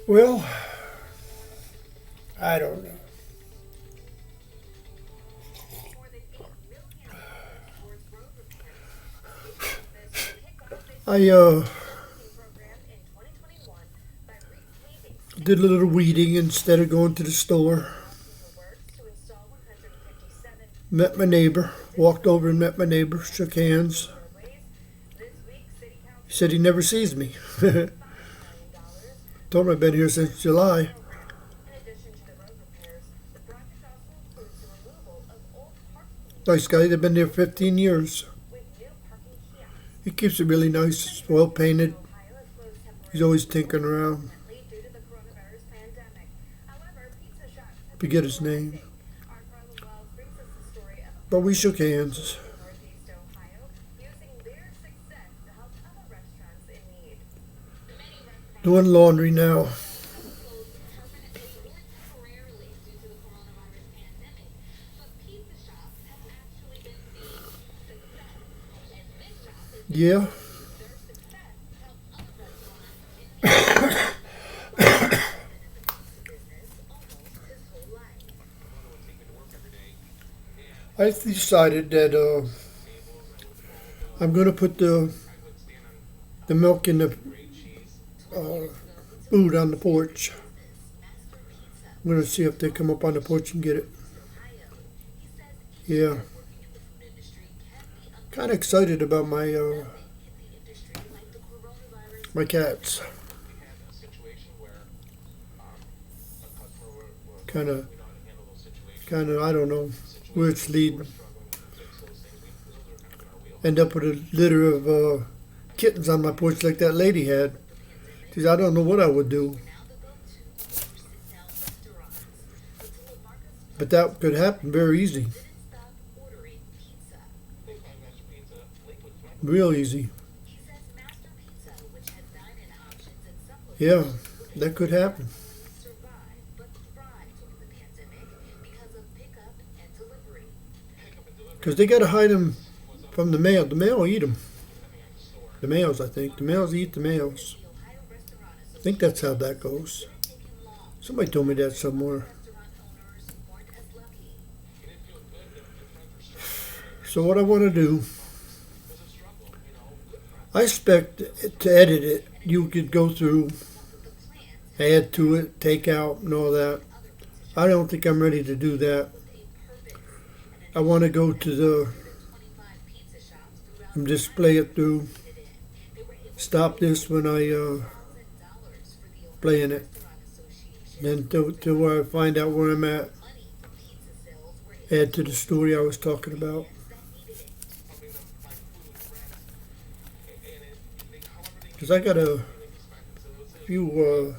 Well, I don't know. I did a little weeding instead of going to the store. Met my neighbor, walked over and met my neighbor, shook hands. He said he never sees me. Told him I've been here since July. Nice guy, they've been there 15 years. He keeps it really nice, it's well painted. He's always tinkering around. I forget his name. But we shook hands. Doing laundry now. Yeah. I decided that I'm going to put the milk in the food on the porch. I'm going to see if they come up on the porch and get it. Yeah. Kind of excited about my my cats. Kind of, I don't know where it's leading. End up with a litter of kittens on my porch like that lady had. She said, I don't know what I would do. But that could happen very easy. Real easy. Yeah, that could happen. Because they got to hide them from the male. The male will eat them. The males, I think. The males eat the males. I think that's how that goes. Somebody told me that somewhere. So what I want to do, I expect to edit it. You could go through, add to it, take out, and all that. I don't think I'm ready to do that. I want to go to the and display it through. Stop this when I playing it. Then till where I find out where I'm at. Add to the story I was talking about. Because I got a few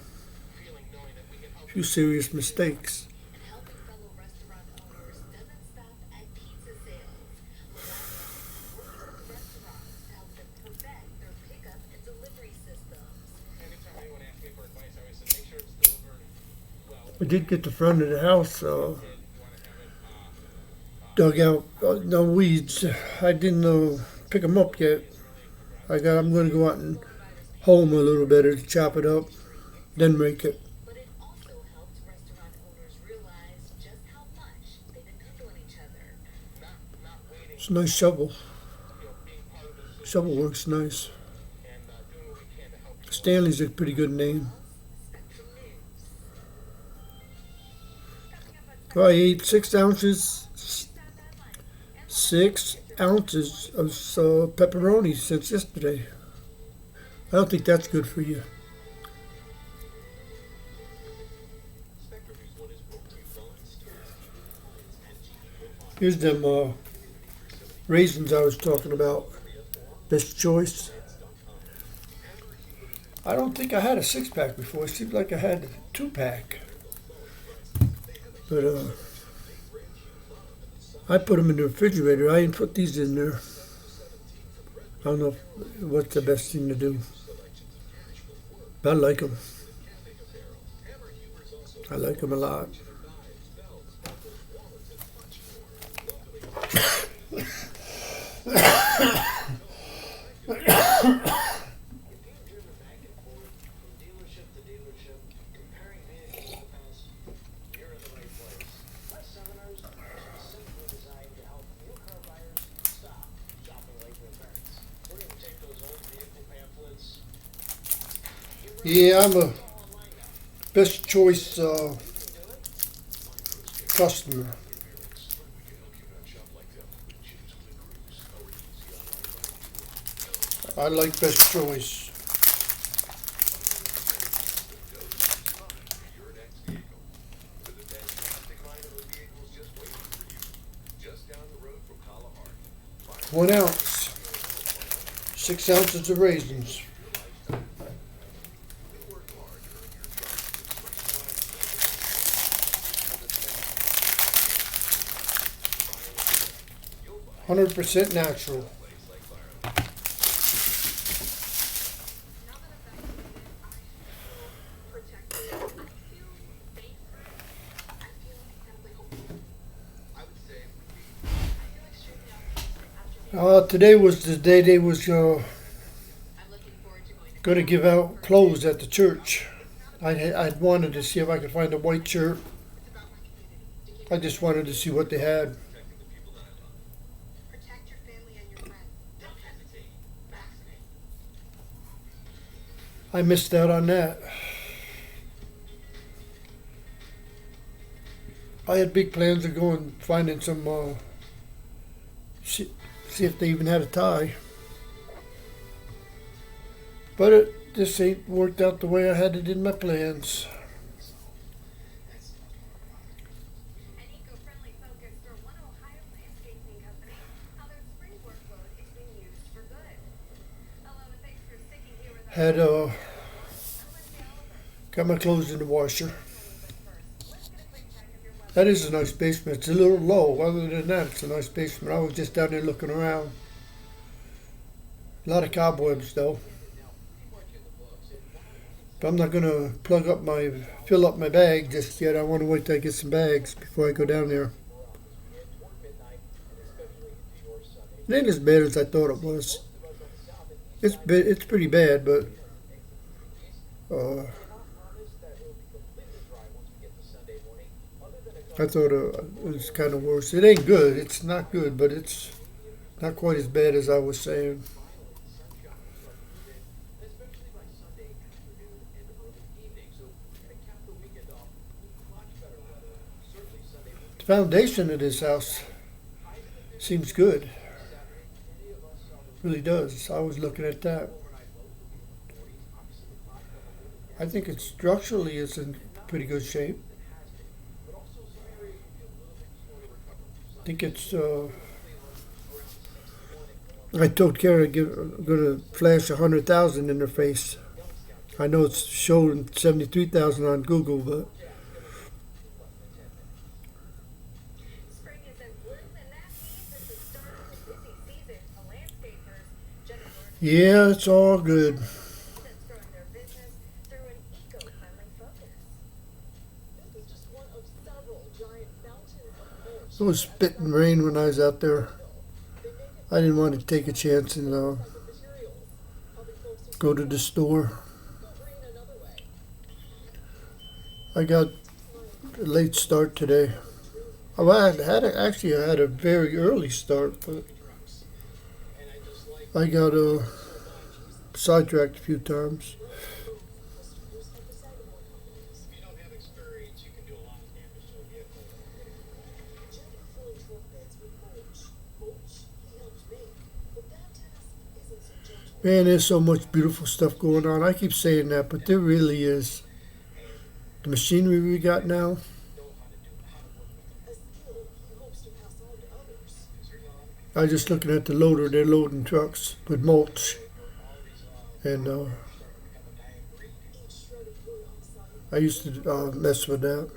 serious mistakes. I did get the front of the house dug out, no weeds. I didn't pick them up yet. I'm going to go out and hoe them a little better, chop it up, then rake it. It's a nice shovel. Shovel works nice. Stanley's a pretty good name. I ate 6 ounces of pepperoni since yesterday. I don't think that's good for you. Here's them raisins I was talking about. Best choice. I don't think I had a 6-pack before. It seemed like I had a 2-pack. But I put them in the refrigerator. I didn't put these in there. I don't know what's the best thing to do. But I like them. I like them a lot. Yeah, I'm a best choice customer. I like best choice. One ounce, 6 ounces of raisins. %100% natural. Today was the day they was going to give out clothes at the church. I wanted to see if I could find a white shirt. I just wanted to see what they had. I missed out on that. I had big plans of going finding some, see if they even had a tie. But it just ain't worked out the way I had it in my plans. Had got my clothes in the washer. That is a nice basement. It's a little low. Other than that, it's a nice basement. I was just down there looking around. A lot of cobwebs though. But I'm not gonna fill up my bag just yet. I want to wait till I get some bags before I go down there. It ain't as bad as I thought it was. It's pretty bad, but I thought it was kind of worse. It ain't good. It's not good, but it's not quite as bad as I was saying. The foundation of this house seems good. Really does. I was looking at that. I think it structurally is in pretty good shape. I think it's. I told Karen I'm gonna flash 100,000 in her face. I know it's showing 73,000 on Google, but yeah, it's all good. It was spitting rain when I was out there. I didn't want to take a chance and go to the store. I got a late start today. Oh, I had a very early start, but I got sidetracked a few times. Man, there's so much beautiful stuff going on. I keep saying that, but there really is. The machinery we got now. I was just looking at the loader. They're loading trucks with mulch. And I used to mess with that.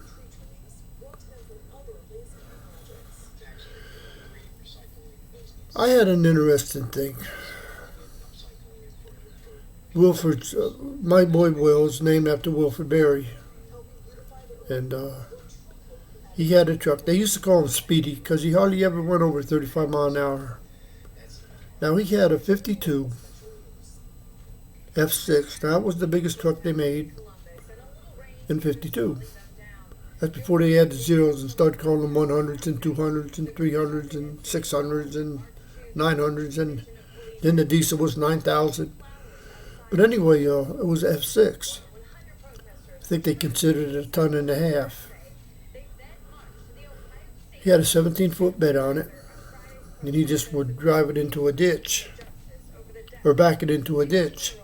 I had an interesting thing. Wilford's, my boy Will is named after Wilford Berry. And he had a truck. They used to call him Speedy because he hardly ever went over 35 miles an hour. Now he had a 52 F6. Now that was the biggest truck they made in 52. That's before they had the zeros and started calling them 100s and 200s and 300s and 600s and 900s. And then the diesel was 9,000. But anyway, it was F6. I think they considered it a ton and a half. He had a 17-foot bed on it, and he just would drive it into a ditch, or back it into a ditch,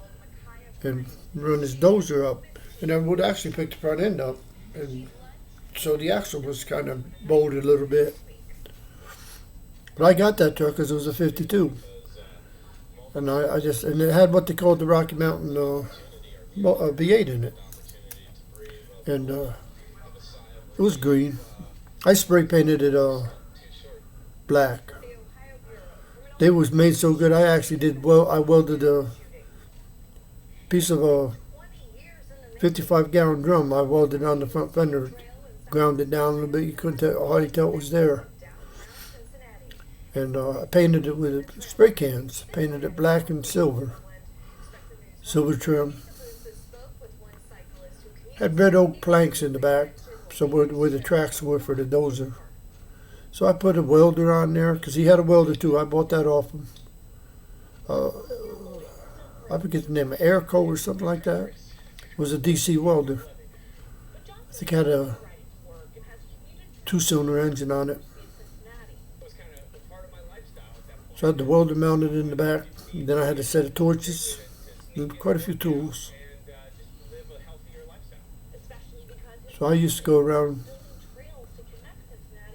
and run his dozer up. And I would actually pick the front end up, and so the axle was kind of bolted a little bit. But I got that truck because it was a 52. And and it had what they called the Rocky Mountain V8 in it. And it was green. I spray painted it black. They was made so good, I actually I welded a piece of a 55-gallon drum. I welded it on the front fender, ground it down a little bit. You couldn't hardly tell it was there. And I painted it with spray cans. Painted it black and silver trim. Had red oak planks in the back, so where the tracks were for the dozer. So I put a welder on there, because he had a welder too. I bought that off him. I forget the name, Airco or something like that. It was a DC welder. I think it had a 2-cylinder engine on it. So I had the welder mounted in the back. And then I had a set of torches and quite a few tools. So I used to go around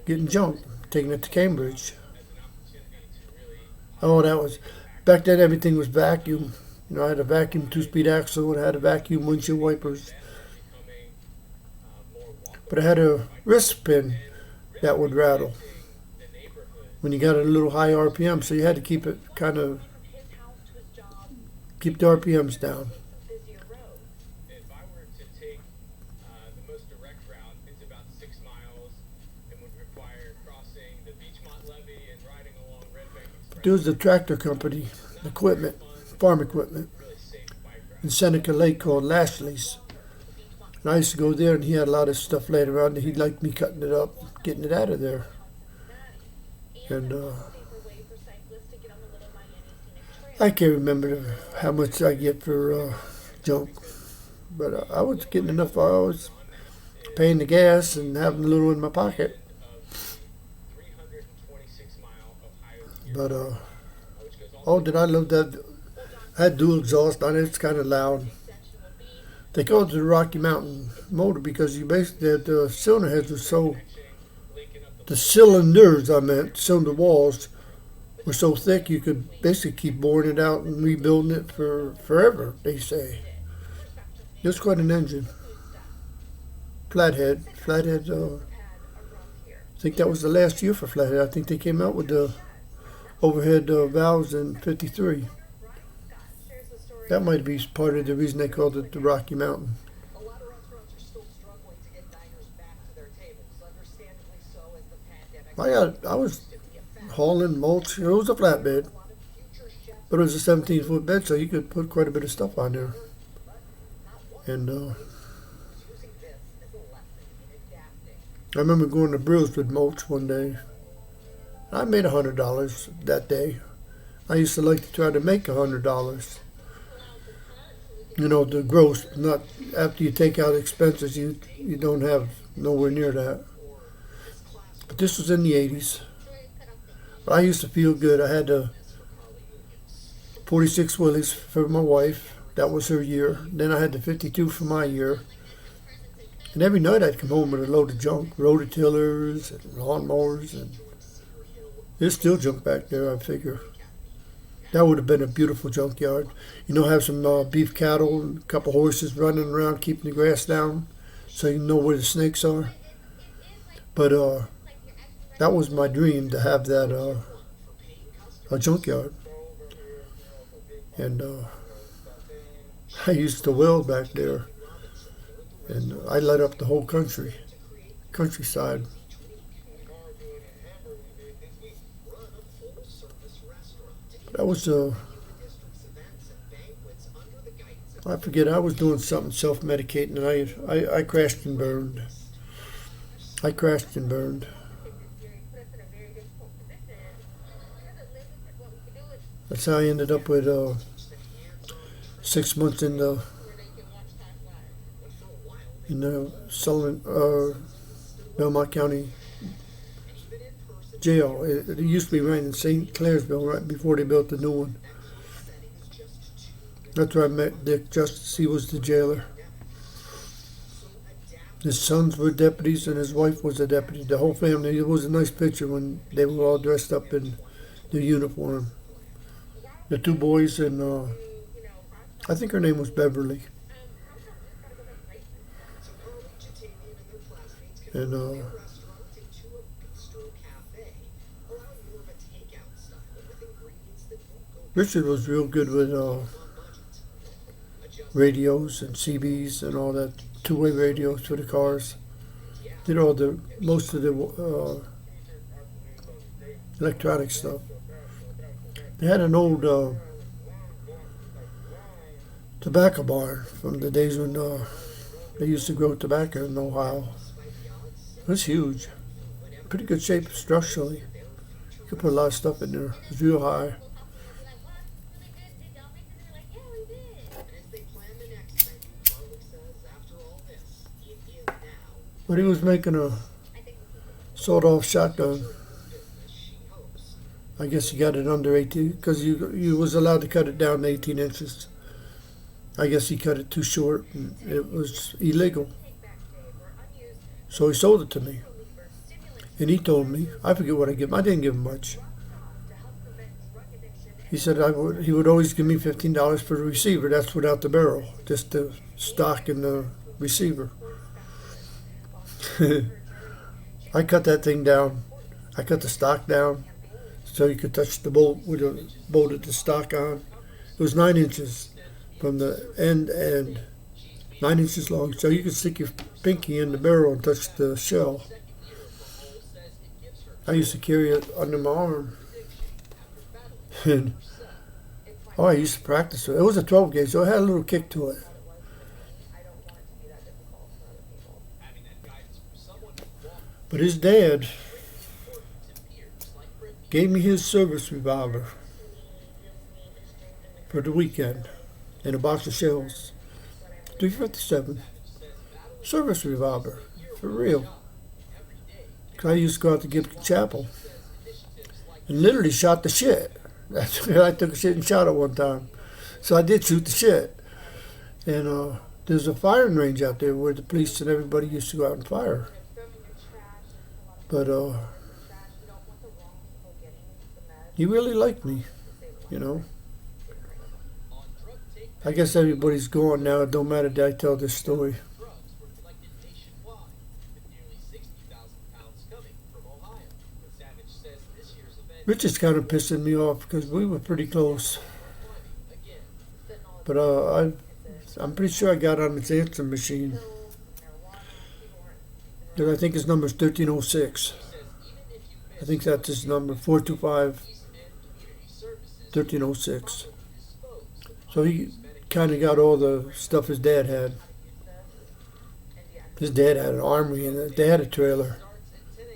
getting junk, taking it to Cambridge. Oh, that was, back then everything was vacuum. You know, I had a vacuum 2-speed axle, and I had a vacuum windshield wipers. But I had a wrist pin that would rattle when you got a little high RPM, so you had to keep it keep the RPMs down. There was a tractor company, farm equipment, in Seneca Lake called Lashley's. And I used to go there, and he had a lot of stuff laying around, and he liked me cutting it up, getting it out of there. And I can't remember how much I get for junk, but I was getting enough. I was paying the gas and having a little in my pocket. But oh, did I love that? I had dual exhaust on it. It's kind of loud. They called it the Rocky Mountain motor because the cylinder heads were so. The cylinders, cylinder walls, were so thick you could basically keep boring it out and rebuilding it for forever, they say. It was quite an engine. Flathead, I think that was the last year for Flathead. I think they came out with the overhead valves in '53. That might be part of the reason they called it the Rocky Mountain. I was hauling mulch. It was a flatbed, but it was a 17-foot bed, so you could put quite a bit of stuff on there. And I remember going to Brew's with mulch one day. I made $100 that day. I used to like to try to make $100. You know, the gross, not after you take out expenses, you don't have nowhere near that. But this was in the 80s. But I used to feel good. I had 46 Willys for my wife. That was her year. Then I had the 52 for my year. And every night I'd come home with a load of junk, rototillers and lawnmowers. And there's still junk back there, I figure. That would have been a beautiful junkyard. You know, have some beef cattle and a couple horses running around keeping the grass down so you know where the snakes are. But that was my dream, to have that a junkyard. And I used to weld back there, and I lit up the whole countryside. That was I forget. I was doing something self-medicating, and I crashed and burned. That's how I ended up with 6 months in the Sullivan, Belmont County jail. It used to be right in St. Clairsville, right before they built the new one. That's where I met Dick Justice. He was the jailer. His sons were deputies and his wife was a deputy. The whole family. It was a nice picture when they were all dressed up in their uniform. The two boys and I think her name was Beverly. And Richard was real good with radios and CBs and all that, two-way radios for the cars. Did most of the electronic stuff. They had an old tobacco barn from the days when they used to grow tobacco in Ohio. It was huge. Pretty good shape structurally. You could put a lot of stuff in there. It was real high. But he was making a sawed-off shotgun. I guess he got it under 18 because you was allowed to cut it down to 18 inches. I guess he cut it too short and it was illegal. So he sold it to me. And he told me, I forget what I gave him. I didn't give him much. He said he would always give me $15 for the receiver. That's without the barrel, just the stock and the receiver. I cut that thing down. I cut the stock down so you could touch the bolt with a bolted the stock on. It was 9 inches from the end, 9 inches long, so you could stick your pinky in the barrel and touch the shell. I used to carry it under my arm. And I used to practice it. It was a 12 gauge, so it had a little kick to it. But his dad gave me his service revolver for the weekend and a box of shells. 357 service revolver, for real. 'Cause I used to go out to Gibson Chapel and literally shot the shit. I took a shit and shot it one time. So I did shoot the shit. And there's a firing range out there where the police and everybody used to go out and fire. But he really liked me, you know. I guess everybody's gone now. It don't matter that I tell this story. Rich is kind of pissing me off because we were pretty close. But I'm pretty sure I got on his answering machine. I think his number is 1306. I think that's his number, 425-1306. So he kind of got all the stuff his dad had. His dad had an armory and they had a trailer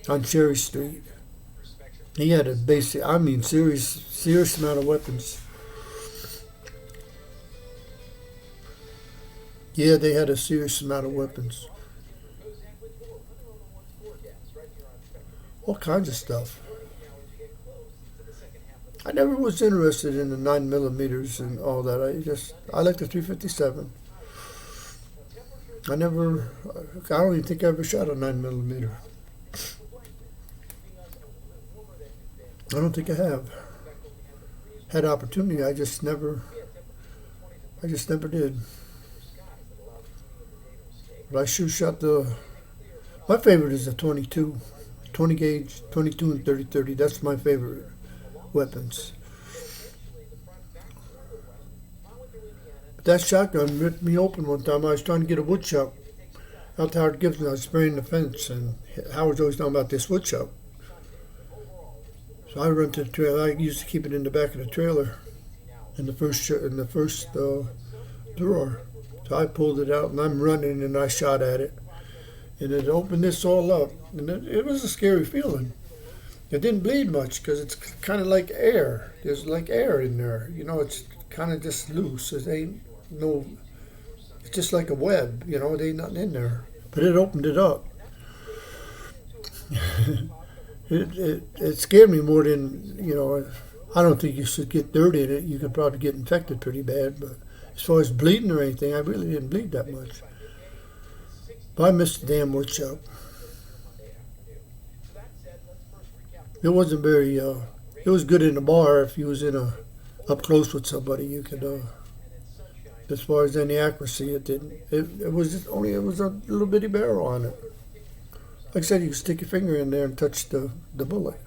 on Cherry Street. He had a basic, serious amount of weapons. Yeah, they had a serious amount of weapons. All kinds of stuff. I never was interested in the 9mm and all that. I like the 357. I don't even think I ever shot a 9mm. I don't think I have. Had opportunity, I just never did. But I sure shot my favorite is the 22. 20 gauge, 22 and 30-30. That's my favorite weapons. But that shotgun ripped me open one time. I was trying to get a wood chop out to Howard Gibson. I was spraying the fence, and Howard's always talking about this wood chop. So I run to the trailer. I used to keep it in the back of the trailer, in the first drawer. So I pulled it out, and I'm running, and I shot at it. And it opened this all up. And it was a scary feeling. It didn't bleed much because it's kind of like air. There's like air in there. You know, it's kind of just loose. It ain't no. It's just like a web, you know. There ain't nothing in there. But it opened it up. It scared me more than, you know. I don't think you should get dirty in it. You could probably get infected pretty bad. But as far as bleeding or anything, I really didn't bleed that much. But I missed the damn wood shop. It wasn't very. It was good in the bar if you was up close with somebody. You could. As far as any accuracy, it didn't. It was just only. It was a little bitty barrel on it. Like I said, you could stick your finger in there and touch the bullet.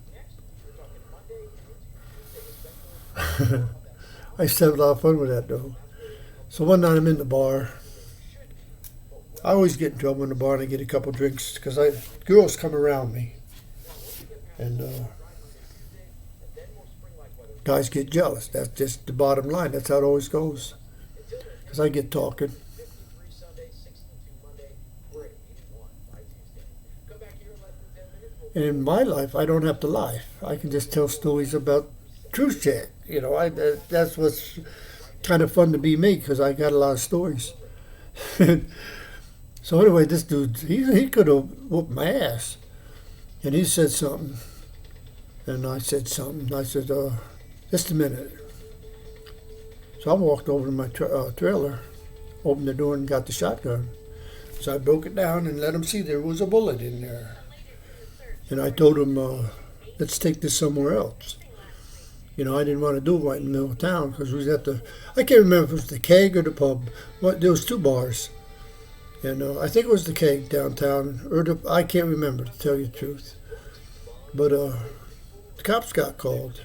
I used to have a lot of fun with that though. So one night I'm in the bar. I always get in trouble in the bar and I get a couple drinks because girls come around me. And guys get jealous. That's just the bottom line. That's how it always goes. Because I get talking. And in my life, I don't have to lie. I can just tell stories about truth chat. You know, that's what's kind of fun to be me because I got a lot of stories. So anyway, this dude, he could have whooped my ass. And he said something. And I said something. I said, just a minute. So I walked over to my trailer, opened the door and got the shotgun. So I broke it down and let him see there was a bullet in there. And I told him, let's take this somewhere else. You know, I didn't want to do it right in the middle of town because we was at I can't remember if it was the Keg or the pub. There was two bars. And I think it was the Keg downtown, or I can't remember, to tell you the truth. But the cops got called.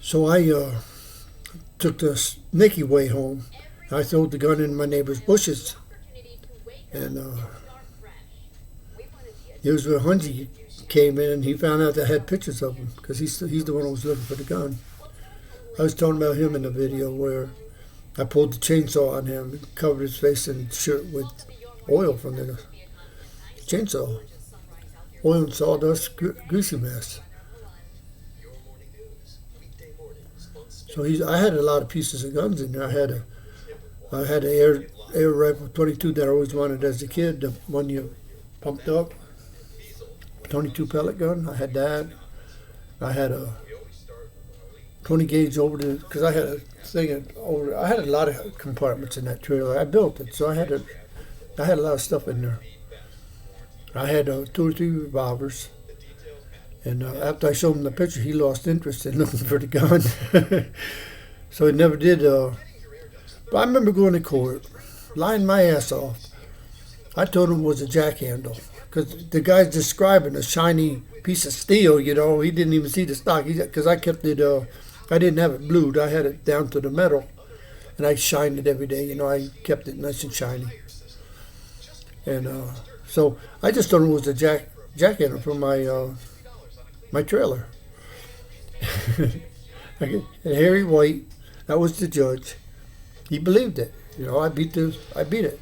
So I took the Nicky way home. I threw the gun in my neighbor's bushes. And it was where Hunji came in and he found out that I had pictures of him because he's the one who was looking for the gun. I was talking about him in the video where I pulled the chainsaw on him, covered his face and shirt with oil from the chainsaw. Oil and sawdust, greasy mess. So I had a lot of pieces of guns in there. I had an air rifle 22 that I always wanted as a kid, the one you pumped up, 22 pellet gun. I had that. I had a 20 gauge because I had a thing over. I had a lot of compartments in that trailer. I built it, so I had a lot of stuff in there. I had 2 or 3 revolvers. And after I showed him the picture, he lost interest in looking for the gun. So he never did. But I remember going to court, lying my ass off. I told him it was a jack handle. Because the guy's describing a shiny piece of steel, you know. He didn't even see the stock. Because I kept it, I didn't have it blued. I had it down to the metal. And I shined it every day, you know. I kept it nice and shiny. And so I just thought it was a jack handle from my trailer. And Harry White, that was the judge. He believed it. You know, I beat it.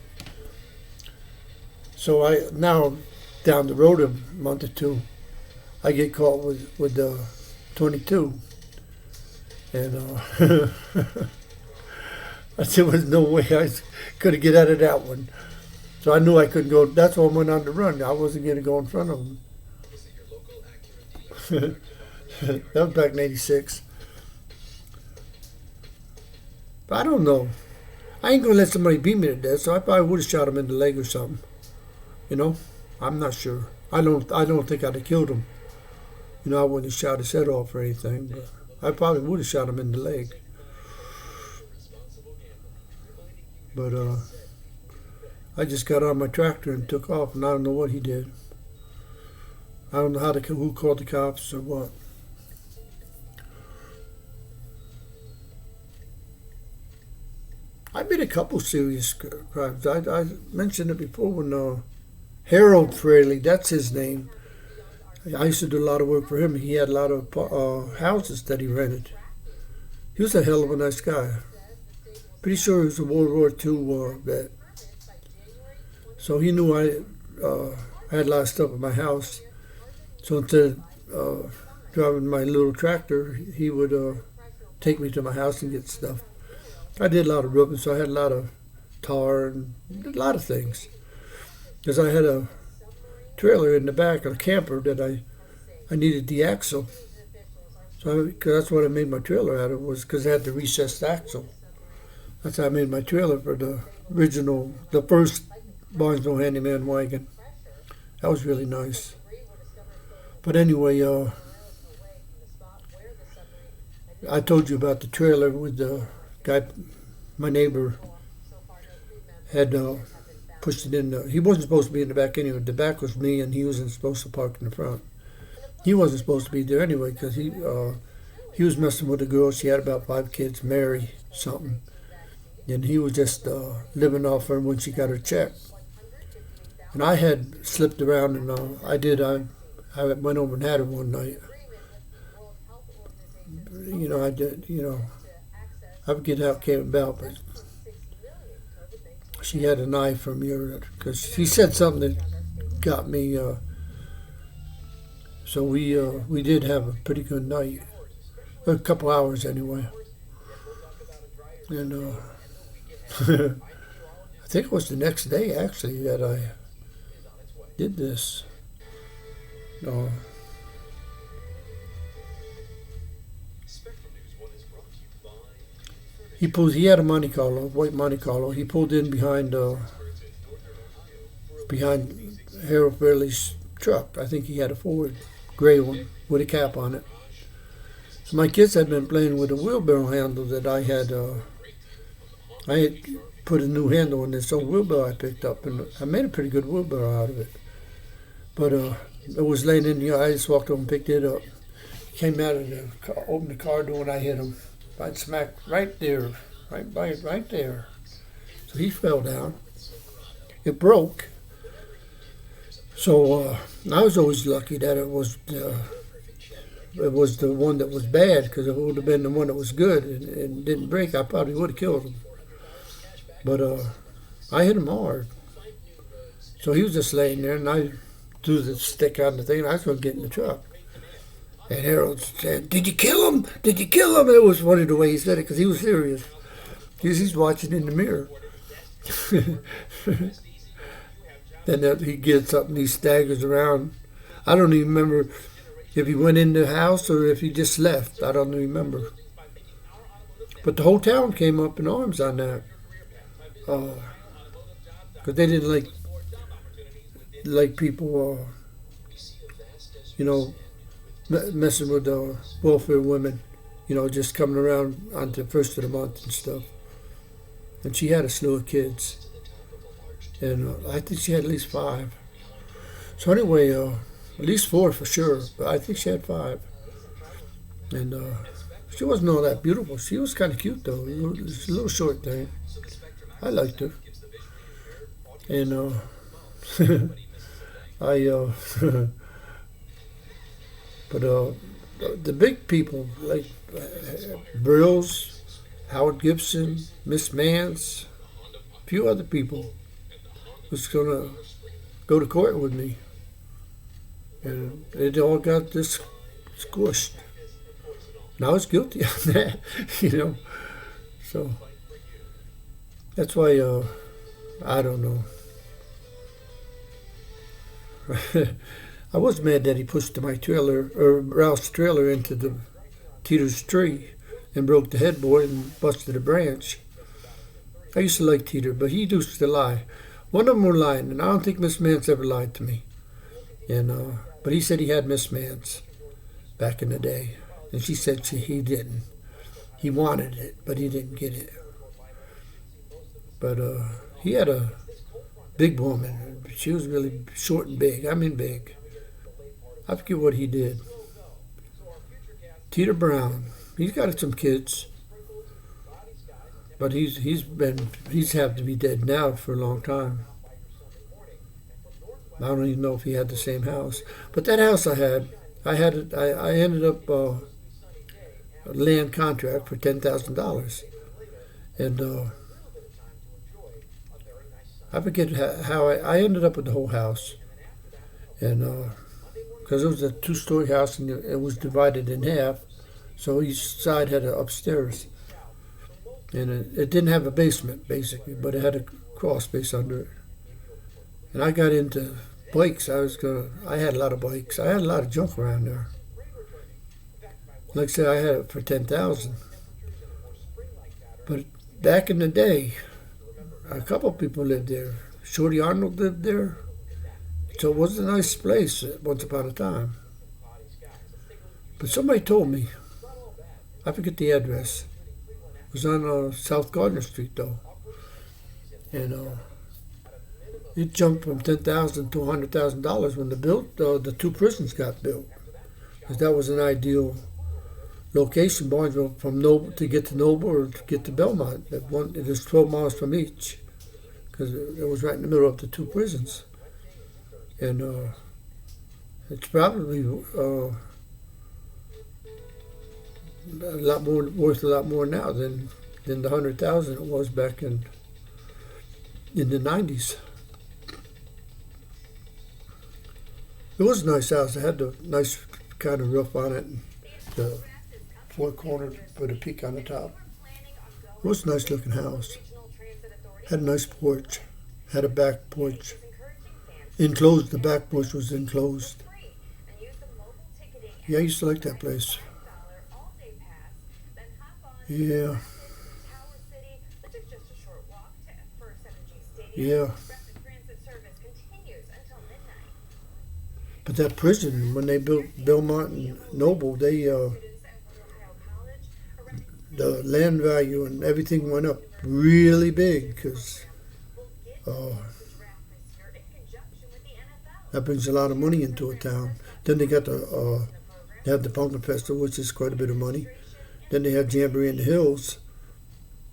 So now down the road a month or two, I get caught with the 22. And there was no way I could get out of that one. So I knew I couldn't go. That's why I went on the run. I wasn't going to go in front of them. That was back in '86. But I don't know. I ain't gonna let somebody beat me to death, so I probably would have shot him in the leg or something. You know, I'm not sure. I don't think I'd have killed him. You know, I wouldn't have shot his head off or anything, but I probably would have shot him in the leg. But I just got on my tractor and took off, and I don't know what he did. I don't know who called the cops or what. I made a couple serious crimes. I mentioned it before when Harold Fraley, that's his name. I used to do a lot of work for him. He had a lot of houses that he rented. He was a hell of a nice guy. Pretty sure he was a World War II vet. So he knew I had a lot of stuff at my house. So instead of driving my little tractor, he would take me to my house and get stuff. I did a lot of roofing, so I had a lot of tar and a lot of things. Because I had a trailer in the back of a camper that I needed the axle. So cause that's what I made my trailer out of, was because I had the recessed axle. That's how I made my trailer for the original, the first Barnesville Handyman wagon. That was really nice. But anyway, I told you about the trailer with the guy, my neighbor had pushed it in. He wasn't supposed to be in the back anyway. The back was me, and he wasn't supposed to park in the front. He wasn't supposed to be there anyway because he was messing with a girl. She had about 5 kids, Mary something, and he was just living off her when she got her check. And I had slipped around, and I went over and had her one night. I did. I forget how it came about, but she had a knife from your, because she said something that got me. So we did have a pretty good night, a couple hours anyway, and I think it was the next day actually that I did this. He had a Monte Carlo, white Monte Carlo. He pulled in behind Harold Fairley's truck. I think he had a Ford, gray one with a cap on it. So my kids had been playing with a wheelbarrow handle that I had put a new handle on this old wheelbarrow I picked up, and I made a pretty good wheelbarrow out of it. But it was laying in the yard. I just walked over and picked it up. Came out of the car, opened the car door, and I hit him. I smacked right there, right there. So he fell down. It broke. So I was always lucky that it was the one that was bad, because if it would have been the one that was good and didn't break, I probably would have killed him. But I hit him hard. So he was just laying there, and I threw the stick on the thing, and I was going to get in the truck. And Harold said, "Did you kill him? Did you kill him?" It was funny the way he said it, because he was serious. He's watching in the mirror. Then he gets up and he staggers around. I don't even remember if he went in the house or if he just left. I don't remember. But the whole town came up in arms on that. Because they didn't like people, messing with welfare women, just coming around on the first of the month and stuff. And she had a slew of kids. And I think she had at least 5. So anyway, at least 4 for sure, but I think she had 5. And she wasn't all that beautiful. She was kind of cute, though. It's a little short thing. I liked her. And but the big people, like Brills, Howard Gibson, Miss Mance, a few other people, was going to go to court with me. And it all got this squished. And I was guilty of that, So that's why, I don't know. I was mad that he pushed my trailer, or Ralph's trailer, into the Teeter's tree and broke the headboard and busted a branch. I used to like Teeter, but he used to lie. One of them were lying, and I don't think Miss Mance ever lied to me. And but he said he had Miss Mance back in the day, and she said he didn't. He wanted it, but he didn't get it. But he had a big woman. She was really short and big. I mean big. I forget what he did. Teeter Brown. He's got some kids. But he's had to be dead now for a long time. I don't even know if he had the same house. But that house I ended up a land contract for $10,000. And I forget how I ended up with the whole house. And because it was a 2-story house and it was divided in half, so each side had an upstairs. And it didn't have a basement, basically, but it had a crawl space under it. And I got into bikes. I had a lot of bikes. I had a lot of junk around there. Like I said, I had it for 10,000. But back in the day, a couple of people lived there. Shorty Arnold lived there. So it was a nice place once upon a time. But somebody told me, I forget the address. It was on South Gardner Street, though. And it jumped from $10,000 to $100,000 when the two prisons got built. Because that was an ideal location, Barnesville, from Noble to get to Noble or to get to Belmont. It was 12 miles from each, because it was right in the middle of the two prisons. And it's probably a lot more worth a lot more now than the 100,000 it was back in the 90s. It was a nice house. It had the nice kind of roof on it, and the four corners with a peak on the top. It was a nice looking house. Had a nice porch. Had a back porch. Enclosed. The back porch was enclosed. Yeah, I used to like that place. Yeah. Yeah. But that prison, when they built Belmont and Noble, the land value and everything went up really big, because that brings a lot of money into a town. Then they got they have the Pumpkin Festival, which is quite a bit of money. Then they have Jamboree in the Hills,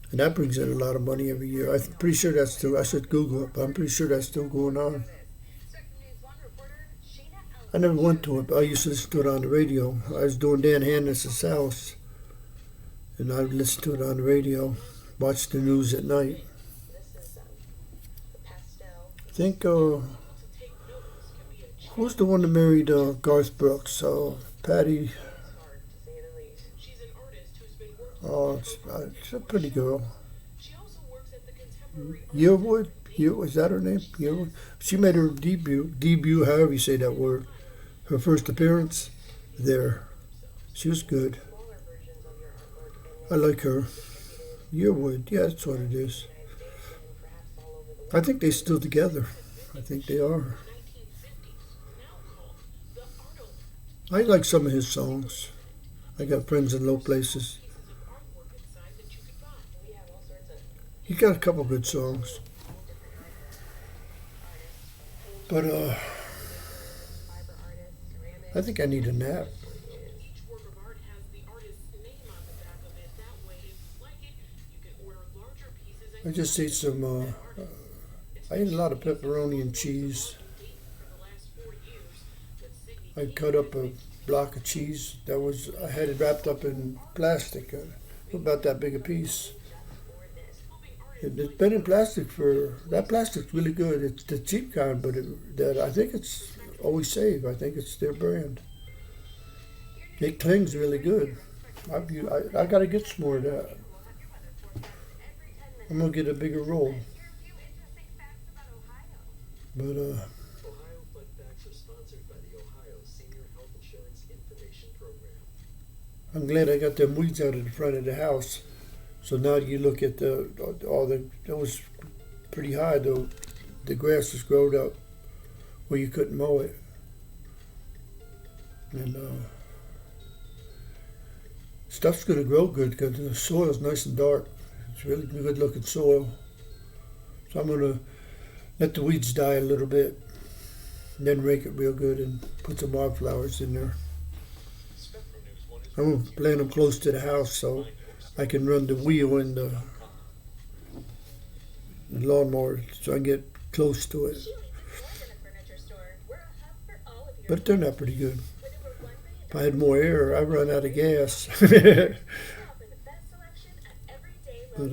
and that brings in a lot of money every year. I'm pretty sure that's still, I should Google it, but I'm pretty sure that's still going on. I never went to it, but I used to listen to it on the radio. I was doing Dan Hannes' house, and I would listen to it on the radio, watch the news at night. I think, who's the one that married Garth Brooks? Patty. It's a pretty girl. Yearwood? Is that her name? Yearwood? She made her debut, however you say that word. Her first appearance there. She was good. I like her. Yearwood, yeah, that's what it is. I think they're still together. I think they are. I like some of his songs. I got friends in low places. He got a couple good songs. But I think I need a nap. I just ate I ate a lot of pepperoni and cheese. I cut up a block of cheese I had it wrapped up in plastic, about that big a piece. It's been in plastic that plastic's really good. It's the cheap kind, but I think it's Always Save. I think it's their brand. It clings really good. I got to get some more of that. I'm going to get a bigger roll. But, I'm glad I got them weeds out of the front of the house. So now you look at it was pretty high though. The grass was growed up where you couldn't mow it. And stuff's going to grow good because the soil's nice and dark. It's really good looking soil. So I'm going to let the weeds die a little bit, and then rake it real good and put some wildflowers in there. I'm going to plant them close to the house so I can run the wheel in the lawnmower so I can get close to it. But it turned out pretty good. If I had more air, I'd run out of gas. But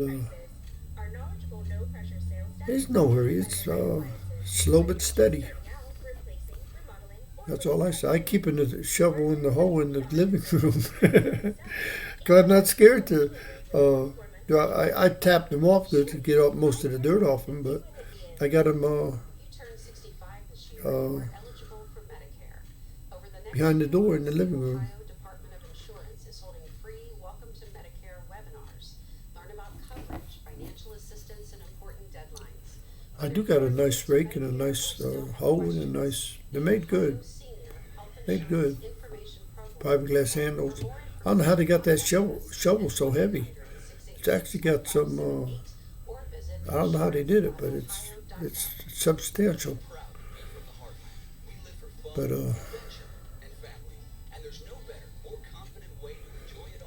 there's no hurry. It's slow but steady. That's all I say. I keep the shovel in the hole in the living room. Because I'm not scared to I tapped them off good to get up most of the dirt off them, but I got them uh, behind the door in the living room. I do got a nice rake and a nice hoe and a nice. They're made good. Made good. Fiberglass handles. I don't know how they got that shovel so heavy. It's actually got some. I don't know how they did it, but it's substantial. But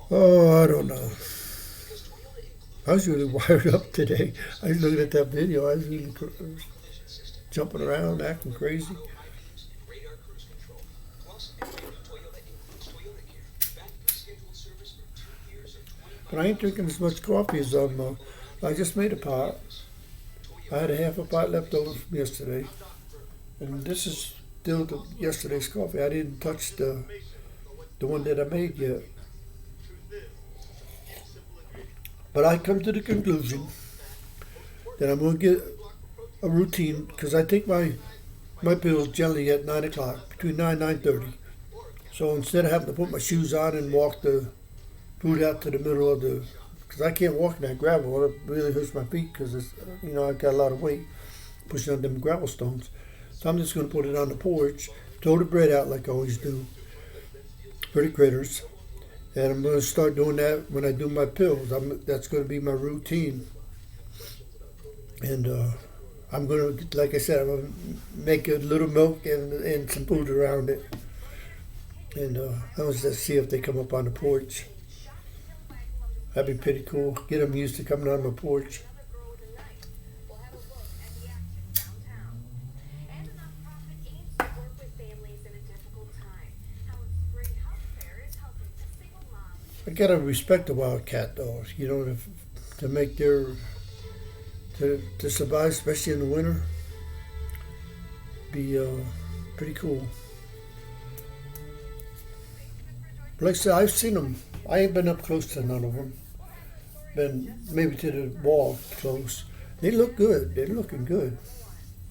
oh, I don't know. I was really wired up today. I was looking at that video. I was really jumping around, acting crazy. But I ain't drinking as much coffee as I just made a pot. I had a half a pot left over from yesterday, and this is still yesterday's coffee. I didn't touch the one that I made yet. But I come to the conclusion that I'm going to get a routine because I take my pills generally at 9 o'clock, between 9 and 9:30. So instead of having to put my shoes on and walk the food out to the middle of because I can't walk in that gravel. It really hurts my feet because I've got a lot of weight pushing on them gravel stones. So I'm just going to put it on the porch, throw the bread out like I always do for the critters. And I'm going to start doing that when I do my pills. That's going to be my routine. And I'm going to, like I said, I'm going to make a little milk and some food around it. And I was just see if they come up on the porch. That'd be pretty cool. Get them used to coming on my porch. I gotta respect the wildcat though, to make to survive, especially in the winter, be pretty cool. But like I said, I've seen them. I ain't been up close to none of them. Been maybe to the wall close. They look good. They're looking good.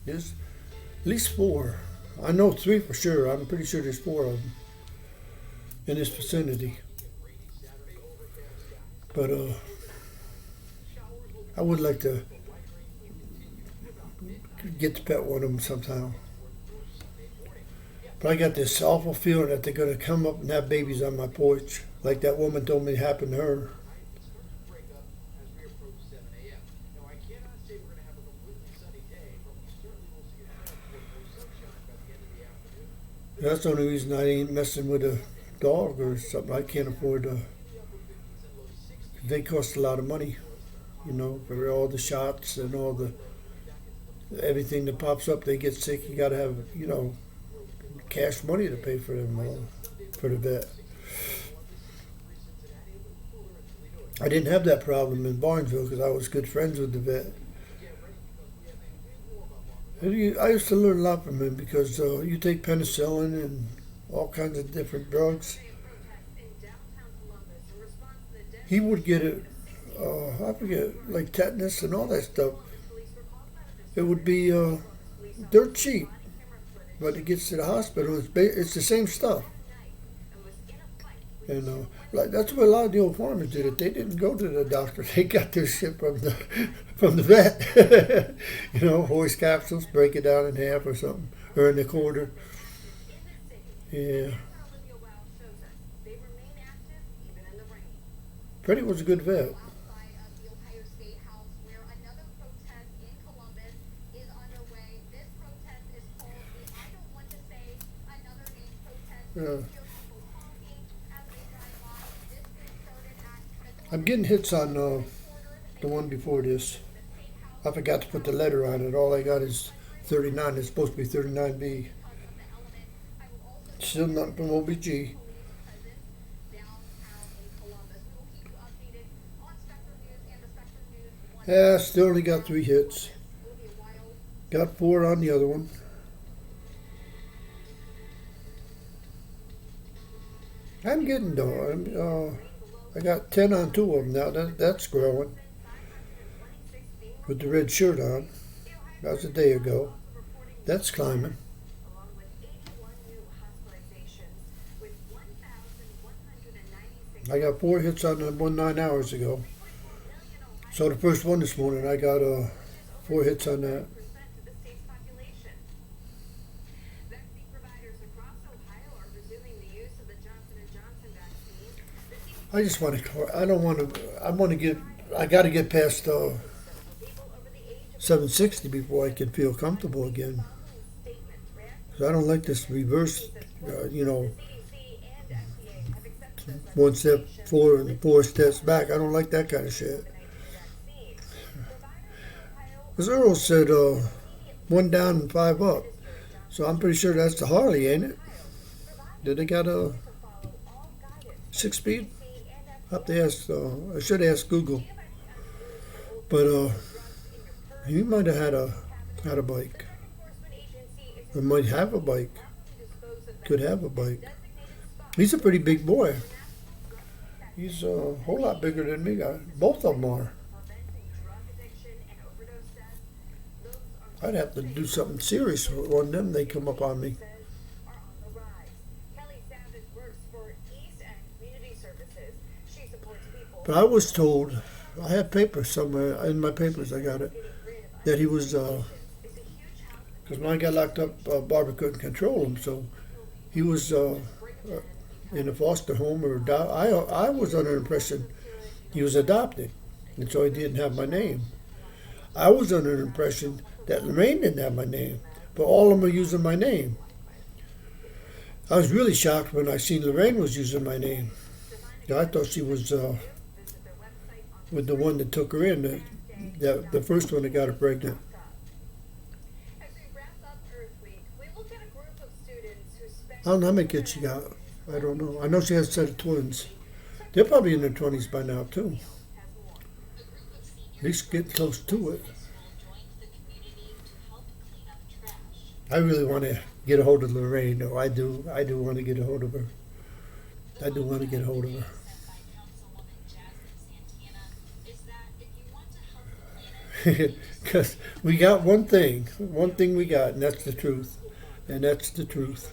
There's at least 4. I know 3 for sure. I'm pretty sure there's 4 of them in this vicinity. But I would like to get to pet one of them sometime. But I got this awful feeling that they're going to come up and have babies on my porch, like that woman told me happened to her. That's the only reason I ain't messing with a dog or something. I can't afford to. They cost a lot of money, for all the shots and all everything that pops up. They get sick. You got to have, cash money to pay for them, for the vet. I didn't have that problem in Barnesville because I was good friends with the vet. I used to learn a lot from him because you take penicillin and all kinds of different drugs. He would get it, I forget, like tetanus and all that stuff. It would be dirt cheap, but it gets to the hospital. It's the same stuff. And that's what a lot of the old farmers did it. They didn't go to the doctor. They got their shit from the vet. Horse capsules, break it down in half or something, or in a quarter. Yeah. Freddie was a good vet. Yeah. I'm getting hits on the one before this. I forgot to put the letter on it. All I got is 39. It's supposed to be 39B. Still nothing from OBG. Yeah, still only got 3 hits. Got 4 on the other one. I'm getting though. I got 10 on 2 of them now. That's growing. with the red shirt on. That was a day ago. That's climbing. I got 4 hits on that one 9 hours ago. So the first one this morning, I got 4 hits on that. I just want to. I don't want to. I want to get. I got to get past 760 before I can feel comfortable again. So I don't like this reverse. One step forward and 4 steps back. I don't like that kind of shit. As Earl said, 1 down and 5 up. So I'm pretty sure that's the Harley, ain't it? Did they got a 6-speed? I have to ask. I should ask Google. But he might have had a bike. Or might have a bike. Could have a bike. He's a pretty big boy. He's a whole lot bigger than me. Both of them are. I'd have to do something serious on them. They come up on me. But I was told, I have papers somewhere, in my papers I got it, that he was, because when I got locked up, Barbara couldn't control him, so he was in a foster home, or I was under the impression he was adopted, and so he didn't have my name. I was under the impression that Lorraine didn't have my name, but all of them are using my name. I was really shocked when I seen Lorraine was using my name. I thought she was with the one that took her in, the first one that got her pregnant. I don't know how many kids she got. I don't know. I know she has a set of twins. They're probably in their 20s by now, too. At least get close to it. I really want to get a hold of Lorraine, though. I do want to get a hold of her. I do want to get a hold of her. Because we got one thing we got, and that's the truth. And that's the truth.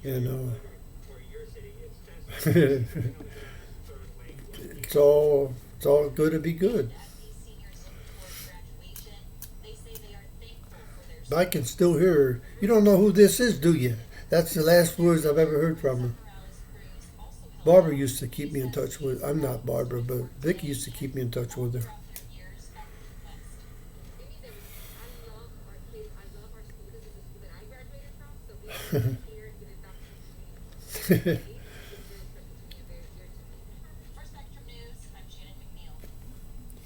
And it's all good to be good. But I can still hear her. You don't know who this is, do you? That's the last words I've ever heard from her. Barbara used to keep me in touch with. I'm not Barbara, but Vicky used to keep me in touch with her.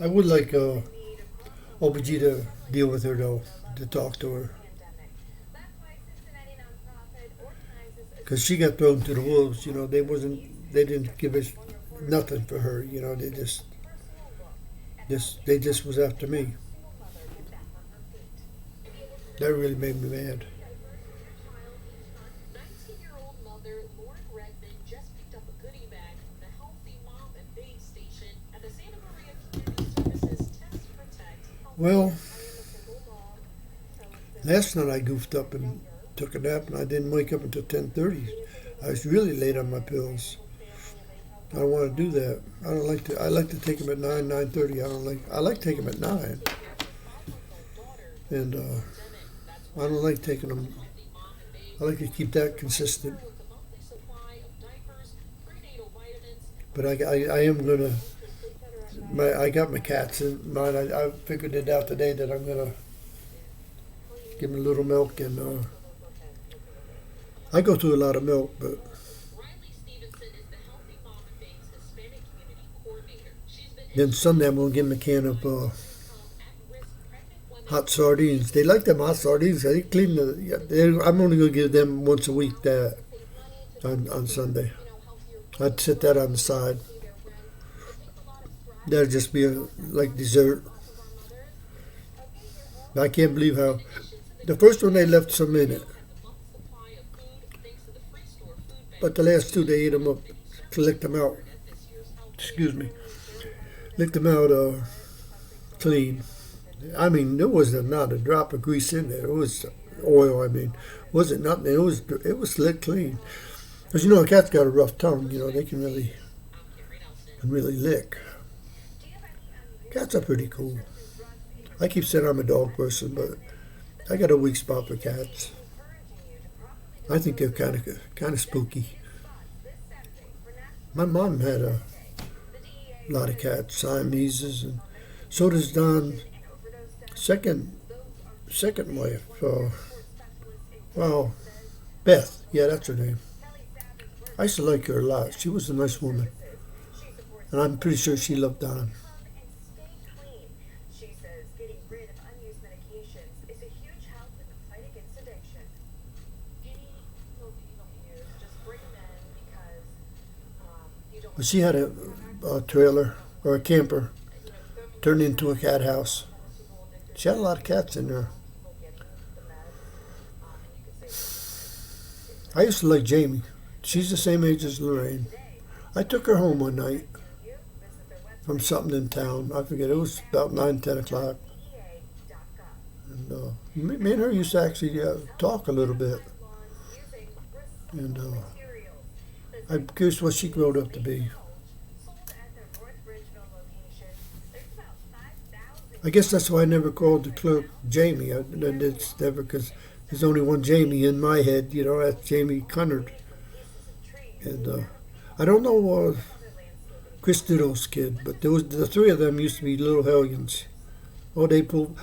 I would like OBG to deal with her, though, to talk to her. Because she got thrown to the wolves, they didn't give us nothing for her, they just was after me. That really made me mad. Well, last night I goofed up and took a nap, and I didn't wake up until 10:30. I was really late on my pills. I don't want to do that. I like to take them at 9, 9:30. I like taking them at 9. And I don't like taking them. I like to keep that consistent. But I am going to. I got my cats in mine. I figured it out today that I'm going to give them a little milk, and I go through a lot of milk, but then Sunday I'm going to give them a can of hot sardines. They like them hot sardines. They clean I'm only going to give them once a week that on Sunday. I'd set that on the side. That'll just be like dessert. I can't believe how the first one they left some in it, but the last two they ate them up, licked them out. Excuse me, licked them out clean. I mean, there was not a drop of grease in there. It was oil. I mean, wasn't nothing. It was slick clean. Because a cat's got a rough tongue. They can really lick. Cats are pretty cool. I keep saying I'm a dog person, but I got a weak spot for cats. I think they're kind of spooky. My mom had a lot of cats, Siameses, and so does Don's second wife. Well, Beth. Yeah, that's her name. I used to like her a lot. She was a nice woman, and I'm pretty sure she loved Don. But she had a trailer or a camper turned into a cat house. She had a lot of cats in there. I used to like Jamie. She's the same age as Lorraine. I took her home one night from something in town. I forget. It was about 9, 10 o'clock. And me and her used to actually talk a little bit. And I'm curious what she grew up to be. I guess that's why I never called the clerk Jamie. It's never, because there's only one Jamie in my head. That's Jamie Cunard. And I don't know Chris Ditto's kid, but the three of them used to be little hellions. Oh, they pulled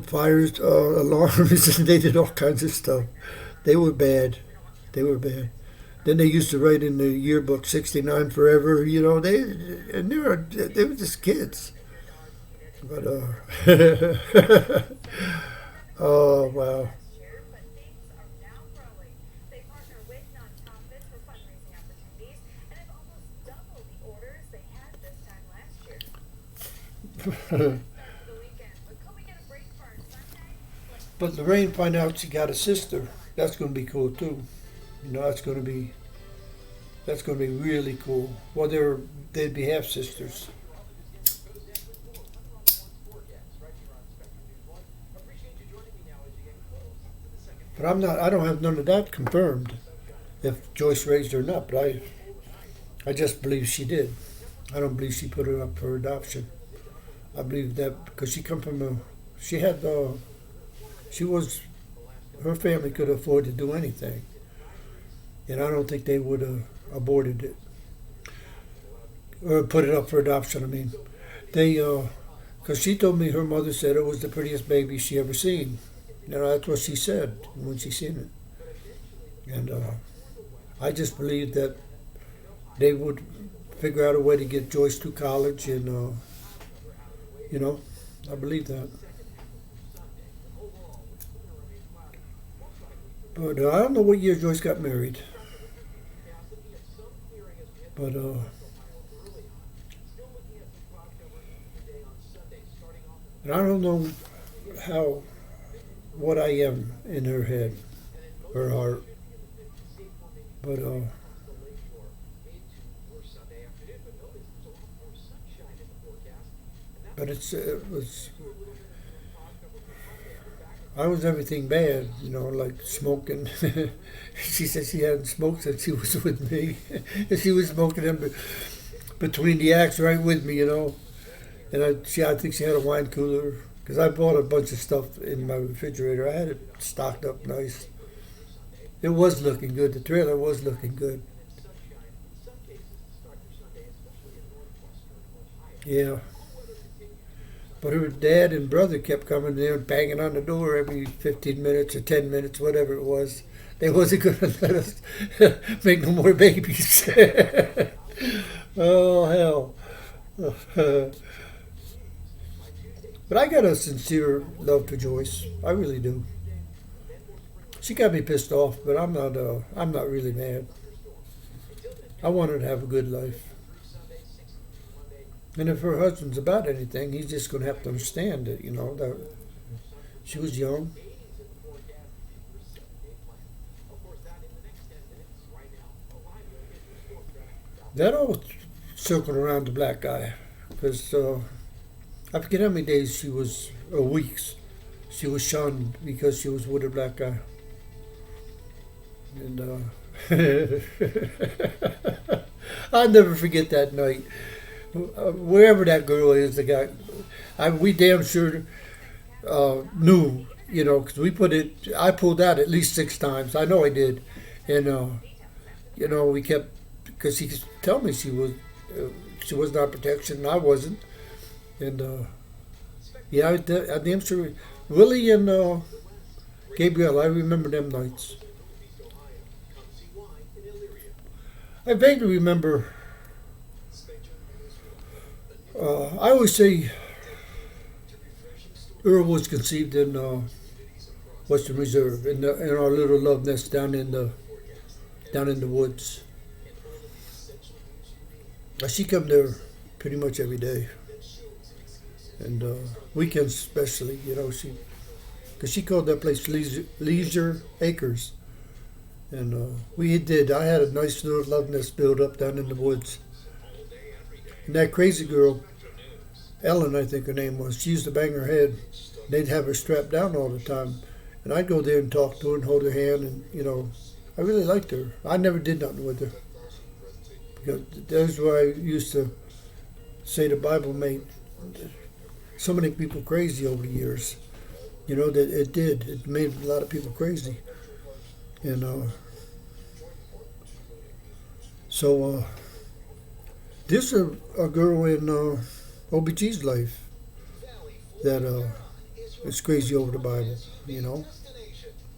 fires, alarms, and they did all kinds of stuff. They were bad. They were bad. Then they used to write in the yearbook 69 forever. They were just kids. But oh wow. But Lorraine find out she got a sister. That's going to be cool too. That's going to be really cool. Well, they'd be half sisters. But I don't have none of that confirmed, if Joyce raised her or not. But I just believe she did. I don't believe she put her up for adoption. I believe that because her family could afford to do anything. And I don't think they would have aborted it. Or put it up for adoption, I mean. Because she told me her mother said it was the prettiest baby she ever seen. That's what she said when she seen it. And I just believe that they would figure out a way to get Joyce to college, and I believe that. But I don't know what year Joyce got married. But and I don't know what I am in her head, her heart. But I was everything bad, like smoking. She said she hadn't smoked since she was with me. And she was smoking them between the acts right with me, And I think she had a wine cooler, because I bought a bunch of stuff in my refrigerator. I had it stocked up nice. It was looking good. The trailer was looking good. Yeah. But her dad and brother kept coming there and banging on the door every 15 minutes or 10 minutes, whatever it was. They wasn't going to let us make no more babies. Oh, hell. But I got a sincere love for Joyce. I really do. She got me pissed off, but I'm not really mad. I want her to have a good life. And if her husband's about anything, he's just going to have to understand that, that she was young. That all circled around the black guy, because I forget how many days she was, or weeks, she was shunned because she was with a black guy. And I'll never forget that night. Wherever that girl is, the guy, we damn sure knew, because we put it. I pulled out at least 6 times. I know I did, and we kept because he could tell me she was not protection, and I wasn't, and yeah, I damn sure Willie and Gabriel. I remember them nights. I vaguely remember. I always say Earl was conceived in Western Reserve in our little love nest down in the woods. She come there pretty much every day, and weekends especially. Because she called that place Leisure Acres, and we did. I had a nice little love nest built up down in the woods. And that crazy girl, Ellen, I think her name was, she used to bang her head. They'd have her strapped down all the time. And I'd go there and talk to her and hold her hand. And, I really liked her. I never did nothing with her. Because that's where I used to say the Bible made so many people crazy over the years. That it did. It made a lot of people crazy. And so this is a girl in OBG's life that is crazy over the Bible,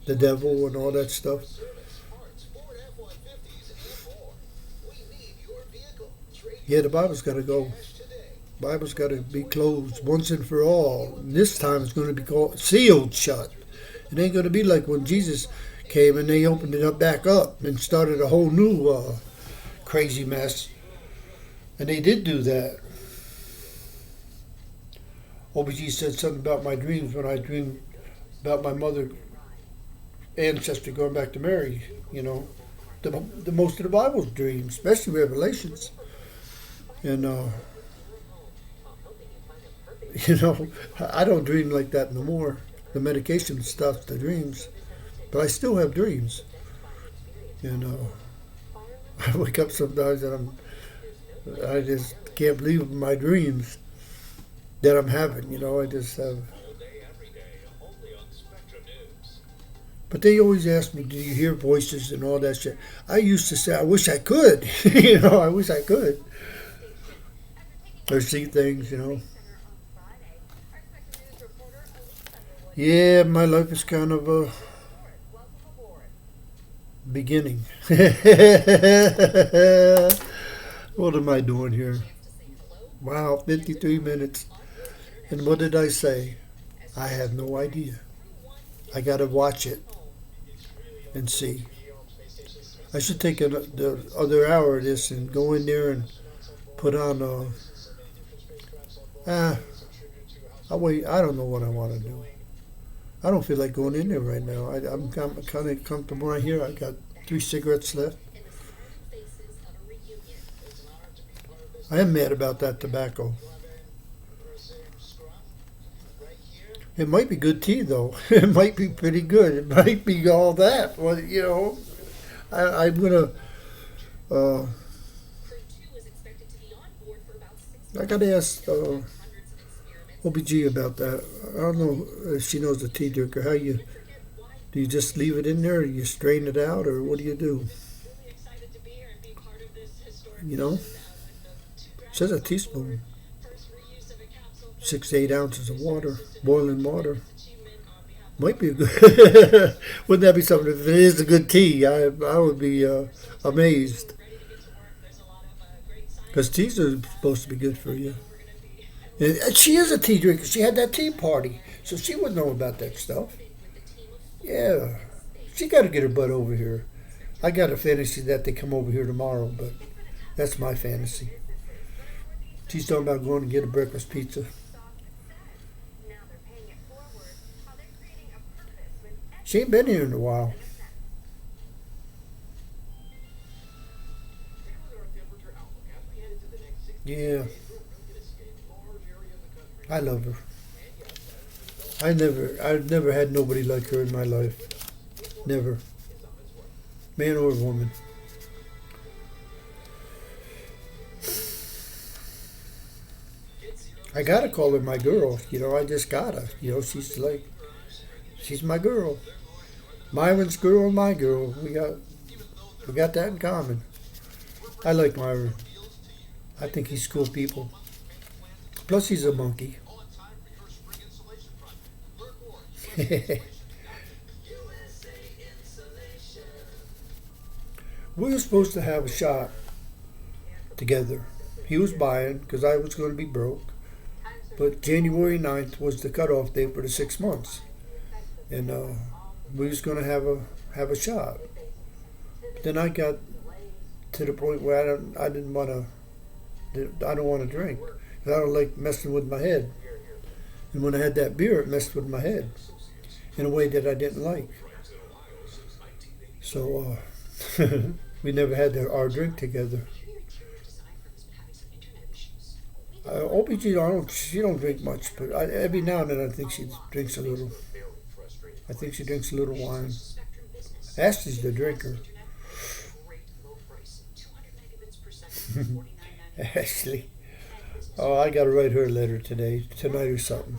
the devil and all that stuff. Yeah, the Bible's got to go. The Bible's got to be closed once and for all. And this time it's going to be sealed shut. It ain't going to be like when Jesus came and they opened it up back up and started a whole new crazy mess. And they did do that. OBG said something about my dreams when I dreamed about my mother ancestor going back to Mary. The most of the Bible's dreams, especially Revelations. And I don't dream like that no more. The medication stops the dreams, but I still have dreams. And I wake up sometimes and I just can't believe my dreams that I'm having. I just have. But they always ask me, do you hear voices and all that shit? I used to say, I wish I could. I wish I could. Or see things, Yeah, my life is kind of a beginning. What am I doing here? Wow, 53 minutes. And what did I say? I have no idea. I got to watch it and see. I should take the other hour of this and go in there and put on I'll wait. I don't know what I want to do. I don't feel like going in there right now. I'm kind of comfortable right here. I got 3 cigarettes left. I am mad about that tobacco. It might be good tea, though. It might be pretty good. It might be all that. Well, I'm going to... I got to ask OBG about that. I don't know if she knows the tea drinker. Do you just leave it in there, or you strain it out, or what do you do? It says a teaspoon. 6 to 8 ounces of water, boiling water. Might be a good. Wouldn't that be something? If it is a good tea, I would be amazed. Because teas are supposed to be good for you. And she is a tea drinker. She had that tea party, so she would know about that stuff. Yeah, she got to get her butt over here. I got a fantasy that they come over here tomorrow, but that's my fantasy. She's talking about going to get a breakfast pizza. She ain't been here in a while. Yeah. I love her. I've never had nobody like her in my life. Never. Man or woman. I gotta call her my girl. I just gotta. She's my girl. Myron's girl and my girl. We got that in common. I like Myron. I think he's cool people. Plus he's a monkey. We were supposed to have a shot together. He was buying because I was going to be broke. But January 9th was the cutoff date for the 6 months. And we was going to have a shot. Then I got to the point where I don't want to drink. 'Cause I don't like messing with my head. And when I had that beer, it messed with my head in a way that I didn't like. So we never had our drink together. OBG, she don't drink much, but every now and then I think she drinks a little. I think she drinks a little wine. Ashley's the drinker. Ashley. Oh, I got to write her a letter tonight or something.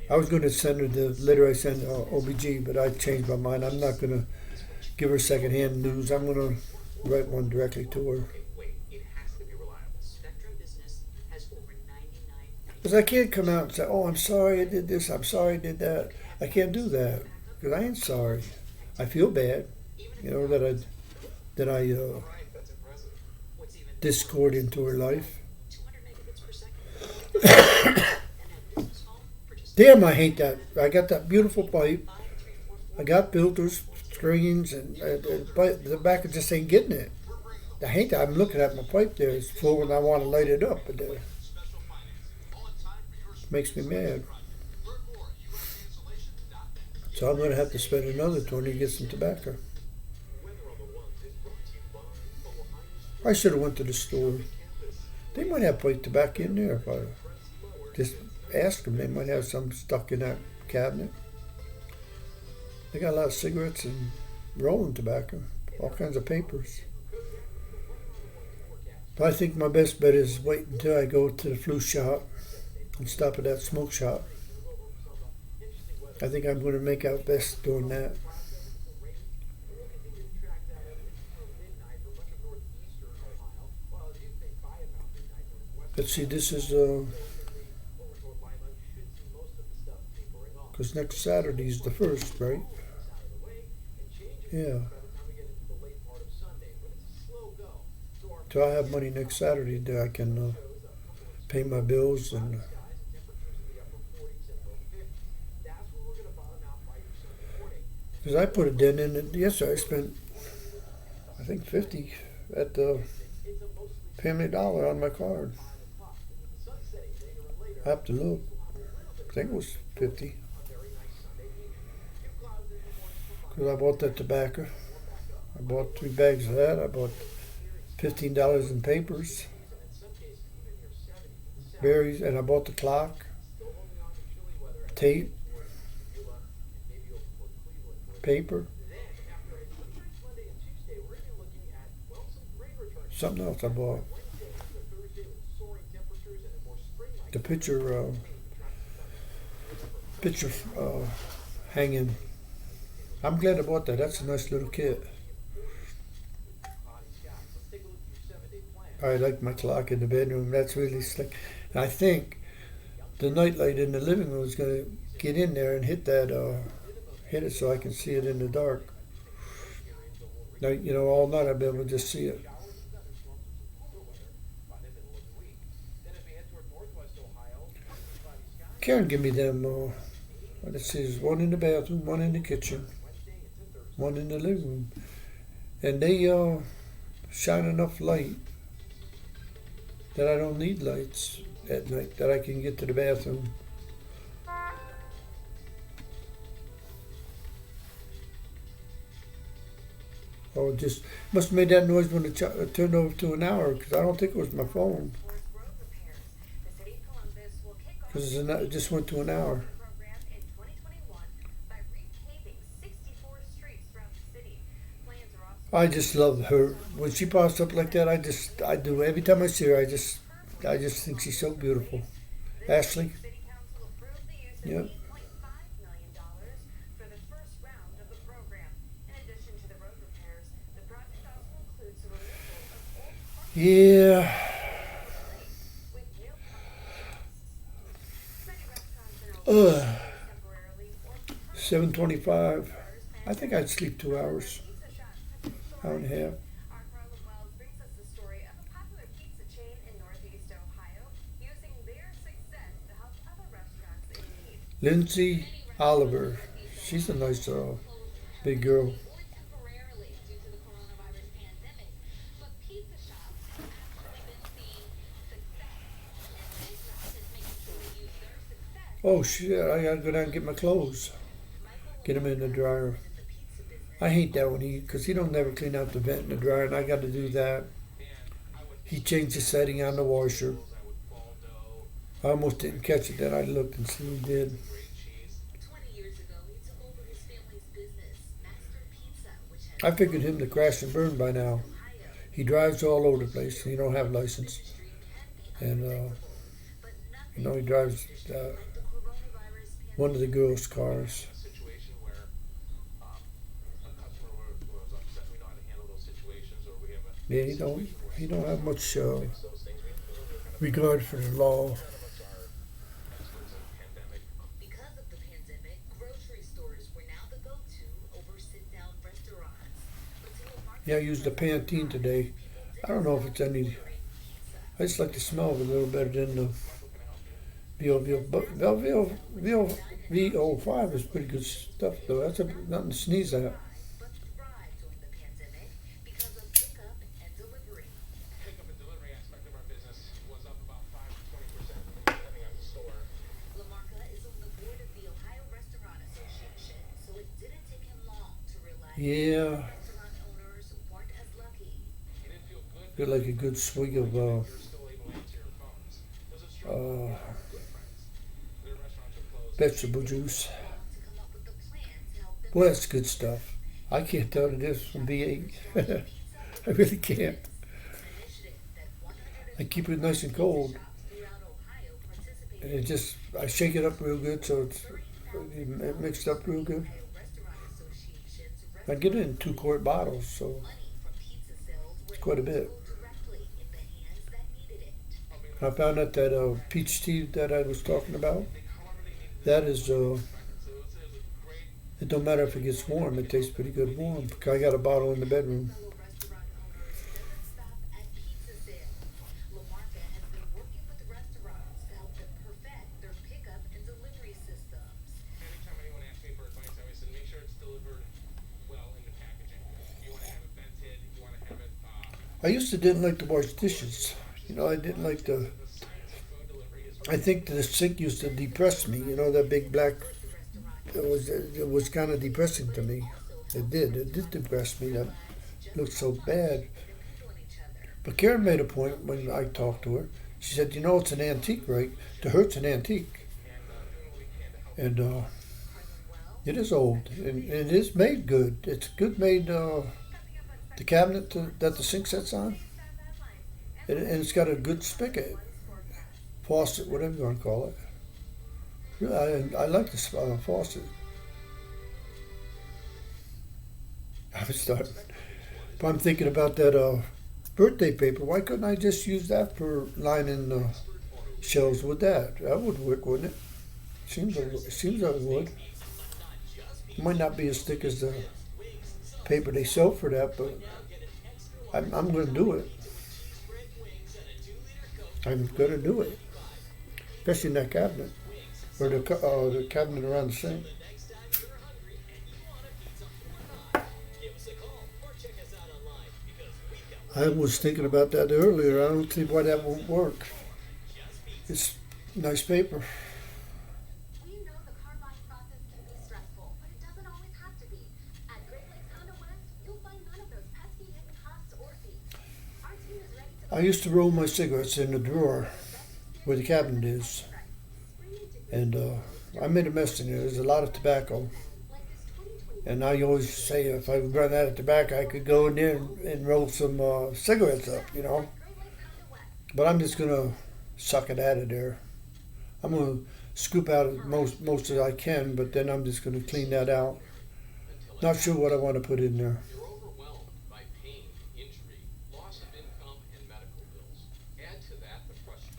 I was going to send her the letter I sent OBG, but I changed my mind. I'm not going to give her secondhand news. I'm going to write one directly to her. Because I can't come out and say, oh, I'm sorry I did this, I'm sorry I did that. I can't do that because I ain't sorry. I feel bad, that I discord into her life. Damn, I hate that. I got that beautiful pipe. I got filters, strings, and the back just ain't getting it. I hate that. I'm looking at my pipe there. It's full and I want to light it up. But makes me mad. So I'm going to have to spend another $20 to get some tobacco. I should have went to the store. They might have pipe tobacco in there if I just ask them. They might have some stuck in that cabinet. They got a lot of cigarettes and rolling tobacco, all kinds of papers. But I think my best bet is wait until I go to the flu shop and stop at that smoke shop. I think I'm going to make out best doing that. Let's see, this is because next Saturday is the 1st, right? Yeah. So I have money next Saturday that I can pay my bills and. Because I put a dent in it. Yesterday I spent, I think, $50 at the Family Dollar on my card. I have to look. I think it was $50. Because I bought that tobacco. I bought 3 bags of that. I bought $15 in papers, berries, and I bought the clock, tape, paper, something else I bought. The picture hanging. I'm glad I bought that. That's a nice little kit. I like my clock in the bedroom. That's really slick. And I think the nightlight in the living room is going to get in there and hit it so I can see it in the dark. Now, all night I'll be able to just see it. Karen give me them, let's see, there's one in the bathroom, one in the kitchen, one in the living room. And they shine enough light that I don't need lights at night, that I can get to the bathroom. Oh, just must have made that noise when it turned over to an hour, because I don't think it was my phone. because it just went to an hour. I just love her when she pops up like that. I do every time I see her. I just think she's so beautiful. Ashley, yep. Yeah, 7:25. I think I'd sleep 2 hours, hour and a half. Lindsay Oliver, she's a nice big girl. Oh shit! I gotta go down and get my clothes. Get them in the dryer. I hate that when because he don't never clean out the vent in the dryer, and I got to do that. He changed the setting on the washer. I almost didn't catch it. Then I looked and see he did. I figured him to crash and burn by now. He drives all over the place. He don't have license, and he drives one of the girls' cars. Yeah, he don't have much regard for the law. Yeah, I used the Pantene today. I don't know if it's any. I just like the smell of it a little better than the VO. But VO5 is pretty good stuff, though. That's nothing to sneeze at. Yeah, feel like a good swig of uh, vegetable juice. Well, that's good stuff. I can't tell this from V8. I really can't. I keep it nice and cold, and I shake it up real good so it's mixed up real good. I get it in 2-quart bottles, so it's quite a bit. I found out that peach tea that I was talking about, that is, it don't matter if it gets warm, it tastes pretty good warm. I got a bottle in the bedroom. I used to didn't like to wash dishes. I didn't like to. I think the sink used to depress me. That big black. It was kind of depressing to me. It did. It did depress me. That looked so bad. But Karen made a point when I talked to her. She said, it's an antique, right? To her, it's an antique, and it is old, and it is made good. It's good made. The cabinet that the sink sits on, and it's got a good spigot, faucet, whatever you want to call it. Yeah, I like this faucet. I was starting. But I'm thinking about that birthday paper. Why couldn't I just use that for lining shelves with that? That would work, wouldn't it? Seems like it would. It might not be as thick as the paper they sell for that, but I'm going to do it. I'm going to do it, especially in that cabinet or the cabinet around the sink. I was thinking about that earlier. I don't see why that won't work. It's nice paper. I used to roll my cigarettes in the drawer where the cabinet is. And I made a mess in there. There's a lot of tobacco. And I always say if I run out of tobacco, I could go in there and roll some cigarettes up, you know. But I'm just going to suck it out of there. I'm going to scoop out as most as I can, but then I'm just going to clean that out. Not sure what I want to put in there.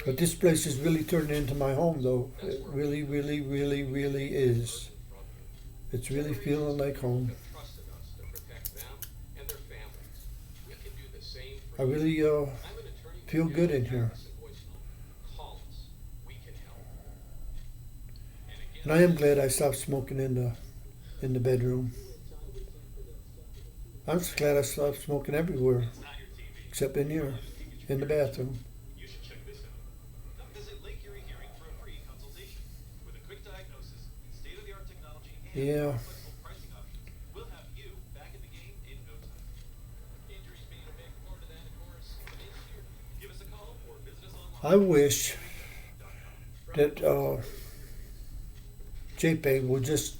But this place is really turning into my home, though. It really, really, really, really is. It's really feeling like home. I really feel good in here. And I am glad I stopped smoking in the bedroom. I'm just glad I stopped smoking everywhere, except in here, in the bathroom. Yeah. I wish that JPEG would just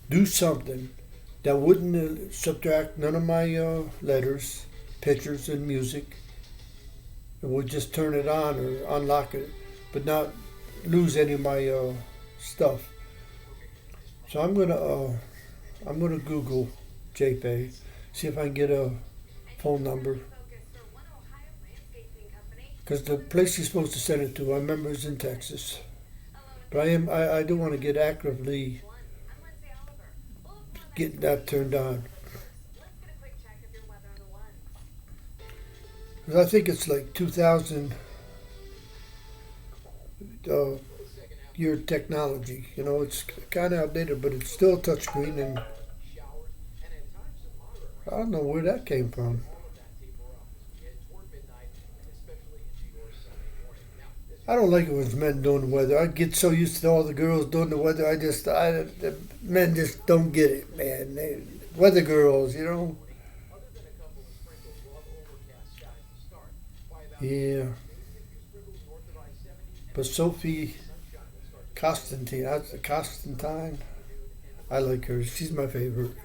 do something that wouldn't subtract none of my letters, pictures, and music. It would just turn it on or unlock it, but not lose any of my stuff. So I'm gonna Google JPEG, see if I can get a phone number. Because the place you're supposed to send it to, I remember is in Texas. But I do want to get actively getting that turned on. Because I think it's like 2000 year technology. You know, it's kind of outdated, but it's still touchscreen, and I don't know where that came from. I don't like it when it's men doing the weather. I get so used to all the girls doing the weather. The men just don't get it, man. Weather girls, you know. Yeah. But Sophie Constantine, I like her. She's my favorite.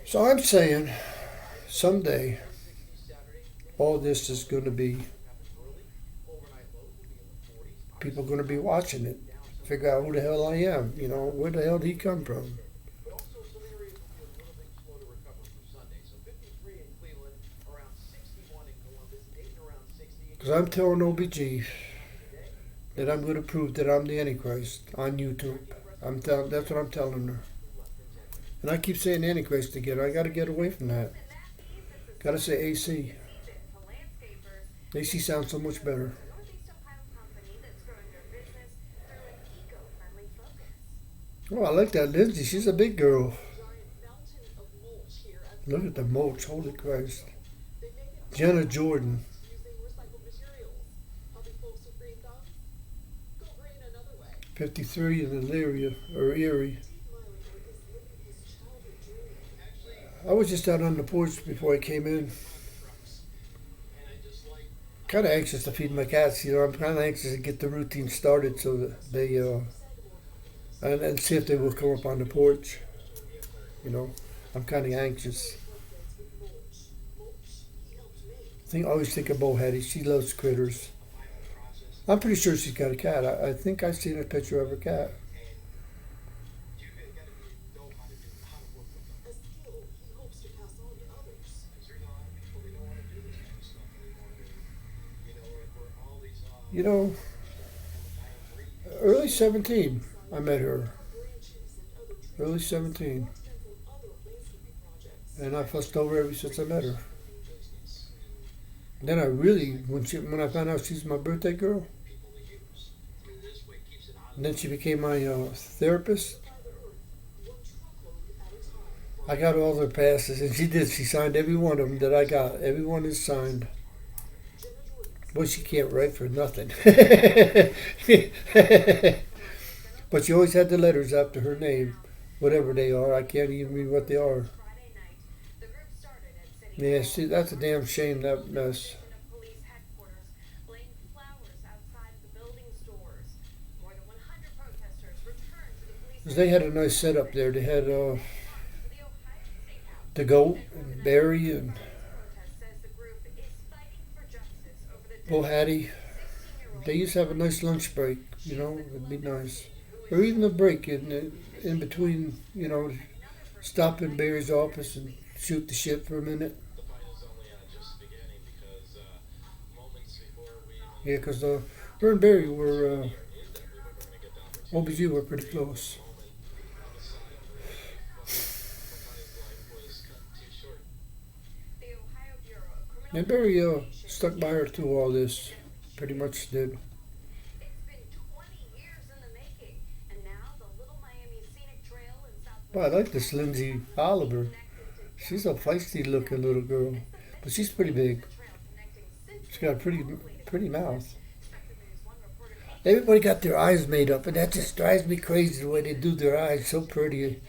So I'm saying, someday, all this is going to be, people are going to be watching it, figure out who the hell I am, you know, where the hell did he come from? Because I'm telling OBG that I'm going to prove that I'm the Antichrist on YouTube. That's what I'm telling her. And I keep saying Antichrist again. I got to get away from that. Got to say AC. AC sounds so much better. Oh, I like that Lindsay. She's a big girl. Look at the mulch. Holy Christ. Jenna Jordan. 53 in Elyria, or Erie. I was just out on the porch before I came in. Kind of anxious to feed my cats. You know, I'm kind of anxious to get the routine started so that they and see if they will come up on the porch. You know, I'm kind of anxious. I always think of Bo Hattie. She loves critters. I'm pretty sure she's got a cat. I think I've seen a picture of her cat. You know, early 17, I met her. Early 17. And I fussed over her ever since I met her. Then I really, when I found out she's my birthday girl, and then she became my therapist, I got all her passes, and she signed every one of them that I got. Every one is signed. Boy, she can't write for nothing. But she always had the letters after her name, whatever they are. I can't even read what they are. Yeah, see, that's a damn shame, that mess. 'Cause they had a nice setup there. They had the goat and Barry and Bo Hattie. They used to have a nice lunch break. It'd be nice, or even a break in between. Stop in Barry's office and shoot the shit for a minute. Yeah, because her and Barry were OBG were pretty close. And Barry stuck by her through all this. Pretty much did. But I like this Lindsay Oliver. She's a feisty looking little girl. But she's pretty big. She's got a pretty mouth. Everybody got their eyes made up, and that just drives me crazy the way they do their eyes. So pretty.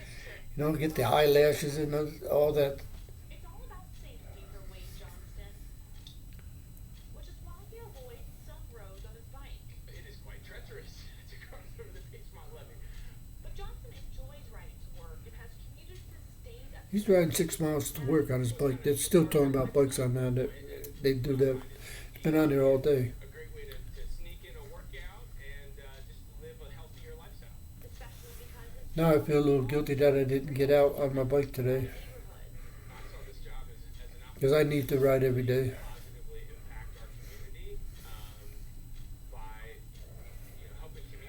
Get the eyelashes and all that. He's riding 6 miles to work on his bike. They're still talking about bikes on that. They do that. It's been on there all day. Now I feel a little guilty that I didn't get out on my bike today. Because I need to ride every day.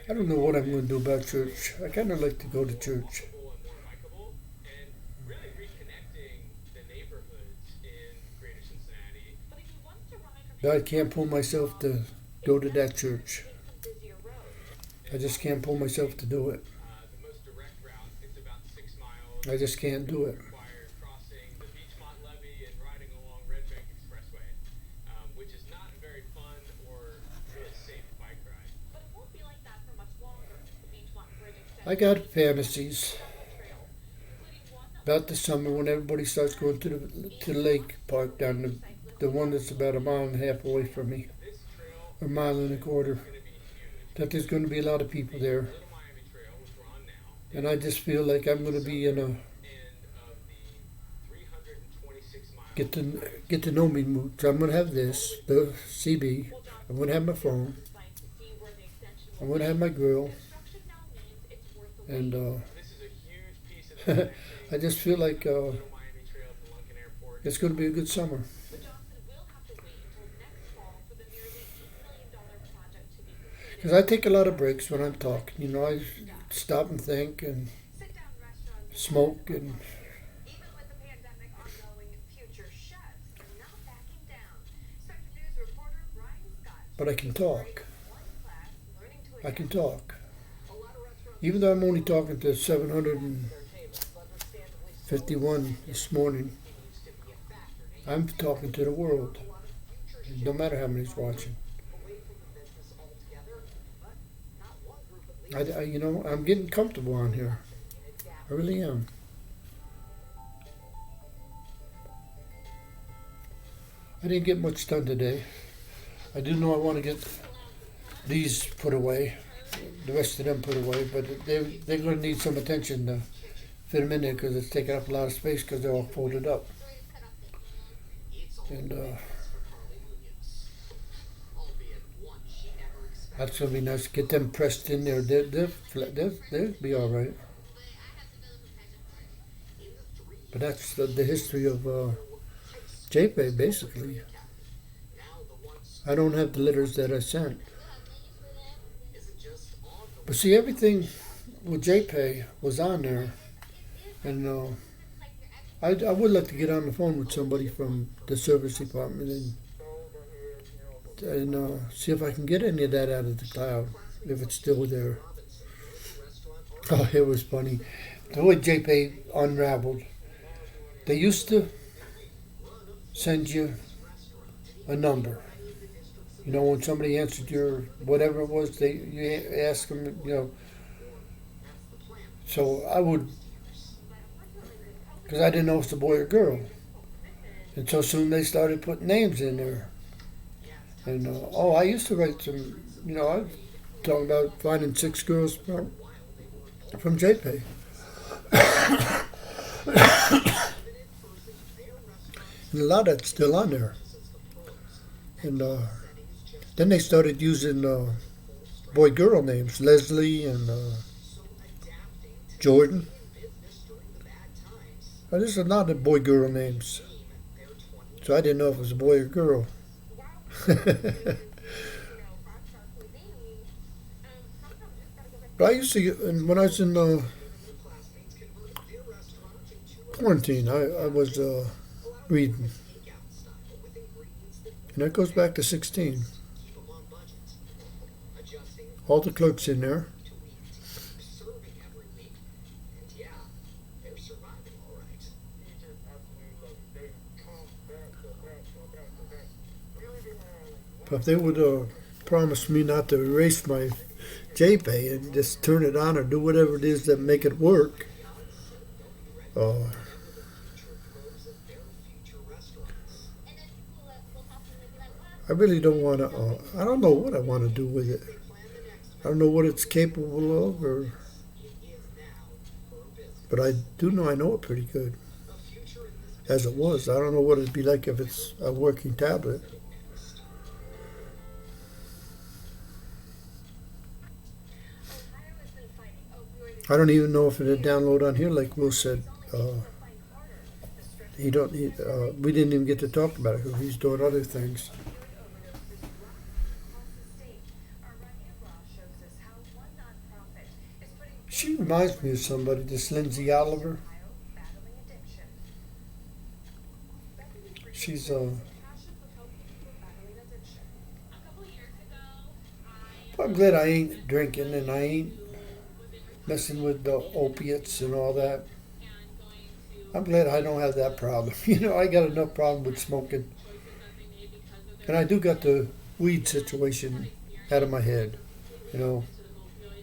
I don't know what I'm going to do about church. I kind of like to go to church. But I can't pull myself to go to that church. I just can't pull myself to do it. I just can't do it. I got fantasies about the summer when everybody starts going to the lake park down the one that's about a mile and a half away from me, or a mile and a quarter. That there's going to be a lot of people there, and I just feel like I'm going to be in a get to know me mood. So I'm going to have the CB. I'm going to have my phone. I'm going to have my girl. And I just feel like it's going to be a good summer. Because I take a lot of breaks when I'm talking. I stop and think and smoke and... But I can talk. I can talk. Even though I'm only talking to 751 this morning, I'm talking to the world. No matter how many's watching. I'm getting comfortable on here. I really am. I didn't get much done today. I do know I want to get these put away, the rest of them put away, but they're going to need some attention to fit them in there because it's taking up a lot of space because they're all folded up. And that's going to be nice to get them pressed in there. They'll be all right. But that's the history of JPEG, basically. I don't have the letters that I sent. But see, everything with JPEG was on there. And I would like to get on the phone with somebody from the service department and see if I can get any of that out of the cloud, if it's still there. Oh, it was funny. The way JPEG unraveled. They used to send you a number. When somebody answered your whatever it was, you ask them, So I would, because I didn't know if it's a boy or girl. And so soon they started putting names in there. And, I used to write some, I was talking about finding 6 girls from JPay. And a lot of that's still on there. And then they started using boy-girl names, Leslie and Jordan. There's a lot of boy-girl names. So I didn't know if it was a boy or girl. But I used to, when I was in quarantine, I was reading. And that goes back to 16. All the clerks in there. But if they would promise me not to erase my JPay and just turn it on or do whatever it is that make it work, I really don't want to. I don't know what I want to do with it. I don't know what it's capable of, but I do know I know it pretty good. As it was, I don't know what it'd be like if it's a working tablet. I don't even know if it'd download on here, like Will said. We didn't even get to talk about it because he's doing other things. She reminds me of somebody, this Lindsay Oliver. She's I'm glad I ain't drinking and I ain't messing with the opiates and all that. I'm glad I don't have that problem. I got enough problem with smoking. And I do got the weed situation out of my head. I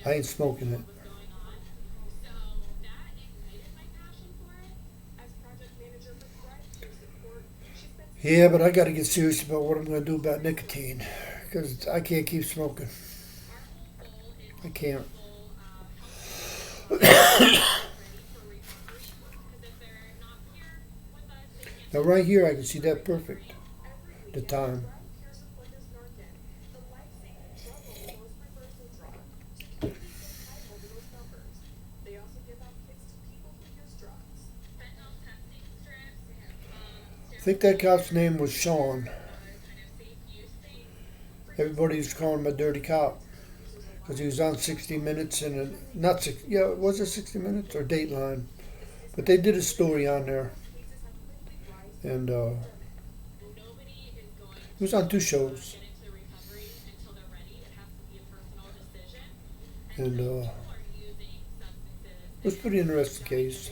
ain't smoking it. Yeah, but I got to get serious about what I'm going to do about nicotine. Because I can't keep smoking. I can't. Now right here I can see that perfect. The time. I think that cop's name was Sean. Everybody was calling him a dirty cop because he was on 60 Minutes and was it 60 Minutes or Dateline? But they did a story on there, and he was on 2 shows, and it was a pretty interesting case.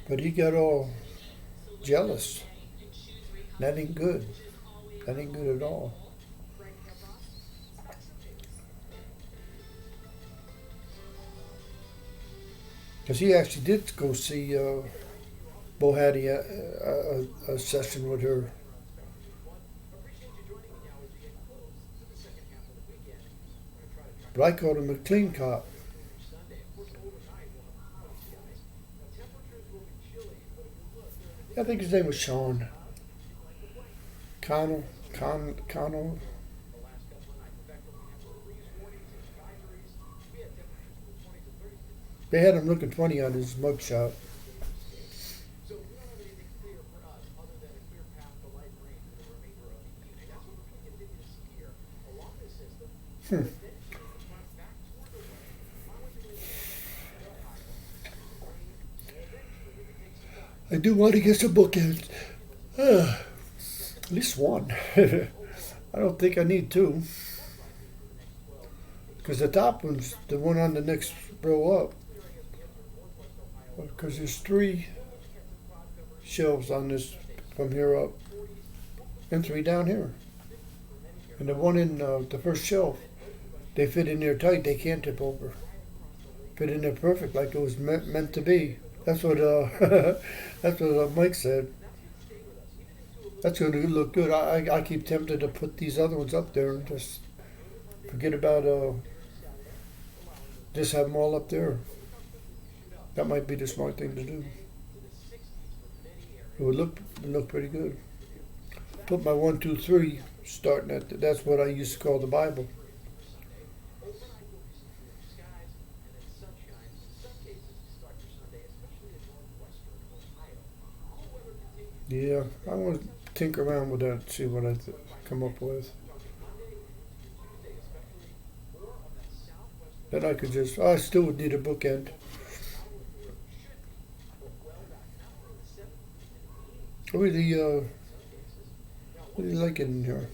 But he got all jealous. That ain't good. That ain't good at all. Because he actually did go see Bo Hattie a session with her. But I called him a clean cop. I think his name was Sean. Connell. They had him looking funny on his mugshot. I do want to get some bookends. At least one. I don't think I need 2. Because the top one's the one on the next row up. Because there's 3 shelves on this from here up. And 3 down here. And the one in the first shelf, they fit in there tight. They can't tip over. Fit in there perfect like it was meant to be. That's what Mike said. That's going to look good. I keep tempted to put these other ones up there and just forget about just have them all up there. That might be the smart thing to do. It would look pretty good. Put my 1, 2, 3 starting at that's what I used to call the Bible. Yeah, I want to tinker around with that, see what I come up with. Then I could just, I still would need a bookend. What do you like in here?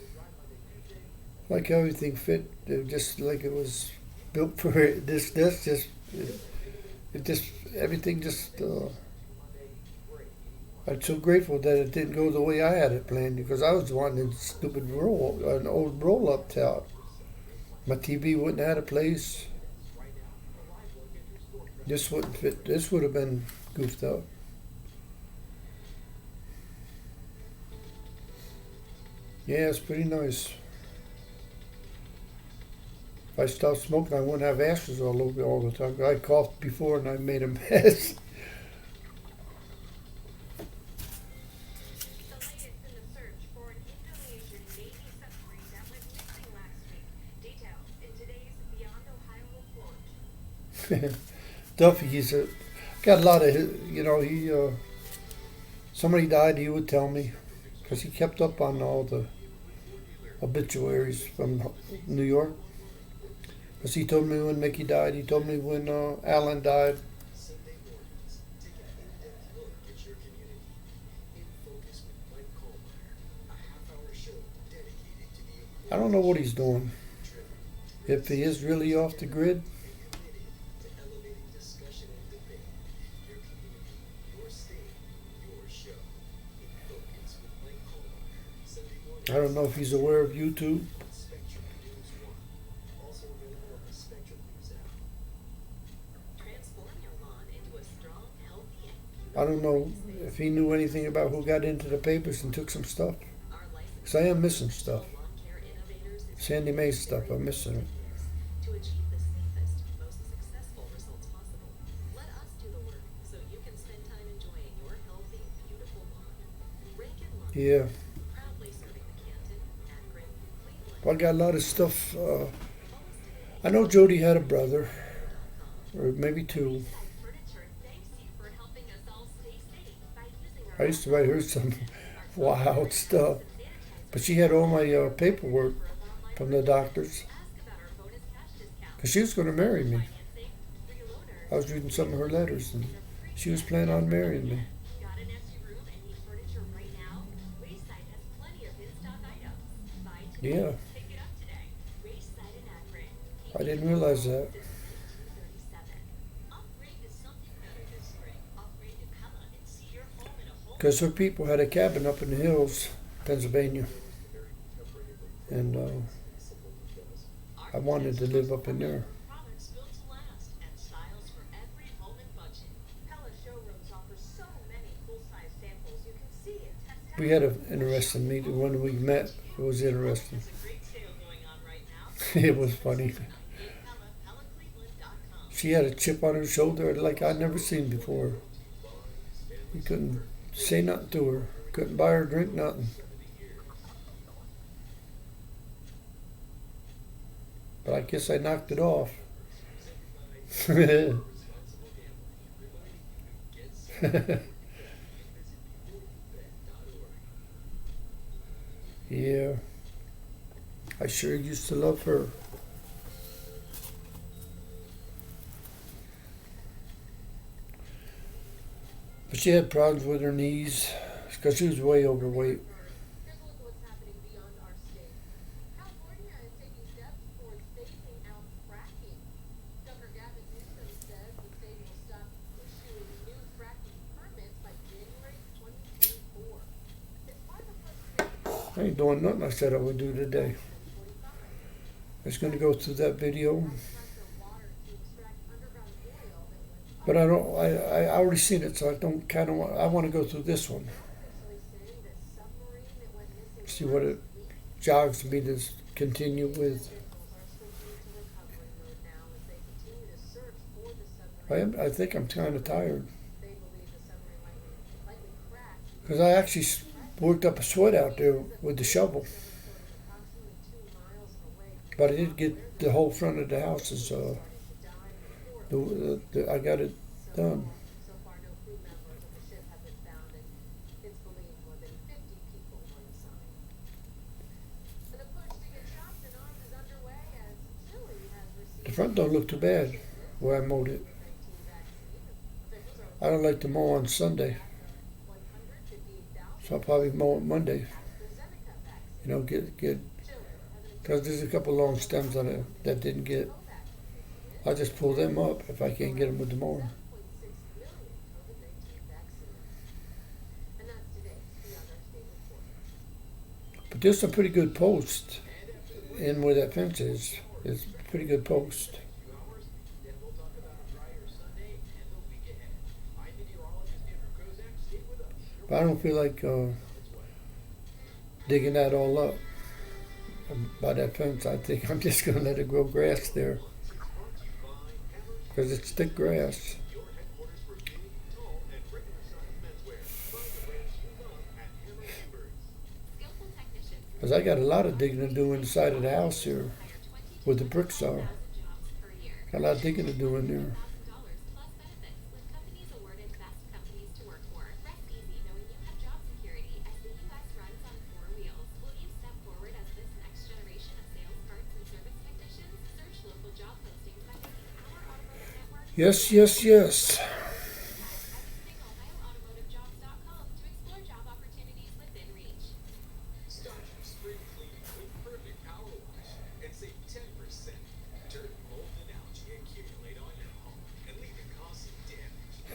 Like how everything fit, just like it was built for it. This just, it just, everything just, I'm so grateful that it didn't go the way I had it planned because I was wanting a stupid an old roll up top. My TV wouldn't have had a place. This wouldn't fit. This would have been goofed up. Yeah, it's pretty nice. If I stopped smoking, I wouldn't have ashes all over me all the time. I coughed before and I made a mess. Duffy, got a lot of, somebody died, he would tell me, because he kept up on all the obituaries from New York. Because he told me when Mickey died, he told me when Alan died. I don't know what he's doing. If he is really off the grid. I don't know if he's aware of YouTube. I don't know if he knew anything about who got into the papers and took some stuff. Because I am missing stuff. Sandy Mae's stuff, I'm missing it. Yeah. I got a lot of stuff. I know Jody had a brother, or maybe 2. I used to write her some wild stuff. But she had all my paperwork from the doctors. Because she was going to marry me. I was reading some of her letters, and she was planning on marrying me. Yeah. I didn't realize that. Because her people had a cabin up in the hills, Pennsylvania. And I wanted to live up in there. We had an interesting meeting. When we met, it was interesting. It was funny. She had a chip on her shoulder like I'd never seen before. We couldn't say nothing to her. Couldn't buy her a drink, nothing. But I guess I knocked it off. Yeah. I sure used to love her. But she had problems with her knees because she was way overweight. I ain't doing nothing I said I would do today. I was going to go through that video. But I already seen it, so I don't kind of want, I want to go through this one. see what it jogs me to continue with. I think I'm kind of tired because I actually worked up a sweat out there with the shovel, but I did get the whole front of the houses. I got it done. The front don't look too bad where I mowed it. I don't like to mow on Sunday, so I'll probably mow it Monday. Get because there's a couple long stems on it that didn't get. I'll just pull them up if I can't get them with the mower. But there's some pretty good posts in where that fence is. It's a pretty good post. But I don't feel like digging that all up by that fence. I think I'm just going to let it grow grass there because it's thick grass. Because I got a lot of digging to do inside of the house here where the bricks are. Got a lot of digging to do in there. Yes, yes, yes.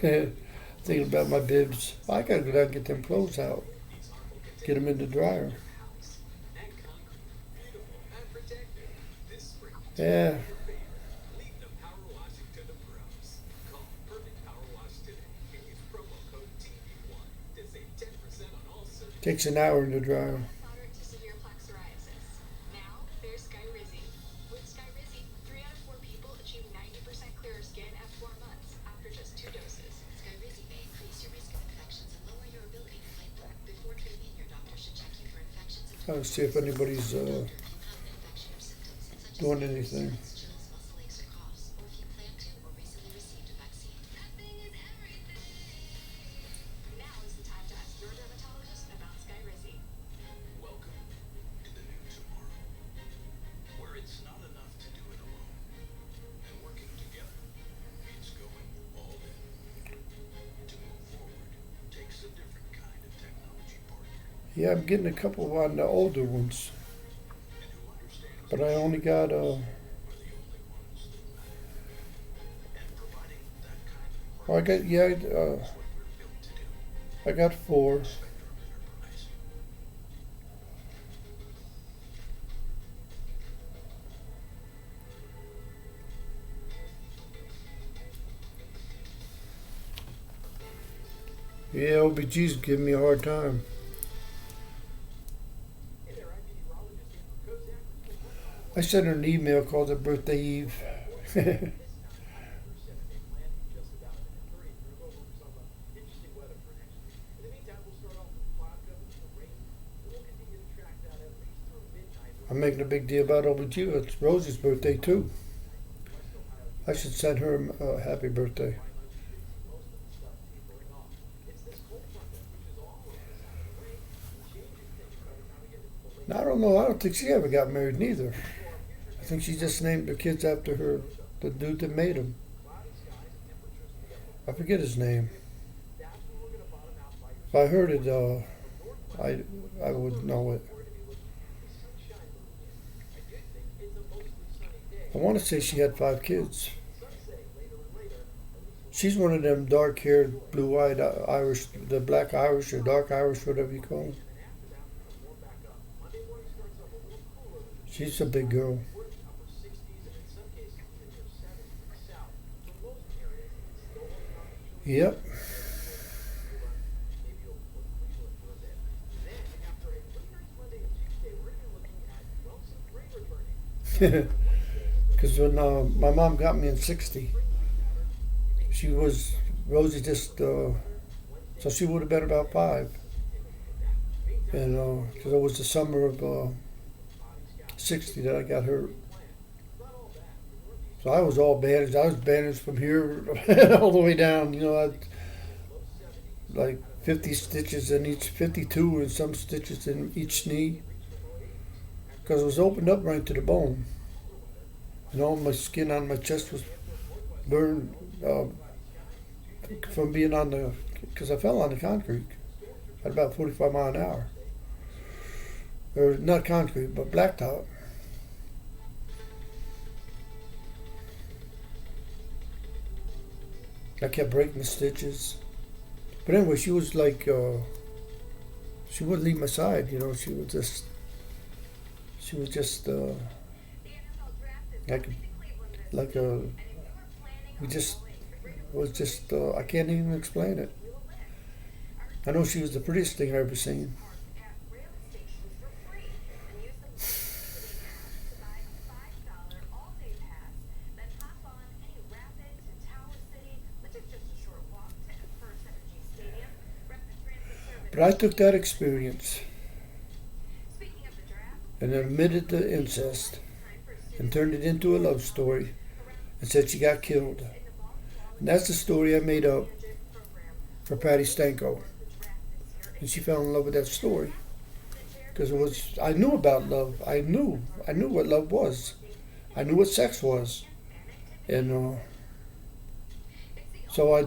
Thinking about my bibs. I gotta go down and get them clothes out. Get them in the dryer. Yeah. Takes an hour in the dryer. I'll see if anybody's doing anything. Yeah, I'm getting a couple on the older ones, but I only got I got 4. Yeah, OBG's giving me a hard time. I sent her an email called her birthday eve. I'm making a big deal about OBG. It's Rosie's birthday too. I should send her a happy birthday. Now, I don't know. I don't think she ever got married neither. I think she just named the kids after the dude that made them. I forget his name. If I heard it, I would know it. I want to say she had 5 kids. She's one of them dark-haired, blue-eyed Irish, the black Irish or dark Irish, whatever you call them. She's a big girl. Yep. Because when my mom got me in '60, Rosie just, so she would have been about 5. And because it was the summer of '60 that I got hurt. So I was all bandaged. I was bandaged from here all the way down. I like 50 stitches in each, 52 and some stitches in each knee. Because it was opened up right to the bone. And all my skin on my chest was burned from being because I fell on the concrete at about 45 miles an hour. Or not concrete, but blacktop. I kept breaking the stitches. But anyway, she was like, she wouldn't leave my side, she was just like a, we just, was just, I can't even explain it. I know she was the prettiest thing I've ever seen. But I took that experience and admitted the incest and turned it into a love story and said she got killed. And that's the story I made up for Patty Stanko. And she fell in love with that story. Because I knew about love. I knew what love was. I knew what sex was. And so I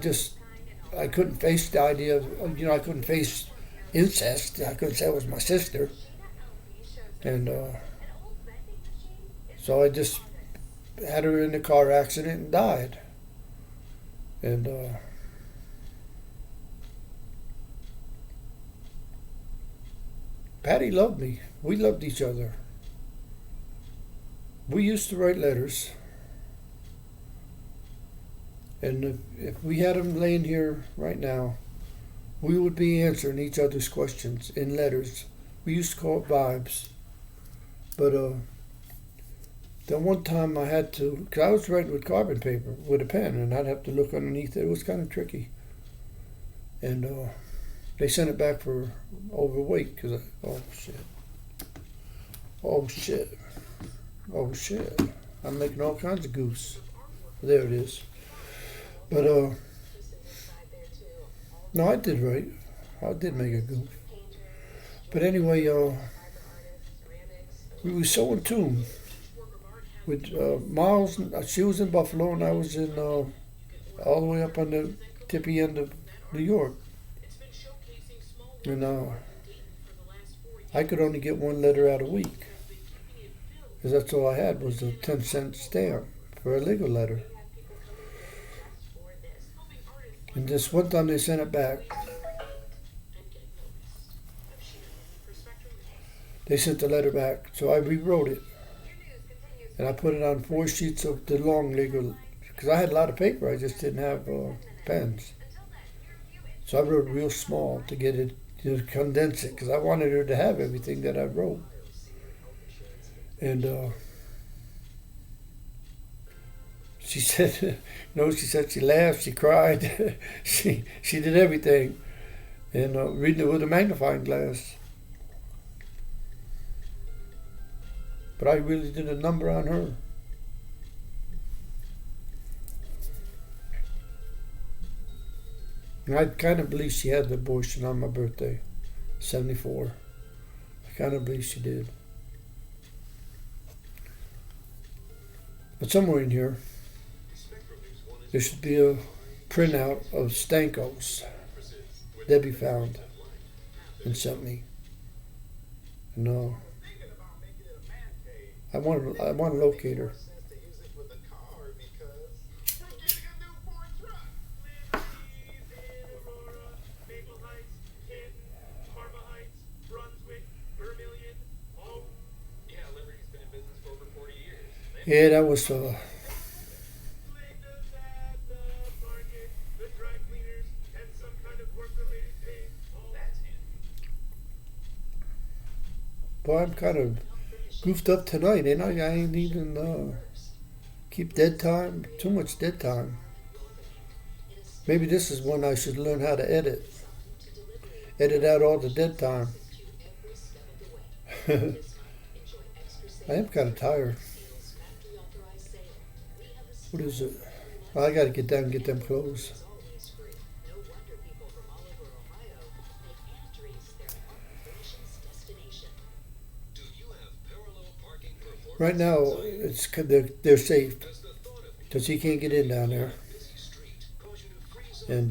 couldn't face the idea of, I couldn't face incest. I couldn't say it was my sister. And so I just had her in a car accident and died. And Patty loved me. We loved each other. We used to write letters. And if we had them laying here right now, we would be answering each other's questions in letters. We used to call it vibes. But that one time I had to, because I was writing with carbon paper with a pen, and I'd have to look underneath it. It was kind of tricky. And they sent it back for overweight because oh shit, I'm making all kinds of goose. There it is. But no, I did right. I did make a goof. But anyway, we were so in tune with Miles. She was in Buffalo, and I was in all the way up on the tippy end of New York. And I could only get one letter out a week, because that's all I had was a 10-cent stamp for a legal letter. And this one time they sent it back. They sent the letter back, so I rewrote it. And I put it on 4 sheets of the long legal, because I had a lot of paper, I just didn't have pens. So I wrote real small to get it, to condense it, because I wanted her to have everything that I wrote. And she said, she said she laughed, she cried, she did everything, and reading it with a magnifying glass. But I really did a number on her. And I kind of believe she had the abortion on my birthday, 74. I kind of believe she did. But somewhere in here, there should be a printout of Stanko's. Debbie found and sent me. And I want to locate her. Yeah, that was boy, I'm kind of goofed up tonight, ain't I? I ain't even keep dead time. Too much dead time. Maybe this is one I should learn how to edit. Edit out all the dead time. I am kind of tired. What is it? I gotta get down and get them clothes. Right now, they're safe because he can't get in down there, and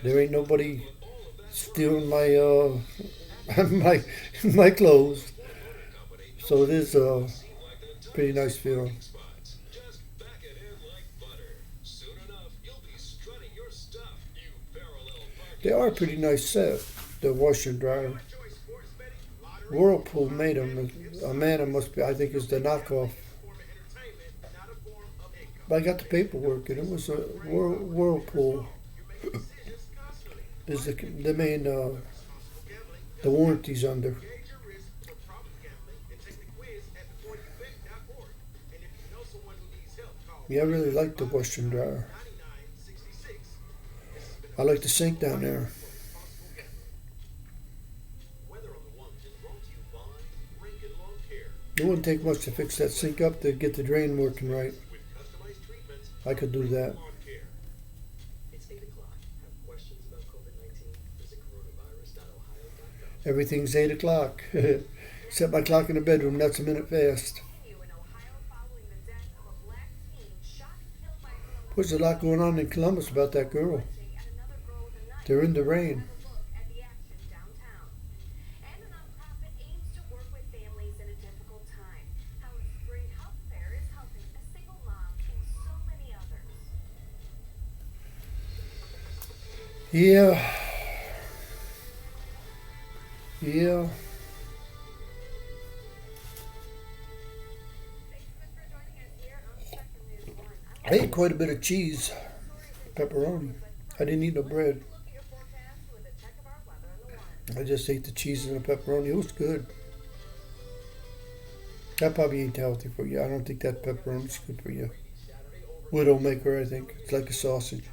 there ain't nobody stealing my my clothes. So it is a pretty nice feeling. They are a pretty nice set, the washer and dryer. Whirlpool made them. Amanda must be, I think, is the knockoff. But I got the paperwork, and it was a Whirlpool. Is the main the warranty's under. Yeah, I really like the washer and dryer. I like the sink down there. It wouldn't take much to fix that sink up to get the drain working right. I could do that. Everything's 8 o'clock. Set my clock in the bedroom, that's a minute fast. There's a lot going on in Columbus about that girl. They're in the rain. Yeah. Yeah. I ate quite a bit of cheese, pepperoni. I didn't eat no bread. I just ate the cheese and the pepperoni. It was good. That probably ain't healthy for you. I don't think that pepperoni's good for you. Widowmaker, I think. It's like a sausage.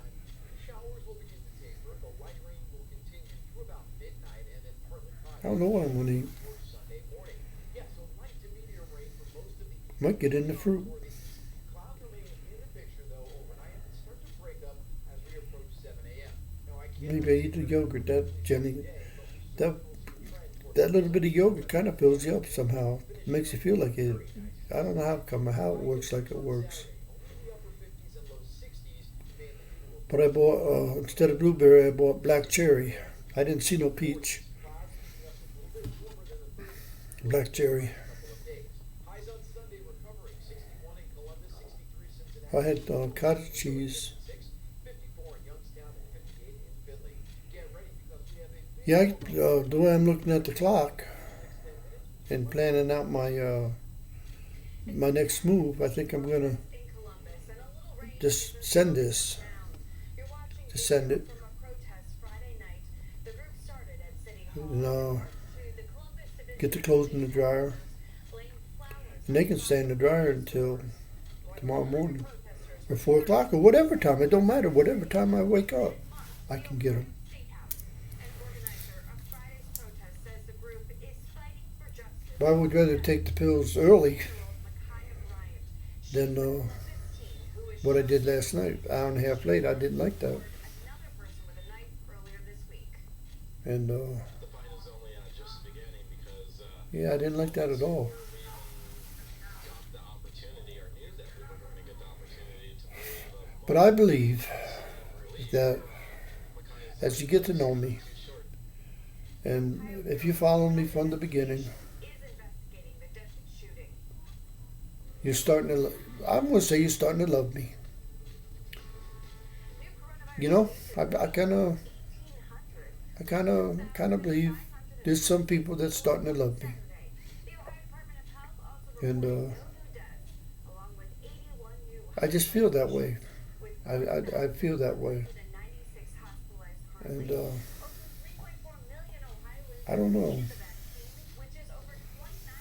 I don't know what I'm going to eat. Might get into fruit. Maybe I eat the yogurt. That little bit of yogurt kind of fills you up somehow. It makes you feel like it. I don't know how it works like it works. But I bought, instead of blueberry, I bought black cherry. I didn't see no peach. Black cherry. I had cottage cheese. Yeah, the way I'm looking at the clock and planning out my my next move, I think I'm gonna just send this. Just send it. And get the clothes in the dryer. And they can stay in the dryer until tomorrow morning or 4 o'clock or whatever time. It don't matter. Whatever time I wake up, I can get them. But I would rather take the pills early than what I did last night. An hour and a half late. I didn't like that. And yeah, I didn't like that at all. But I believe that as you get to know me, and if you follow me from the beginning, you're starting to. I'm gonna say you're starting to love me. You know, I kind of believe there's some people that's starting to love me, and I just feel that way. I feel that way, and I don't know.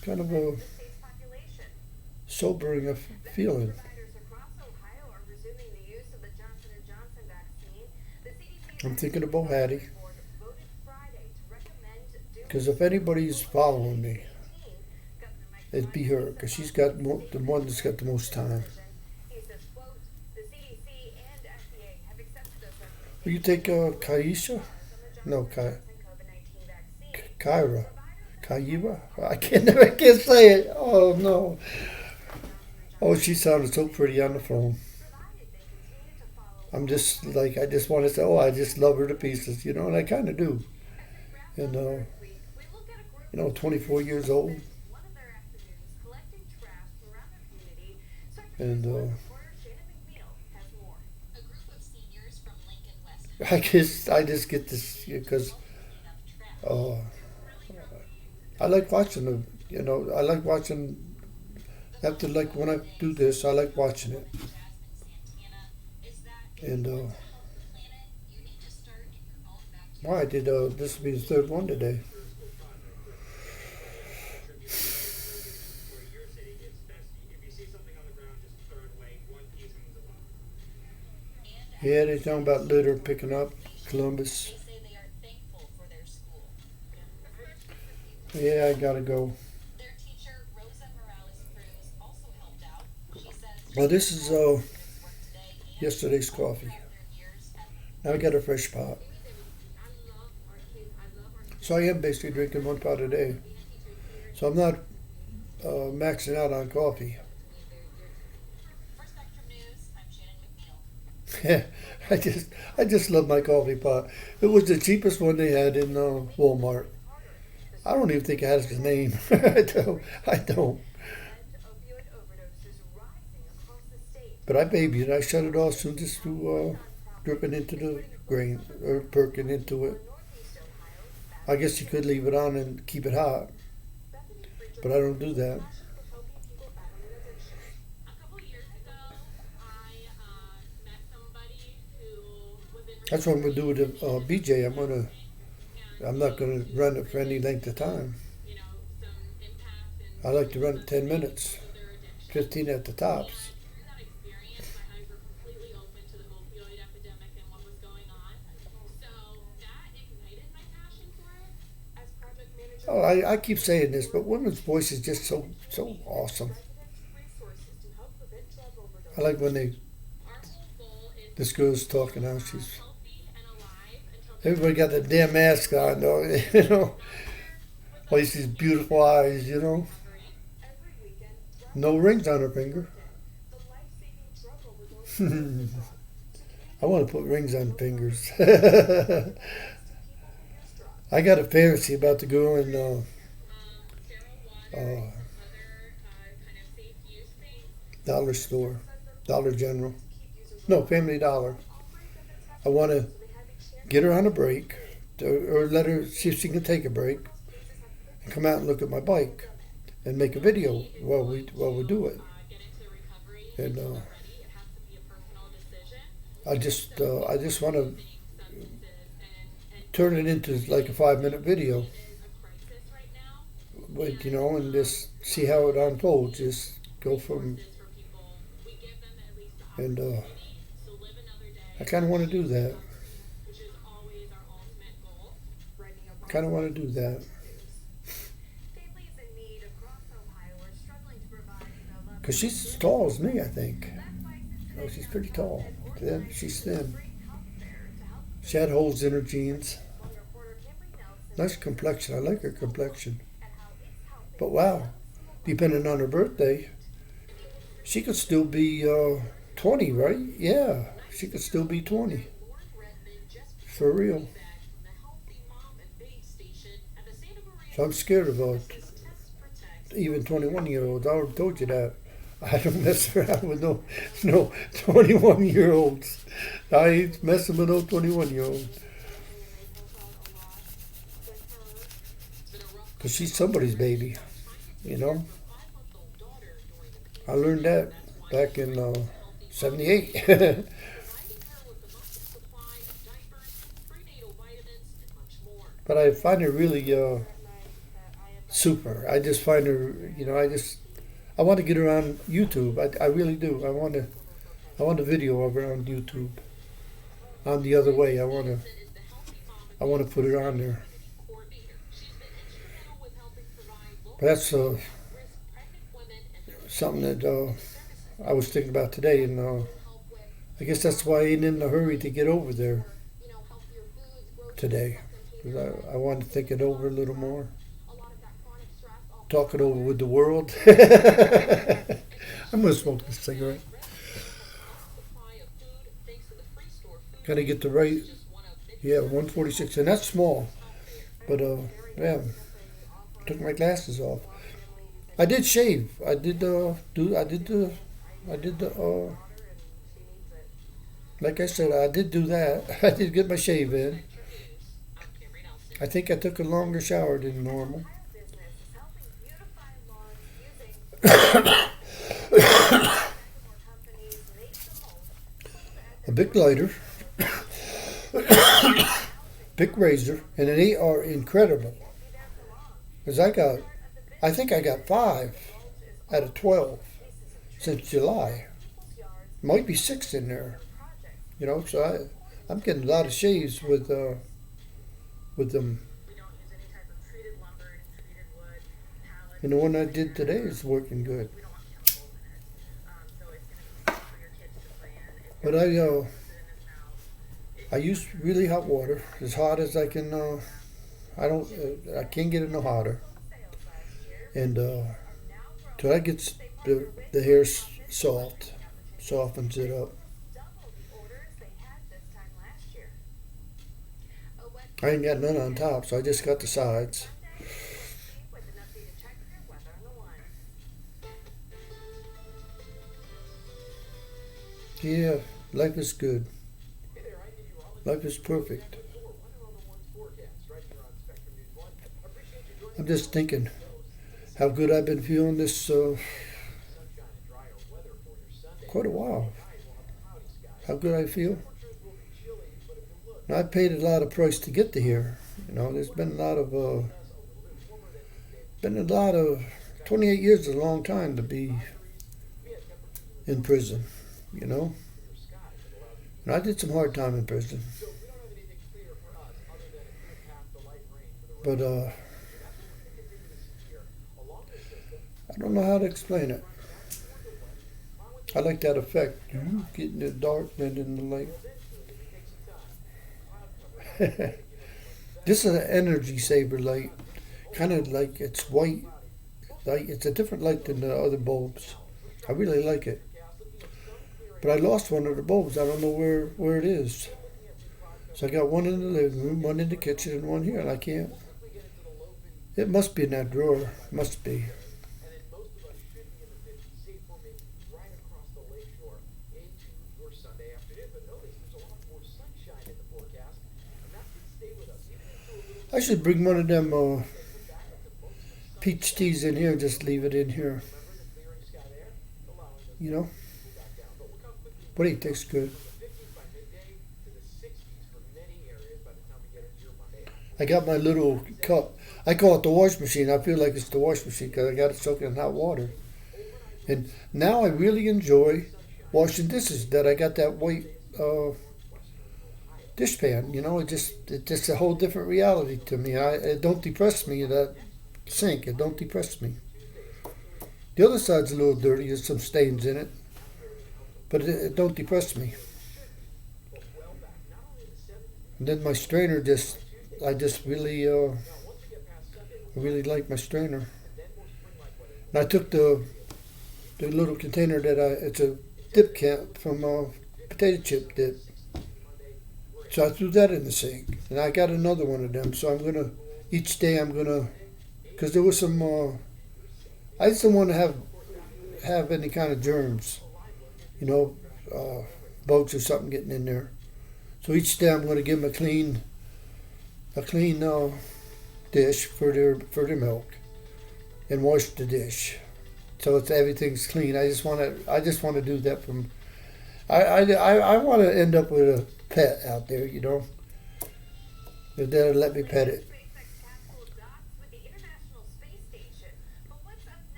kind of a sobering feeling. I'm thinking about Hattie. Because if anybody's following me, it'd be her. Because she's got the one that's got the most time. Will you take Kaisha? No, Kyra. Kyra? I can't say it. Oh, no. Oh, she sounded so pretty on the phone. I'm just like, I just want to say, oh, I just love her to pieces, and I kind of do. And, 24 years old. And I just get this because I like watching them. I like watching. After like when I do this, I like watching it. And why did this will be the third one today? Yeah, they talking about litter picking up Columbus. Yeah, I gotta go. Well, this is yesterday's coffee. Now I got a fresh pot. So I am basically drinking one pot a day. So I'm not maxing out on coffee. I just love my coffee pot. It was the cheapest one they had in Walmart. I don't even think it has his name. I don't. But I baby it. I shut it off soon just to dripping into the grain or perking into it. I guess you could leave it on and keep it hot, but I don't do that. That's what I'm gonna do with the BJ. I'm not gonna run it for any length of time. I like to run it 10 minutes, 15 at the tops. Oh, I keep saying this, but women's voice is just so awesome. I like when this girl's talking now. Everybody got the damn mask on, though. All these beautiful eyes. No rings on her finger. I want to put rings on fingers. I got a fantasy about the girl in Dollar Store, Dollar General. No, Family Dollar. I want to get her on a break, or let her see if she can take a break, and come out and look at my bike, and make a video while we do it. And I just want to turn it into like a 5-minute video, but and just see how it unfolds. Just go from, and I kind of want to do that. Kind of want to do that. Because she's as tall as me, I think. No, she's pretty tall. She's thin. She had holes in her jeans. Nice complexion. I like her complexion. But wow, depending on her birthday, she could still be 20, right? Yeah, she could still be 20. For real. So I'm scared about even 21-year-olds. I already told you that. I don't mess around with no 21-year-olds. I ain't messing with no 21-year-old. Because she's somebody's baby, I learned that back in 78. But I find it really super. I just find her, I want to get her on YouTube. I really do. I want a video of her on YouTube. On the other way, I want to put it on there. But that's something that I was thinking about today, and I guess that's why I ain't in a hurry to get over there today. 'Cause I want to think it over a little more, talk it over with the world. I'm gonna smoke this cigarette. Gotta get the right, yeah, 146, and that's small. But yeah, took my glasses off. I did shave. I did like I said, I did do that. I did get my shave in. I think I took a longer shower than normal. A big lighter, big razor, and they are incredible. Because I think I got 5 out of 12 since July. Might be 6 in there. So I'm getting a lot of shaves with them. And the one I did today is working good. But I use really hot water, as hot as I can. I can't get it no hotter. And till that gets the hair soft, softens it up. I ain't got none on top, so I just got the sides. Yeah, life is good. Life is perfect. I'm just thinking how good I've been feeling this quite a while. How good I feel. Now, I paid a lot of price to get to here. There's been a lot of 28 years is a long time to be in prison. And I did some hard time in prison. But I don't know how to explain it. I like that effect. You get in the dark and in the light. This is an energy saver light. Kind of like it's white light. It's a different light than the other bulbs. I really like it. But I lost one of the bulbs. I don't know where it is. So I got one in the living room, one in the kitchen, and one here. And I can't. It must be in that drawer. Must be. I should bring one of them peach teas in here and just leave it in here. But it tastes good. I got my little cup. I call it the wash machine. I feel like it's the wash machine because I got it soaking in hot water. And now I really enjoy washing dishes. That I got that white dishpan. It's just a whole different reality to me. It don't depress me, that sink. It don't depress me. The other side's a little dirty. There's some stains in it. But it don't depress me. And then my strainer I really like my strainer. And I took the little container it's a dip can from potato chip dip. So I threw that in the sink. And I got another one of them. So each day because there was some, I just don't want to have any kind of germs. Bugs or something getting in there. So each day I'm going to give them a clean dish for their milk, and wash the dish, so everything's clean. I just want to do that from. I want to end up with a pet out there, if they'll let me pet it.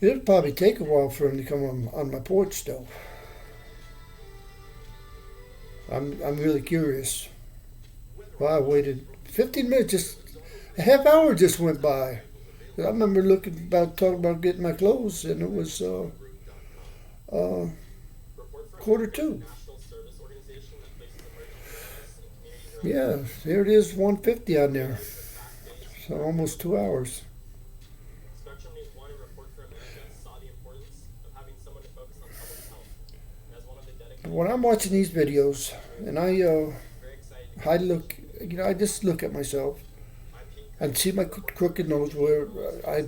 It'll probably take a while for him to come on my porch, though. I'm really curious. Well, I waited 15 minutes, just a half hour just went by. I remember talking about getting my clothes, and it was uh, 1:45. Yeah, there it is, 1:50 on there. So almost 2 hours. But when I'm watching these videos, and I look, I just look at myself and see my crooked nose where I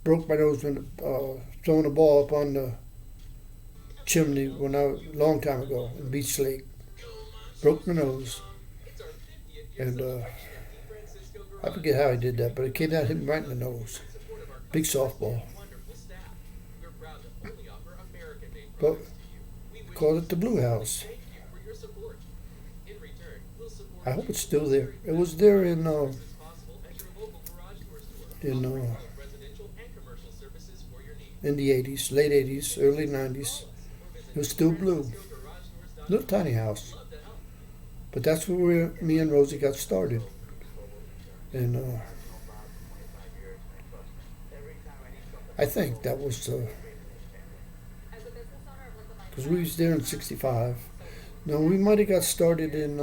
broke my nose when throwing a ball up on the chimney long time ago in Beach Lake. Broke my nose, and I forget how I did that, but it came out hit me right in the nose. Big softball. But called it the Blue House. I hope it's still there. It was there in the 80s, late 80s, early 90s. It was still blue. Little tiny house. But that's where me and Rosie got started. And I think that was because we was there in '65. No, we might have got started in.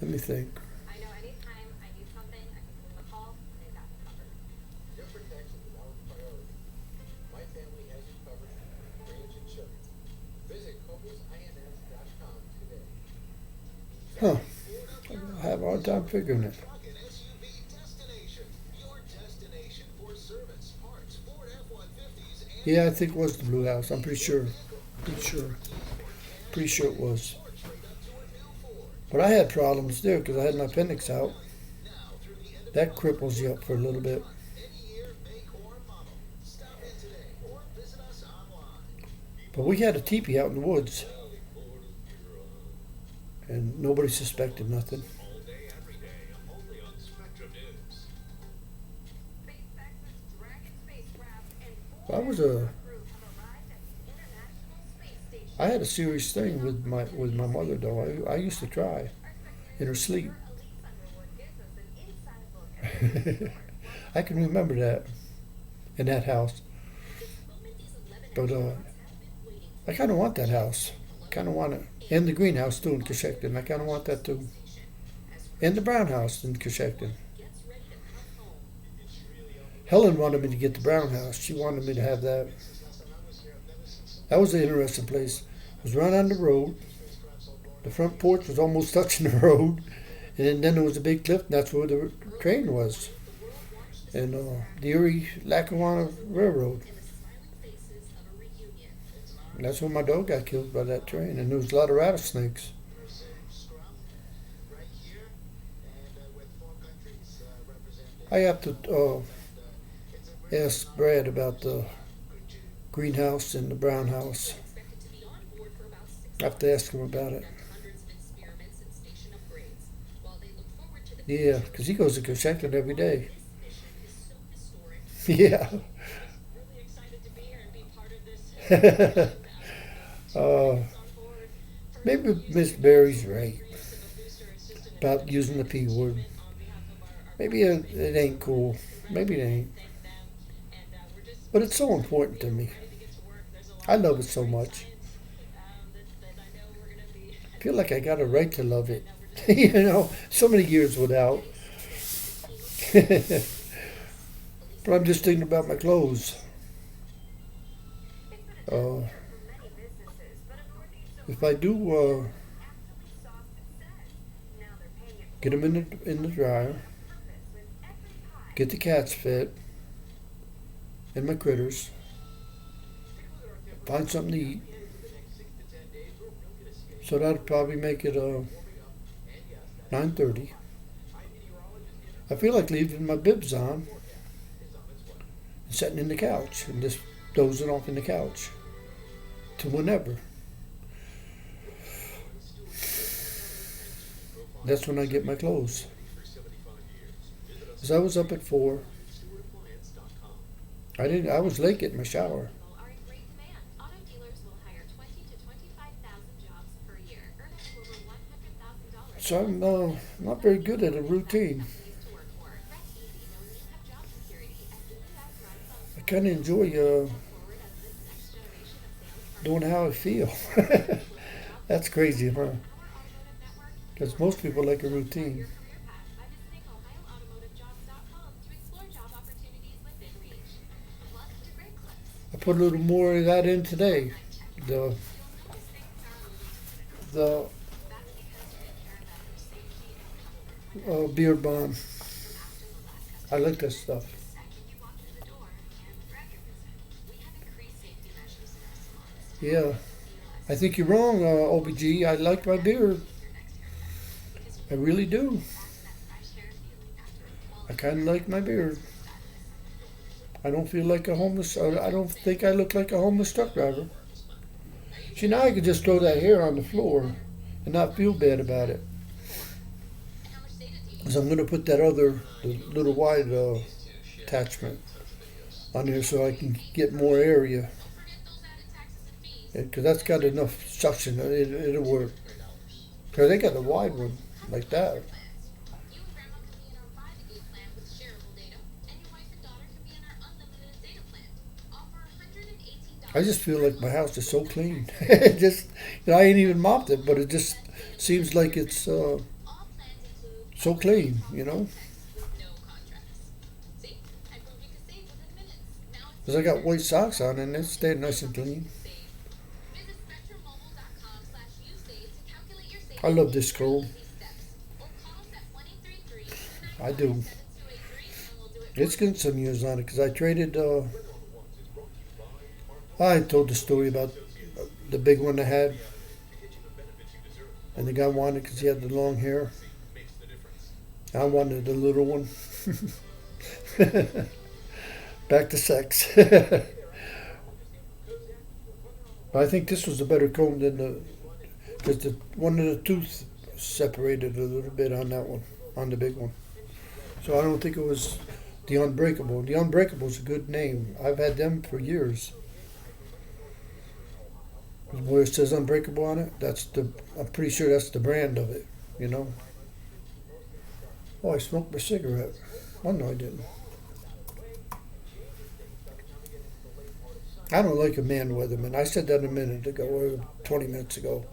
Let me think. Huh. I have a hard time figuring it. Yeah, I think it was the Blue House. I'm pretty sure. Pretty sure it was. But I had problems there because I had my appendix out. That cripples you up for a little bit. But we had a teepee out in the woods. And nobody suspected nothing. I had a serious thing with my mother, though. I used to cry in her sleep. I can remember that in that house. But I kind of want that house. I kind of want it. And the greenhouse too in Coshecton. I kind of want that too. And the brown house in Coshecton. Helen wanted me to get the brown house. She wanted me to have that. That was an interesting place. It was right on the road. The front porch was almost touching the road. And then there was a big cliff, and that's where the train was. And the Erie-Lackawanna Railroad. And that's when my dog got killed by that train. And there was a lot of rattlesnakes. I have to ask Brad about the greenhouse and the brown house. I have to ask him about it. Yeah, because he goes to Coshecton every day. Yeah. Maybe Miss Barry's right about using the P word. Maybe it ain't cool. Maybe it ain't. But it's so important to me. I love it so much. I feel like I got a right to love it. So many years without. But I'm just thinking about my clothes. If I do get them in the dryer, get the cats fed, and my critters, find something to eat. So that'll probably make it 9:30. I feel like leaving my bibs on and sitting in the couch and just dozing off in the couch to whenever. That's when I get my clothes. Because I was up at 4. I didn't. I was late getting my shower. So I'm not very good at a routine. I kind of enjoy doing how I feel. That's crazy, huh? Because most people like a routine. I put a little more of that in today. The the beard balm. I like that stuff. Yeah, I think you're wrong, OBG. I like my beard. I really do. I kind of like my beard. I don't feel like a homeless. I don't think I look like a homeless truck driver. See, now I could just throw that hair on the floor and not feel bad about it. Because I'm going to put that other, the little wide attachment on there so I can get more area. Because that's got enough suction. It'll work. Because they got the wide one like that. I just feel like my house is so clean. It just, I ain't even mopped it, but it just seems like it's so clean. Because I got white socks on and it's staying nice and clean. I love this comb. I do. It's getting some years on it because I traded. I told the story about the big one I had, and the guy wanted it because he had the long hair. I wanted the little one. Back to sex. I think this was a better comb than because one of the tooth separated a little bit on that one, on the big one. So I don't think it was the Unbreakable. The Unbreakable is a good name. I've had them for years. Where it says Unbreakable on it, I'm pretty sure that's the brand of it. Oh, I smoked my cigarette. Oh no, I didn't. I don't like a man weatherman. I said that a minute ago, or 20 minutes ago.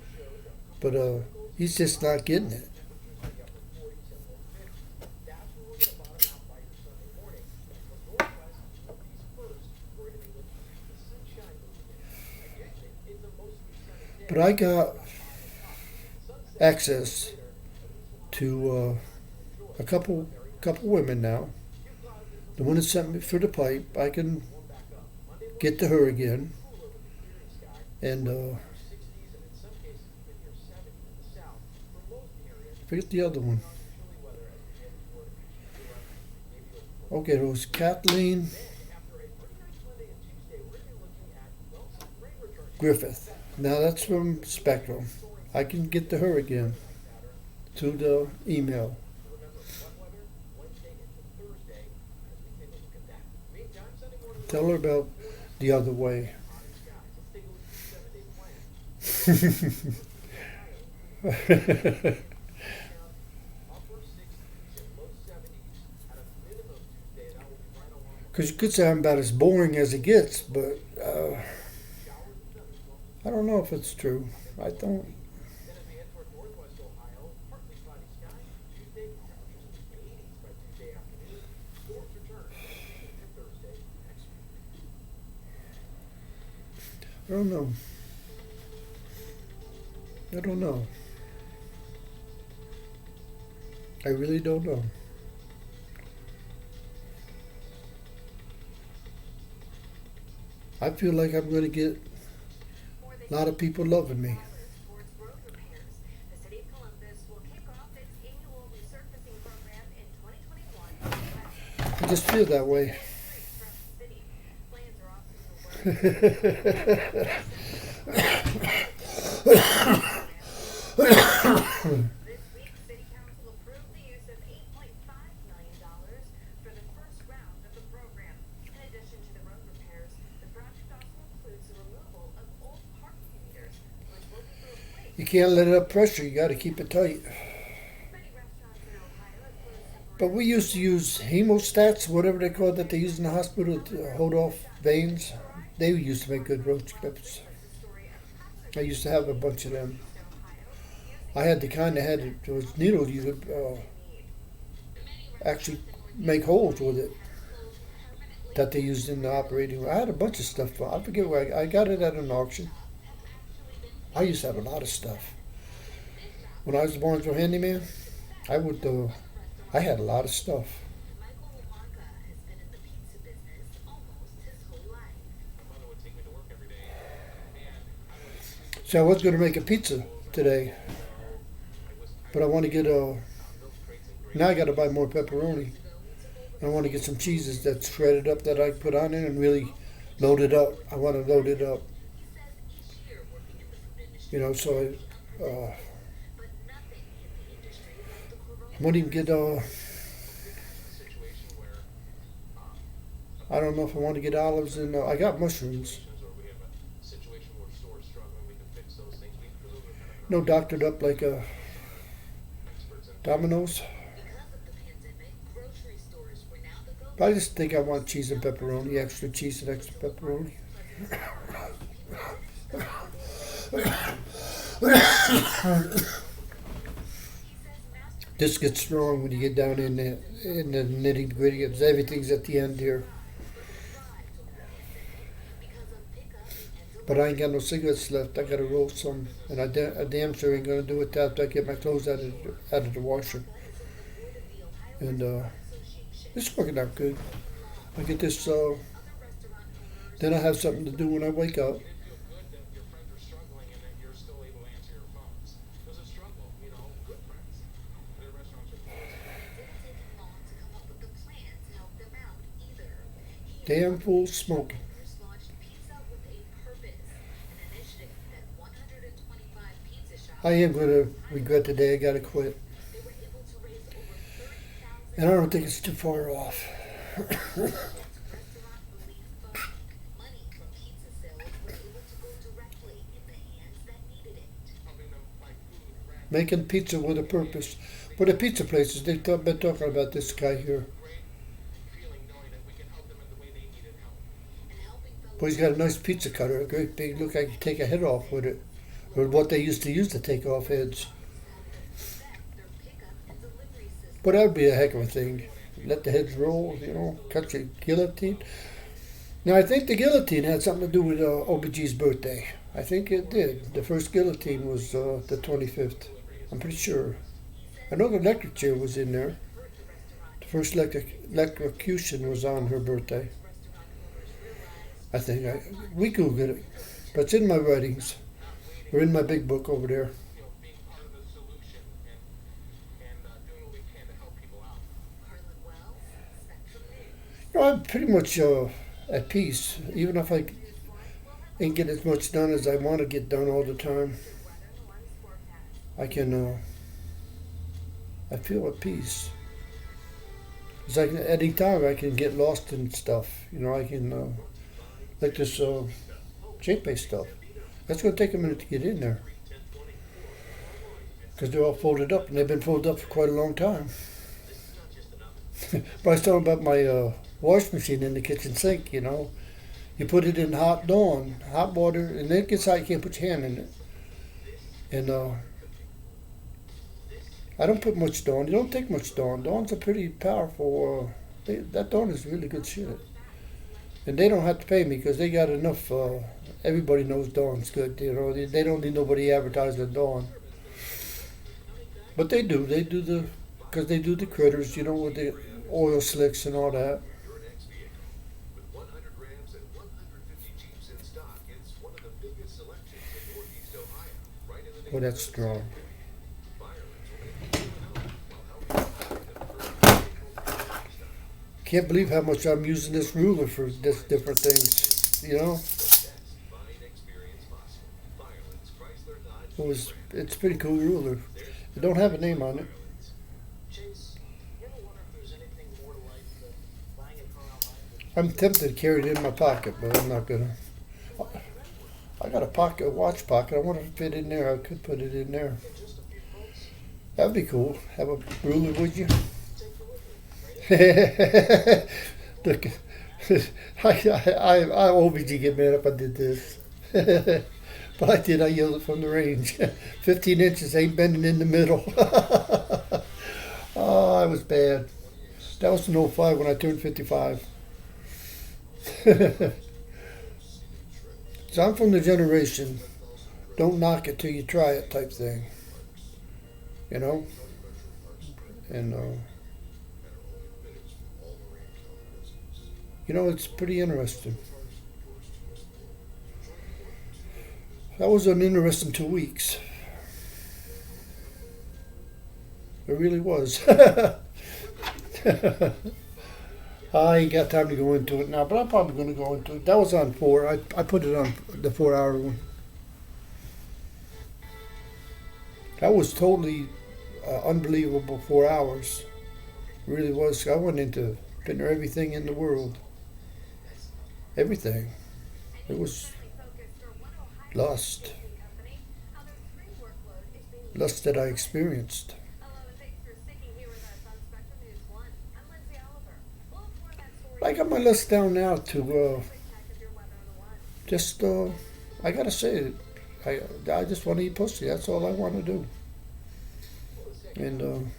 But he's just not getting it. But I got access to a couple women now. The one that sent me for the pipe, I can get to her again. And forget the other one. Okay, it was Kathleen Griffith. Now that's from Spectrum. I can get to her again through the email. Tell her about the other way. Because you could say I'm about as boring as it gets, but I don't know if it's true. I don't. I don't know. I don't know. I really don't know. I feel like I'm going to get a lot of people loving me. I just feel that way. You can't let it up pressure. You got to keep it tight. But we used to use hemostats, whatever they call it, that they use in the hospital to hold off veins. They used to make good roach clips. I used to have a bunch of them. I had the kind that had those needles you could actually make holes with it that they used in the operating room. I had a bunch of stuff. I forget where I got it at an auction. I used to have a lot of stuff. When I was born as a handyman, I had a lot of stuff. So I was going to make a pizza today, but I want to get now I got to buy more pepperoni. I want to get some cheeses that's shredded up that I put on it and really load it up. I want to load it up. So I won't even get, I don't know if I want to get olives and, I got mushrooms. No doctored up like Domino's. But I just think I want cheese and pepperoni, extra cheese and extra pepperoni. This gets strong when you get down in the nitty gritty. Everything's at the end here. But I ain't got no cigarettes left. I gotta roll some, and I damn sure ain't gonna do it after I get my clothes out of the washer. And it's working out good. I get this. Then I have something to do when I wake up. Damn fool smoking. I am going to regret the day I got to quit. And I don't think it's too far off. Making pizza with a purpose. But the pizza places, they've been talking about this guy here. But he's got a nice pizza cutter, a great big, look like you take a head off with it. Or what they used to use to take off heads. But that would be a heck of a thing. Let the heads roll, cut your guillotine. Now, I think the guillotine had something to do with OBG's birthday. I think it did. The first guillotine was the 25th. I'm pretty sure. I know the electric chair was in there. The first electrocution was on her birthday. I think. We Googled it. But it's in my writings. Or in my big book over there. I'm pretty much at peace. Even if I ain't get as much done as I want to get done all the time, I can, I feel at peace. It's like at any time I can get lost in stuff. I can, like this shape-based stuff. That's going to take a minute to get in there. Because they're all folded up, and they've been folded up for quite a long time. But I was talking about my wash machine in the kitchen sink, You put it in hot water, and then it gets hot, you can't put your hand in it. And I don't put much Dawn. You don't take much Dawn. Dawn's a pretty powerful, that Dawn is really good shit. And they don't have to pay me because they got enough, everybody knows Dawn's good, They don't need nobody advertising Dawn. But they do. Because they do the critters, with the oil slicks and all that. Oh, that's strong. Can't believe how much I'm using this ruler for this different things, It's a pretty cool ruler. It don't have a name on it. I'm tempted to carry it in my pocket, but I'm not gonna. I got a pocket, a watch pocket. I want to fit in there. I could put it in there. That'd be cool. Have a ruler with you. Look, I OBG get mad if I did this. But I did. I yelled it from the range. 15 inches ain't bending in the middle. Oh, I was bad. That was in '05 when I turned 55. So I'm from the generation, don't knock it till you try it type thing. You know? And, it's pretty interesting. That was an interesting 2 weeks. It really was. I ain't got time to go into it now, but I'm probably going to go into it. That was on 4. I put it on the 4-hour one. That was totally unbelievable 4 hours. It really was. I went into everything in the world. Everything. It was lust. Lust that I experienced. I got my list down now to just, I gotta say it. I just want to eat pussy. That's all I want to do. And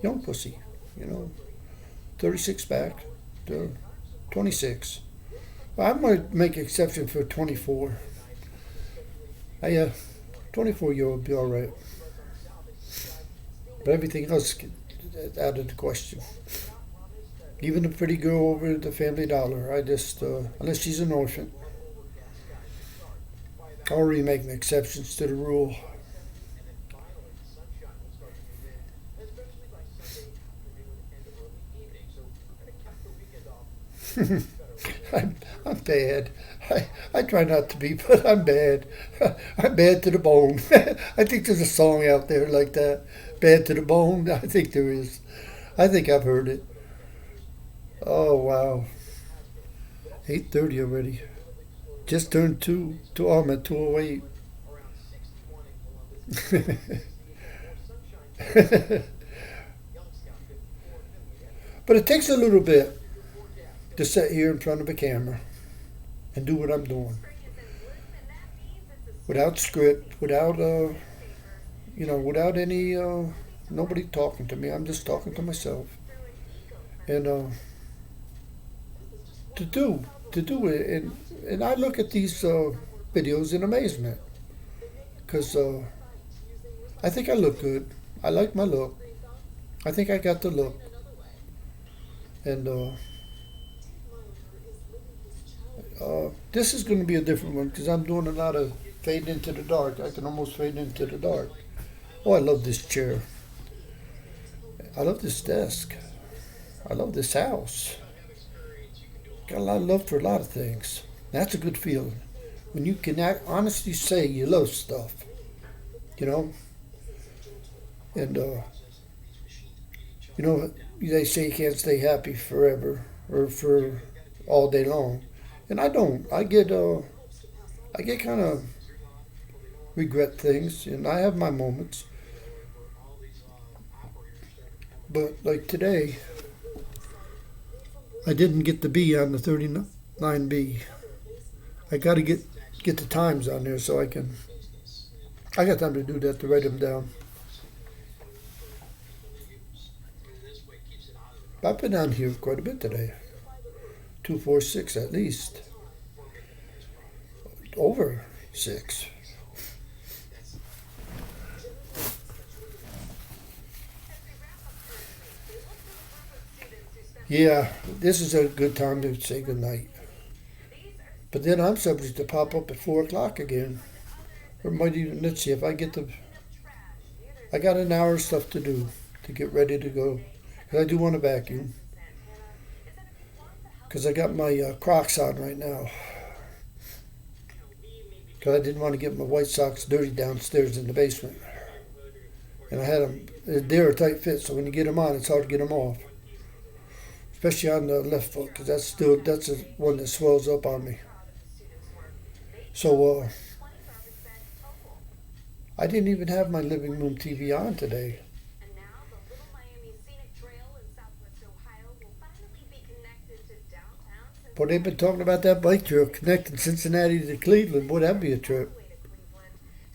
young pussy, 36 back to 26. I might make exception for 24. 24-year-old would be all right. But everything else out of the question. Even a pretty girl over at the Family Dollar. I just, unless she's an orphan. Already making exceptions to the rule. I'm bad. I try not to be, but I'm bad. I'm bad to the bone. I think there's a song out there like that. Bad to the bone. I think there is. I think I've heard it. Oh, wow. 8:30 already. Just turned 2. I'm at 2:08. But it takes a little bit to sit here in front of a camera and do what I'm doing. Without script, without, without any, nobody talking to me. I'm just talking to myself. And, to do it. And I look at these videos in amazement. Because I think I look good. I like my look. I think I got the look. And this is going to be a different one because I'm doing a lot of fading into the dark. I can almost fade into the dark. Oh, I love this chair. I love this desk. I love this house. Got a lot of love for a lot of things. That's a good feeling. When you can honestly say you love stuff. And, they say you can't stay happy forever or for all day long. And I don't. I get kind of regret things, and I have my moments. But like today, I didn't get the B on the 39B. I got to get the times on there so I got time to do that, to write them down. I've been on here quite a bit today. 246 at least. Over 6. Yeah, this is a good time to say goodnight. But then I'm subject to pop up at 4 o'clock again. Or might even, let's see, if I got an hour of stuff to do to get ready to go. Because I do want to vacuum. Because I got my Crocs on right now. Because I didn't want to get my White Sox dirty downstairs in the basement. And I had them, they're a tight fit, so when you get them on, it's hard to get them off. Especially on the left foot, because that's the one that swells up on me. So I didn't even have my living room TV on today. Boy, they've been talking about that bike trail connecting Cincinnati to Cleveland. Boy, that'd be a trip.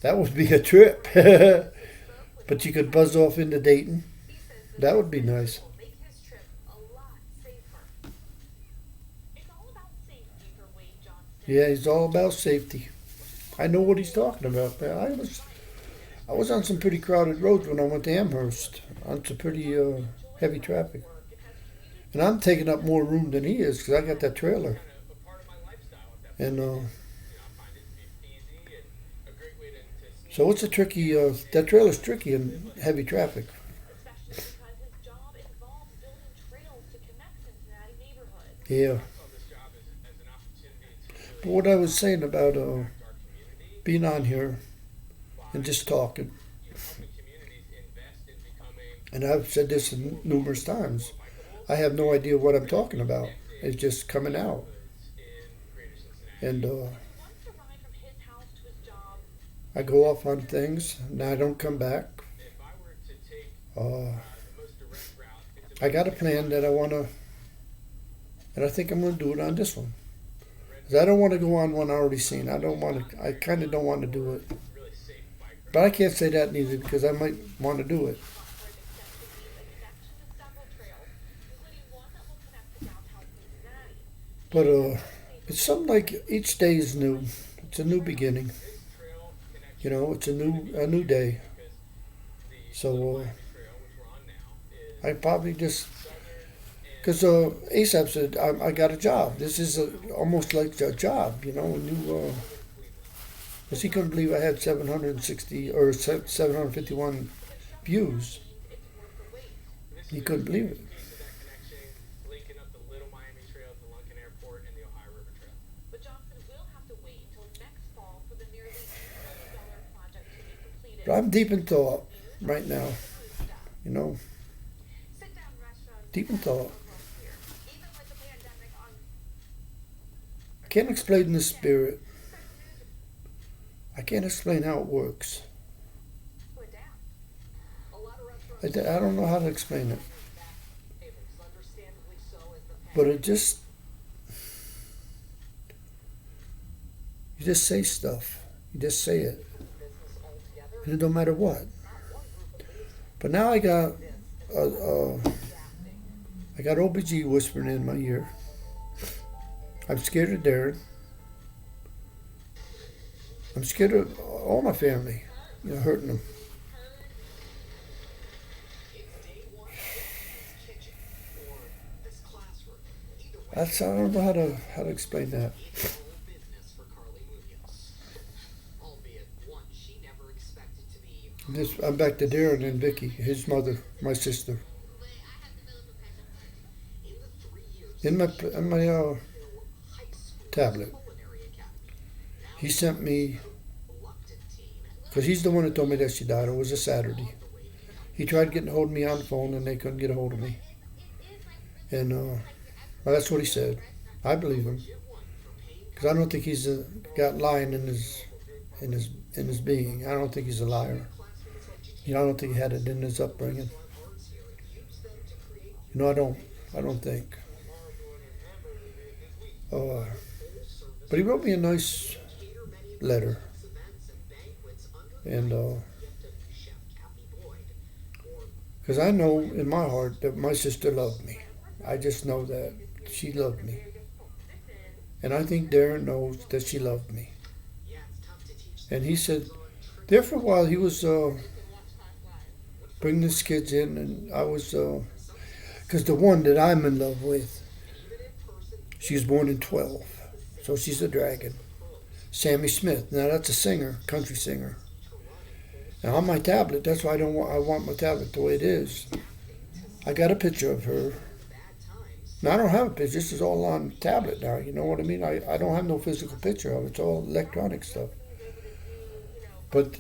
That would be a trip. But you could buzz off into Dayton. That would be nice. Yeah, he's all about safety. I know what he's talking about. I was on some pretty crowded roads when I went to Amherst, on some pretty heavy traffic. And I'm taking up more room than he is because I got that trailer. And so it's a tricky, that trailer's tricky in heavy traffic. Yeah. But what I was saying about being on here and just talking, and I've said this numerous times, I have no idea what I'm talking about. It's just coming out. And I go off on things, and I don't come back. I got a plan that I want to, and I think I'm going to do it on this one. Because I don't want to go on one I already seen. I kind of don't want to do it. But I can't say that neither because I might want to do it. But it's something like each day is new. It's a new beginning. You know, it's a new day. So I probably just, because ASAP said I got a job. This is almost like a job, you know. A new, because he couldn't believe I had 760 or 751 views. He couldn't believe it. But I'm deep in thought right now, you know. Deep in thought. I can't explain the spirit. I can't explain how it works. I don't know how to explain it. But it just, you just say stuff. You just say it. And it don't matter what. But now I got OBG whispering in my ear. I'm scared of Darren. I'm scared of all my family, you know, hurting them. I don't know how to explain that. I'm back to Darren and Vicky, his mother, my sister. In my tablet, he sent me, because he's the one that told me that she died. It was a Saturday. He tried getting a hold of me on the phone, and they couldn't get a hold of me. And well, that's what he said. I believe him, because I don't think he's got lying in his being. I don't think he's a liar. You know, I don't think he had it in his upbringing. You know, I don't think. But he wrote me a nice letter. And, because I know in my heart that my sister loved me. I just know that she loved me. And I think Darren knows that she loved me. And he said, there for a while he was bringing his kids in, and I was, because the one that I'm in love with, she was born in 12, so she's a dragon. Sammy Smith. Now that's a singer, country singer. Now on my tablet, that's why I want my tablet the way it is. I got a picture of her. Now I don't have a picture. This is all on tablet now. You know what I mean? I don't have no physical picture of it. It's all electronic stuff. But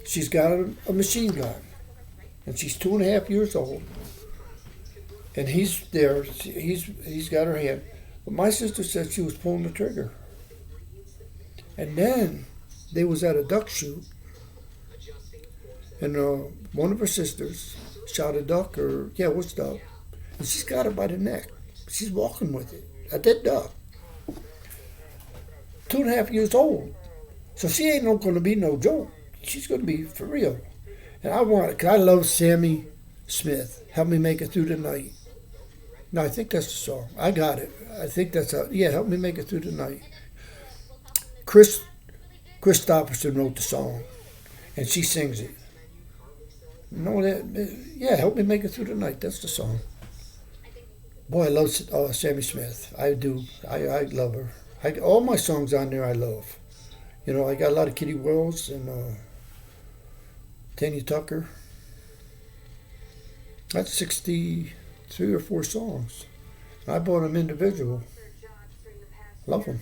she's got a machine gun, and she's 2.5 years old. And he's there. He's got her hand. But my sister said she was pulling the trigger. And then they was at a duck shoot, and one of her sisters shot a duck, or yeah, it was duck, and she's got it by the neck. She's walking with it, a dead duck, 2.5 years old. So she ain't not going to be no joke. She's going to be for real. And I want it, because I love Sammy Smith. Help me make it through the night. No, I think that's the song. I got it. I think that's yeah, help me make it through the night. Chris Christopherson wrote the song, and she sings it. No, yeah, help me make it through the night. That's the song. Boy, I love Sammy Smith. I do. I love her. All my songs on there I love. You know, I got a lot of Kitty Wells and Tanya Tucker. That's 63 or 4 songs. I bought them individual. Love them.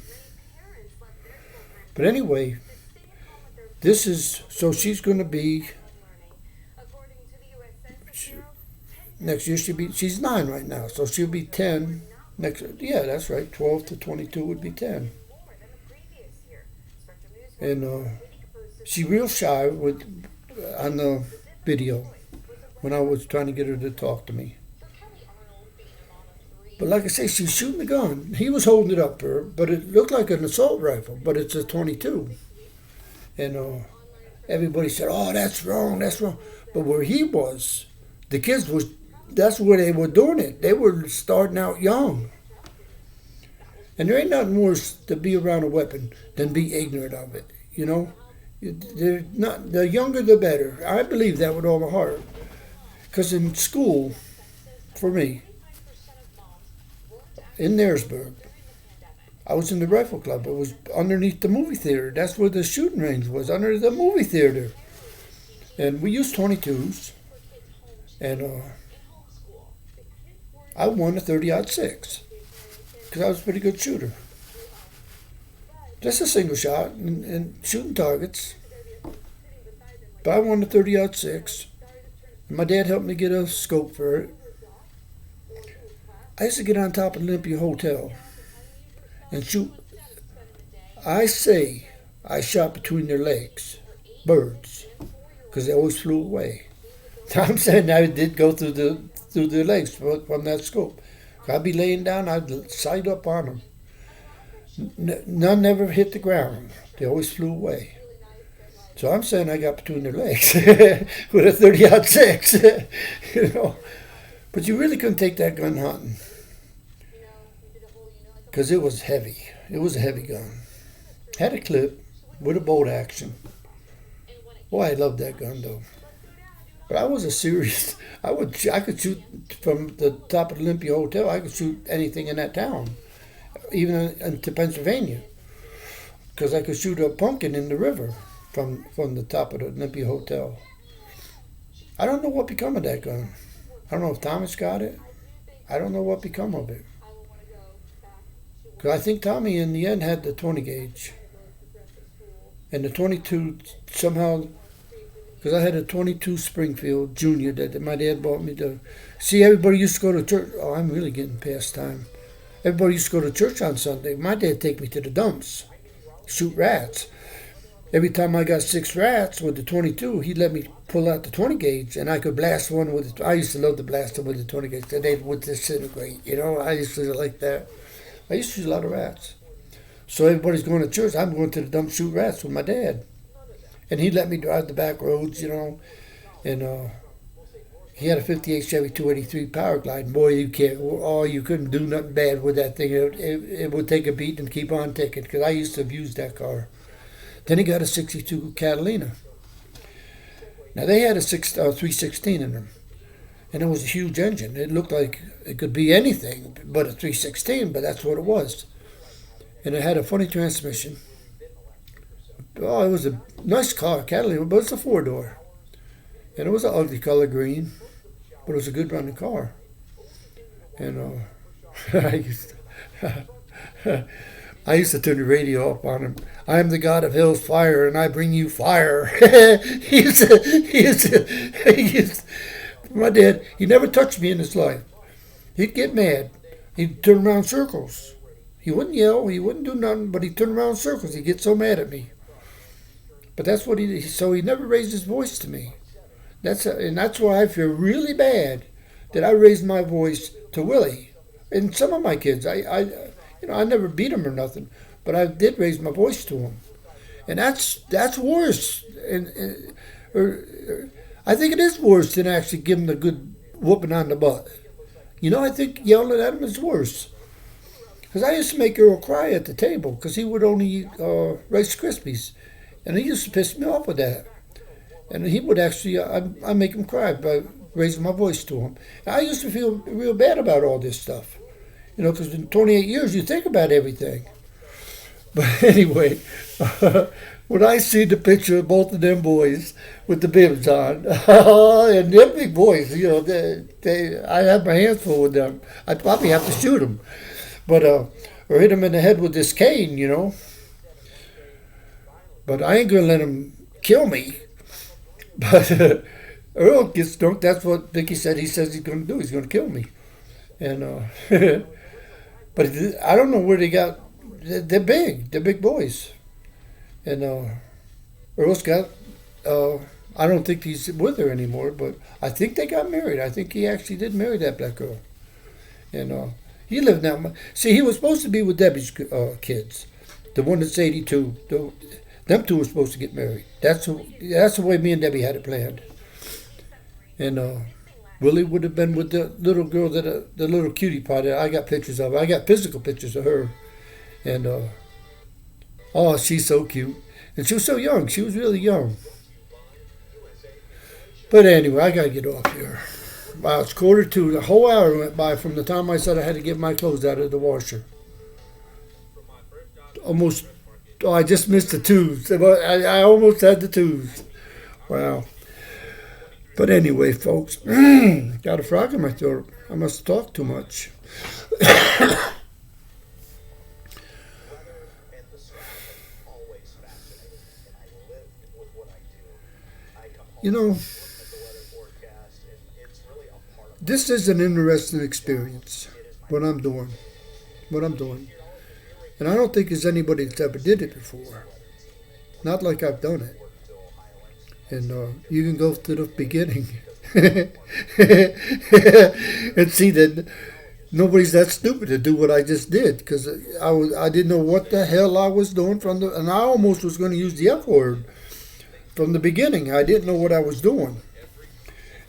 But anyway, this is, so she's going to be, next year she's 9 right now, so she'll be 10 next, yeah, that's right, 12 to 22 would be 10. And she real shy on the video when I was trying to get her to talk to me. But like I say, she's shooting the gun. He was holding it up for her, but it looked like an assault rifle, but it's a 22. And everybody said, oh, that's wrong, that's wrong. But where he was, the kids was, that's where they were doing it. They were starting out young. And there ain't nothing worse to be around a weapon than be ignorant of it, you know? They're not, the younger the better. I believe that with all my heart. Because in school, for me, in Naresburg, I was in the rifle club. It was underneath the movie theater. That's where the shooting range was, under the movie theater. And we used 22s. And I won a 30-06 because I was a pretty good shooter. Just a single shot and shooting targets. But I won the 30-06. And my dad helped me get a scope for it. I used to get on top of Olympia Hotel and shoot. I say I shot between their legs, birds, because they always flew away. I'm saying I did go through their legs from that scope. I'd be laying down, I'd sight up on them. None never hit the ground. They always flew away. So I'm saying I got between their legs with a 30-06, you know. But you really couldn't take that gun hunting because it was heavy. It was a heavy gun. Had a clip with a bolt action. Boy, I loved that gun though. But I was a serious. I could shoot from the top of the Olympia Hotel. I could shoot anything in that town, even into Pennsylvania, because I could shoot a pumpkin in the river from the top of the Olympia Hotel. I don't know what become of that gun. I don't know if Thomas got it. I don't know what become of it. Because I think Tommy in the end had the 20 gauge. And the 22 somehow, because I had a 22 Springfield Junior that my dad bought me to. See, everybody used to go to church. Oh, I'm really getting past time. Everybody used to go to church on Sunday. My dad take me to the dumps, shoot rats. Every time I got 6 rats with the 22, he'd let me pull out the 20 gauge, and I could blast one with it. I used to love to blast them with the 20 gauge. They would disintegrate, you know. I used to like that. I used to shoot a lot of rats. So everybody's going to church. I'm going to the dump shoot rats with my dad. And he'd let me drive the back roads, you know. And he had a 58 Chevy 283 Power Glide. Boy, you couldn't do nothing bad with that thing. It would take a beat and keep on ticking, because I used to abuse that car. Then he got a 62 Catalina. Now they had a 316 in them, and it was a huge engine. It looked like it could be anything but a 316, but that's what it was. And it had a funny transmission. Oh, it was a nice car, Catalina, but it's a 4-door. And it was an ugly color green, but it was a good running car. And I used to turn the radio up on him. I am the God of Hell's fire, and I bring you fire. My dad, he never touched me in his life. He'd get mad. He'd turn around circles. He wouldn't yell. He wouldn't do nothing. But he turned around in circles. He'd get so mad at me. But that's what he. So he never raised his voice to me. And that's why I feel really bad that I raised my voice to Willie and some of my kids. I never beat him or nothing, but I did raise my voice to him, and that's worse. I think it is worse than actually giving the good whooping on the butt. I think yelling at him is worse. Because I used to make Earl cry at the table because he would only eat Rice Krispies, and he used to piss me off with that. And he would actually, I make him cry by raising my voice to him. And I used to feel real bad about all this stuff. Because in 28 years you think about everything. But anyway, when I see the picture of both of them boys with the bibs on, and them big boys, I have my hands full with them. I'd probably have to shoot them. But, or hit them in the head with this cane, But I ain't going to let them kill me. But Earl gets drunk. That's what Vicky said. He says he's going to do. He's going to kill me. And but I don't know where they got. They're big. They're big boys. And Earl's got. I don't think he's with her anymore. But I think they got married. I think he actually did marry that black girl. And he lived now. See, he was supposed to be with Debbie's kids. The one that's 82. Them two were supposed to get married. That's the way me and Debbie had it planned. And Willie would have been with the little girl, the little cutie pie that I got pictures of. I got physical pictures of her. And, she's so cute. And she was so young. She was really young. But anyway, I got to get off here. Wow, it's 1:45. The whole hour went by from the time I said I had to get my clothes out of the washer. Almost. Oh, I just missed the twos. I almost had the twos. Wow. But anyway, folks, got a frog in my throat. I must have talked too much. This is an interesting experience, what I'm doing. And I don't think there's anybody that's ever did it before. Not like I've done it. And you can go to the beginning and see that nobody's that stupid to do what I just did. Because I didn't know what the hell I was doing and I almost was going to use the F word from the beginning. I didn't know what I was doing.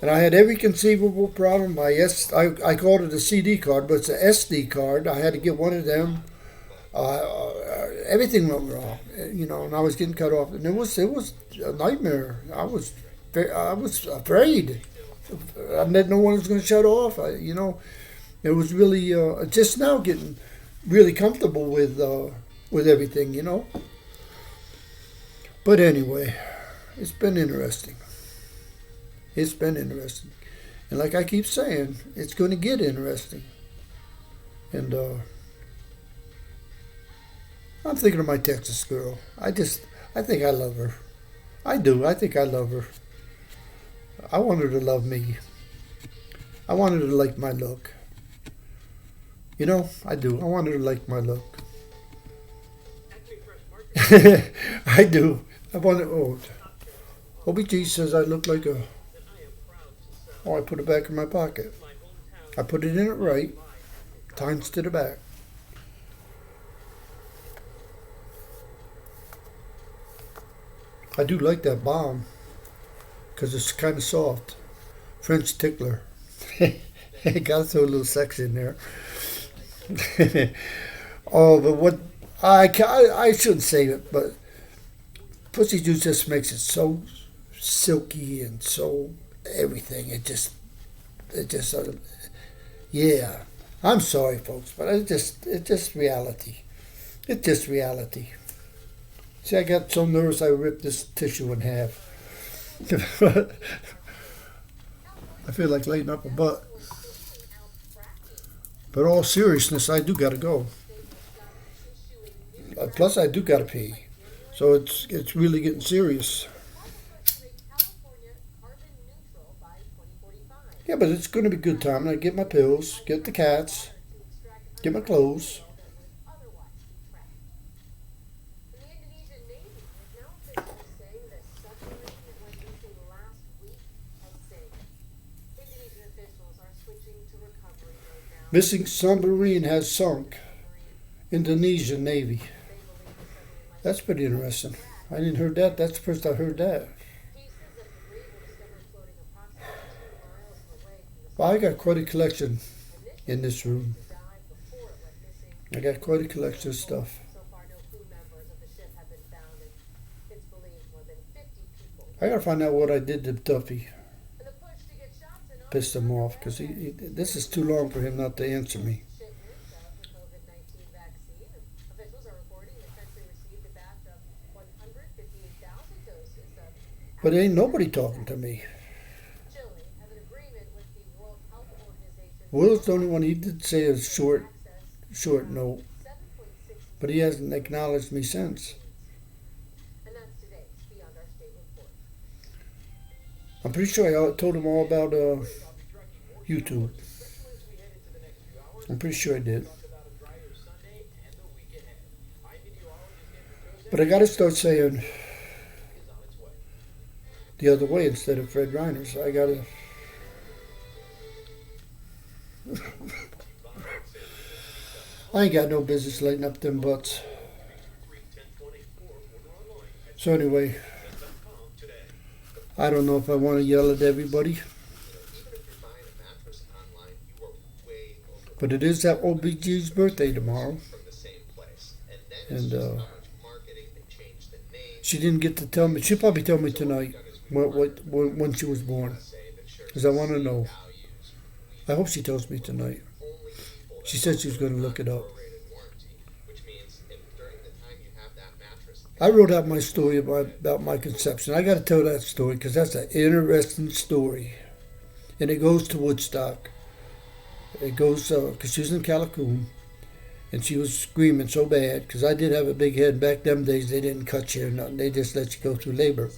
And I had every conceivable problem. I called it a CD card, but it's an SD card. I had to get one of them. Everything went wrong, and I was getting cut off, and it was a nightmare. I was afraid. I didn't know when it was going to shut off. It was really just now getting really comfortable with everything, But anyway, it's been interesting. And like I keep saying, it's going to get interesting. And I'm thinking of my Texas girl. I think I love her. I do. I think I love her. I want her to love me. I want her to like my look. I do. I want her to like my look. I do. I want to. OBG says I look like a. I put it back in my pocket. I put it in it right. Times to the back. I do like that bomb because it's kind of soft. French tickler. Got to throw a little sex in there. But what I shouldn't say it, but pussy juice just makes it so silky and so everything. It just yeah. I'm sorry, folks, but it's just reality. It's just reality. See, I got so nervous I ripped this tissue in half. I feel like laying up a butt. But all seriousness, I do gotta go. Plus, I do gotta pee. So it's really getting serious. Yeah, but it's going to be a good time. I get my pills, get the cats, get my clothes, Missing submarine has sunk. Indonesian Navy. That's pretty interesting. I didn't heard that. That's the first I heard that. Well, I got quite a collection in this room. I got quite a collection of stuff. I gotta find out what I did to Duffy. Pissed him off because this is too long for him not to answer me. But ain't nobody talking to me. Will's the only one. He did say a short note, but he hasn't acknowledged me since. I'm pretty sure I told him all about YouTube. I'm pretty sure I did. But I got to start saying the other way instead of Fred Reiner's. I got to. I ain't got no business lighting up them butts. So anyway, I don't know if I want to yell at everybody. But it is that OBG's birthday tomorrow. And she didn't get to tell me. She'll probably tell me tonight when she was born. Because I want to know. I hope she tells me tonight. She said she was going to look it up. I wrote out my story about my conception. I got to tell that story because that's an interesting story. And it goes to Woodstock. It goes, because she was in Callicoon. And she was screaming so bad because I did have a big head. Back them days, they didn't cut you or nothing. They just let you go through labor.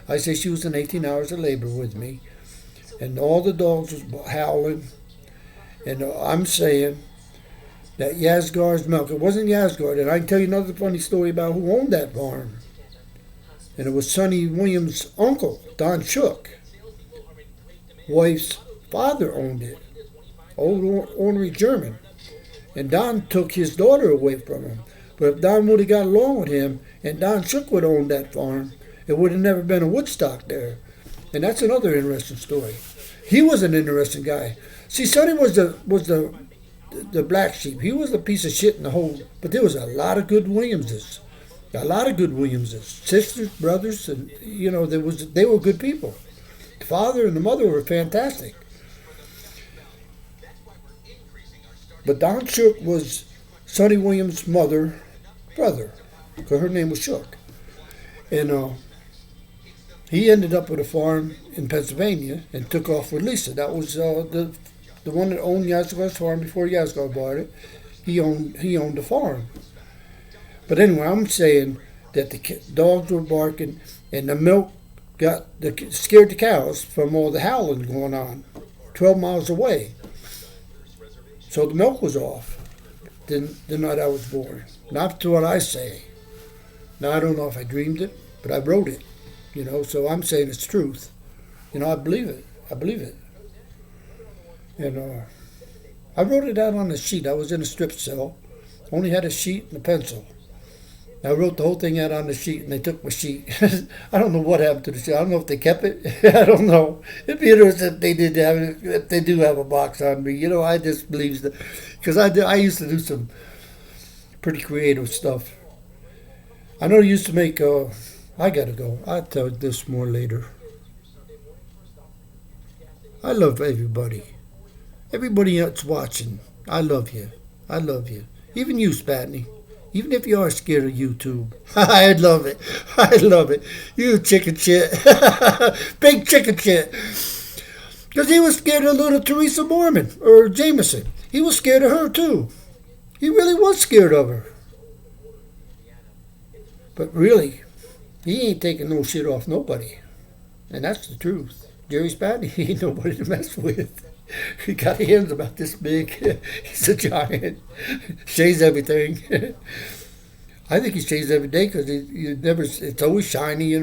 I say she was in 18 hours of labor with me. And all the dogs was howling. And I'm saying that Yasgar's milk, it wasn't Yasgar. And I can tell you another funny story about who owned that barn. And it was Sonny Williams' uncle, Don Shook. Wife's father owned it. Old ornery German. And Don took his daughter away from him. But if Don would have got along with him and Don Shook would have owned that farm, it would have never been a Woodstock there. And that's another interesting story. He was an interesting guy. See, Sonny was the black sheep. He was a piece of shit in the whole. But there was a lot of good Williamses. A lot of good Williamses. Sisters, brothers, and they were good people. The father and the mother were fantastic. But Don Shook was Sonny Williams' brother, because her name was Shook. And he ended up with a farm in Pennsylvania and took off with Lisa. That was the one that owned Yasgar's farm before Yasgar bought it. He owned the farm. But anyway, I'm saying that the dogs were barking and the milk scared the cows from all the howling going on 12 miles away. So the milk was off the night I was born. Not to what I say. Now, I don't know if I dreamed it, but I wrote it. So I'm saying it's truth. I believe it. And I wrote it out on a sheet. I was in a strip cell. Only had a sheet and a pencil. I wrote the whole thing out on the sheet, and they took my sheet. I don't know what happened to the sheet. I don't know if they kept it. I don't know. It'd be interesting if they did have it, if they do have a box on me. I just believe that, because I used to do some pretty creative stuff. I know you used to make. I gotta go. I'll tell you this more later. I love everybody. Everybody that's watching. I love you. I love you. Even you, Spatney. Even if you are scared of YouTube. I love it. I love it. You chicken shit. Big chicken shit. Because he was scared of little Teresa Mormon, or Jameson. He was scared of her, too. He really was scared of her. But really, he ain't taking no shit off nobody. And that's the truth. Jerry Spatney, he ain't nobody to mess with. He got hands about this big. He's a giant. Shaves everything. I think he shaves every day because it's always shiny,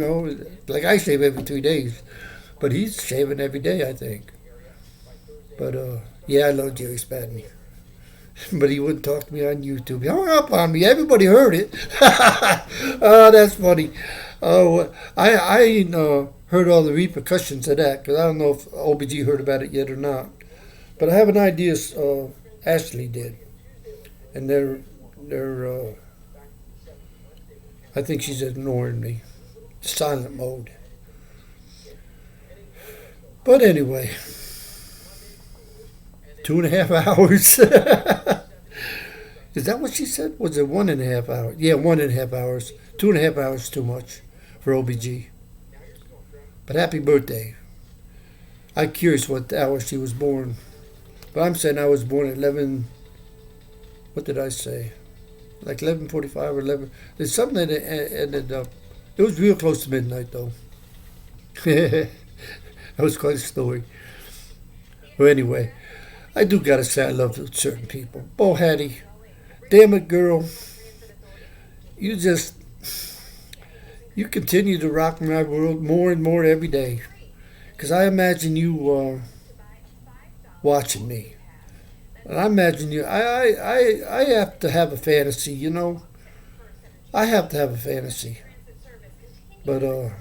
Like I shave every 3 days. But he's shaving every day, I think. But Yeah, I love Jerry Spadney. But he wouldn't talk to me on YouTube. He hung up on me. Everybody heard it. Oh, that's funny. Oh, I heard all the repercussions of that because I don't know if OBG heard about it yet or not. But I have an idea. Ashley did, and they're. I think she's ignoring me. Silent mode. But anyway, 2.5 hours. Is that what she said? Was it 1.5 hours? Yeah, 1.5 hours. 2.5 hours is too much for OBG. But happy birthday. I'm curious what hour she was born. But I'm saying I was born at 11. What did I say? Like 11:45 or 11. There's something that ended up. It was real close to midnight though. That was quite a story. But anyway, I do gotta say I love certain people. Bo Hattie, damn it, girl, you continue to rock my world more and more every day. Cause I imagine you watching me. And I imagine you. I have to have a fantasy, you know. I have to have a fantasy, but oh,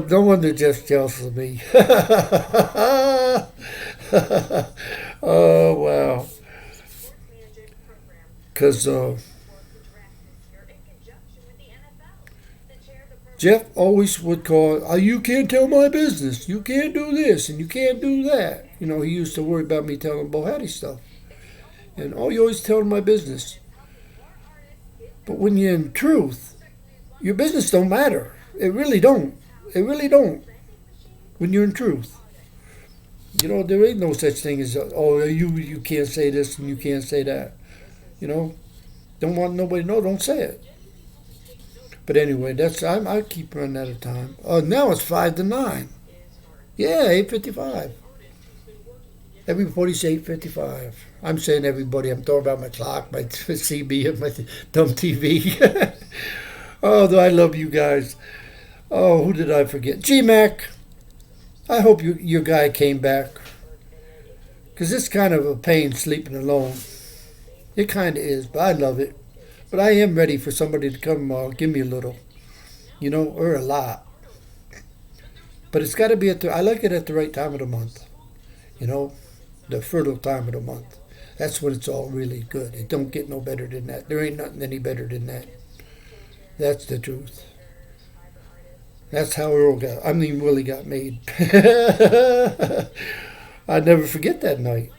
no wonder Jeff's jealous of me. Oh wow, because Jeff always would call, oh, you can't tell my business. You can't do this and you can't do that. You know, he used to worry about me telling Bo Hattie stuff. And, oh, you always tell my business. But when you're in truth, your business don't matter. It really don't. It really don't. When you're in truth. You know, there ain't no such thing as, oh, you can't say this and you can't say that. You know, don't want nobody to know, don't say it. But anyway, I keep running out of time. Oh, now it's 5 to 9. Yeah, 8:55. Everybody's 8:55. I'm saying everybody. I'm talking about my clock, my CB, and my dumb TV. Oh, I love you guys. Oh, who did I forget? G-Mac. I hope your guy came back. Because it's kind of a pain sleeping alone. It kind of is, but I love it. But I am ready for somebody to come give me a little, you know, or a lot. But it's got to be I like it at the right time of the month, you know, the fertile time of the month. That's when it's all really good. It don't get no better than that. There ain't nothing any better than that. That's the truth. That's how Willie got made. I'd never forget that night.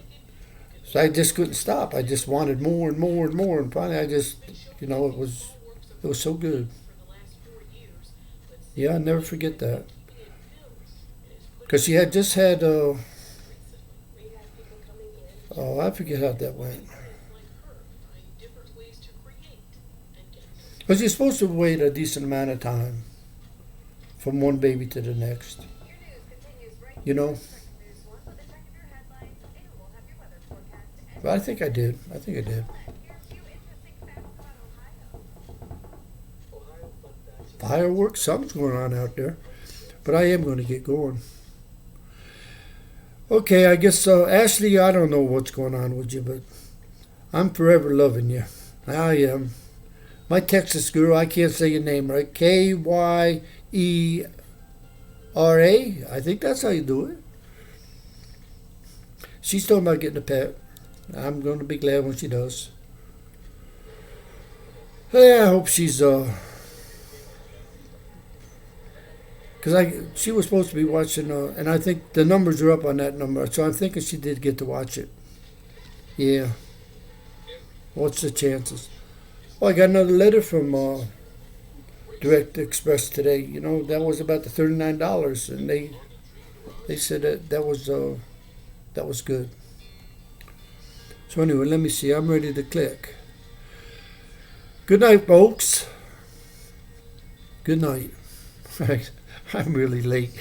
So I just couldn't stop. I just wanted more and more and more. And finally I just, you know, it was so good. Yeah, I'll never forget that. Because she had just had, oh, I forget how that went. Because you're supposed to wait a decent amount of time from one baby to the next. You know? But I think I did. Fireworks, something's going on out there. But I am going to get going. Okay, I guess, Ashley, I don't know what's going on with you, but I'm forever loving you. I am. My Texas girl, I can't say your name right. Kyera. I think that's how you do it. She's talking about getting a pet. I'm going to be glad when she does. Yeah, I hope she's, because she was supposed to be watching, and I think the numbers are up on that number, so I'm thinking she did get to watch it. Yeah. What's the chances? Oh, I got another letter from Direct Express today. You know, that was about the $39, and they said that was good. So anyway, let me see. I'm ready to click. Good night, folks. Good night. I'm really late.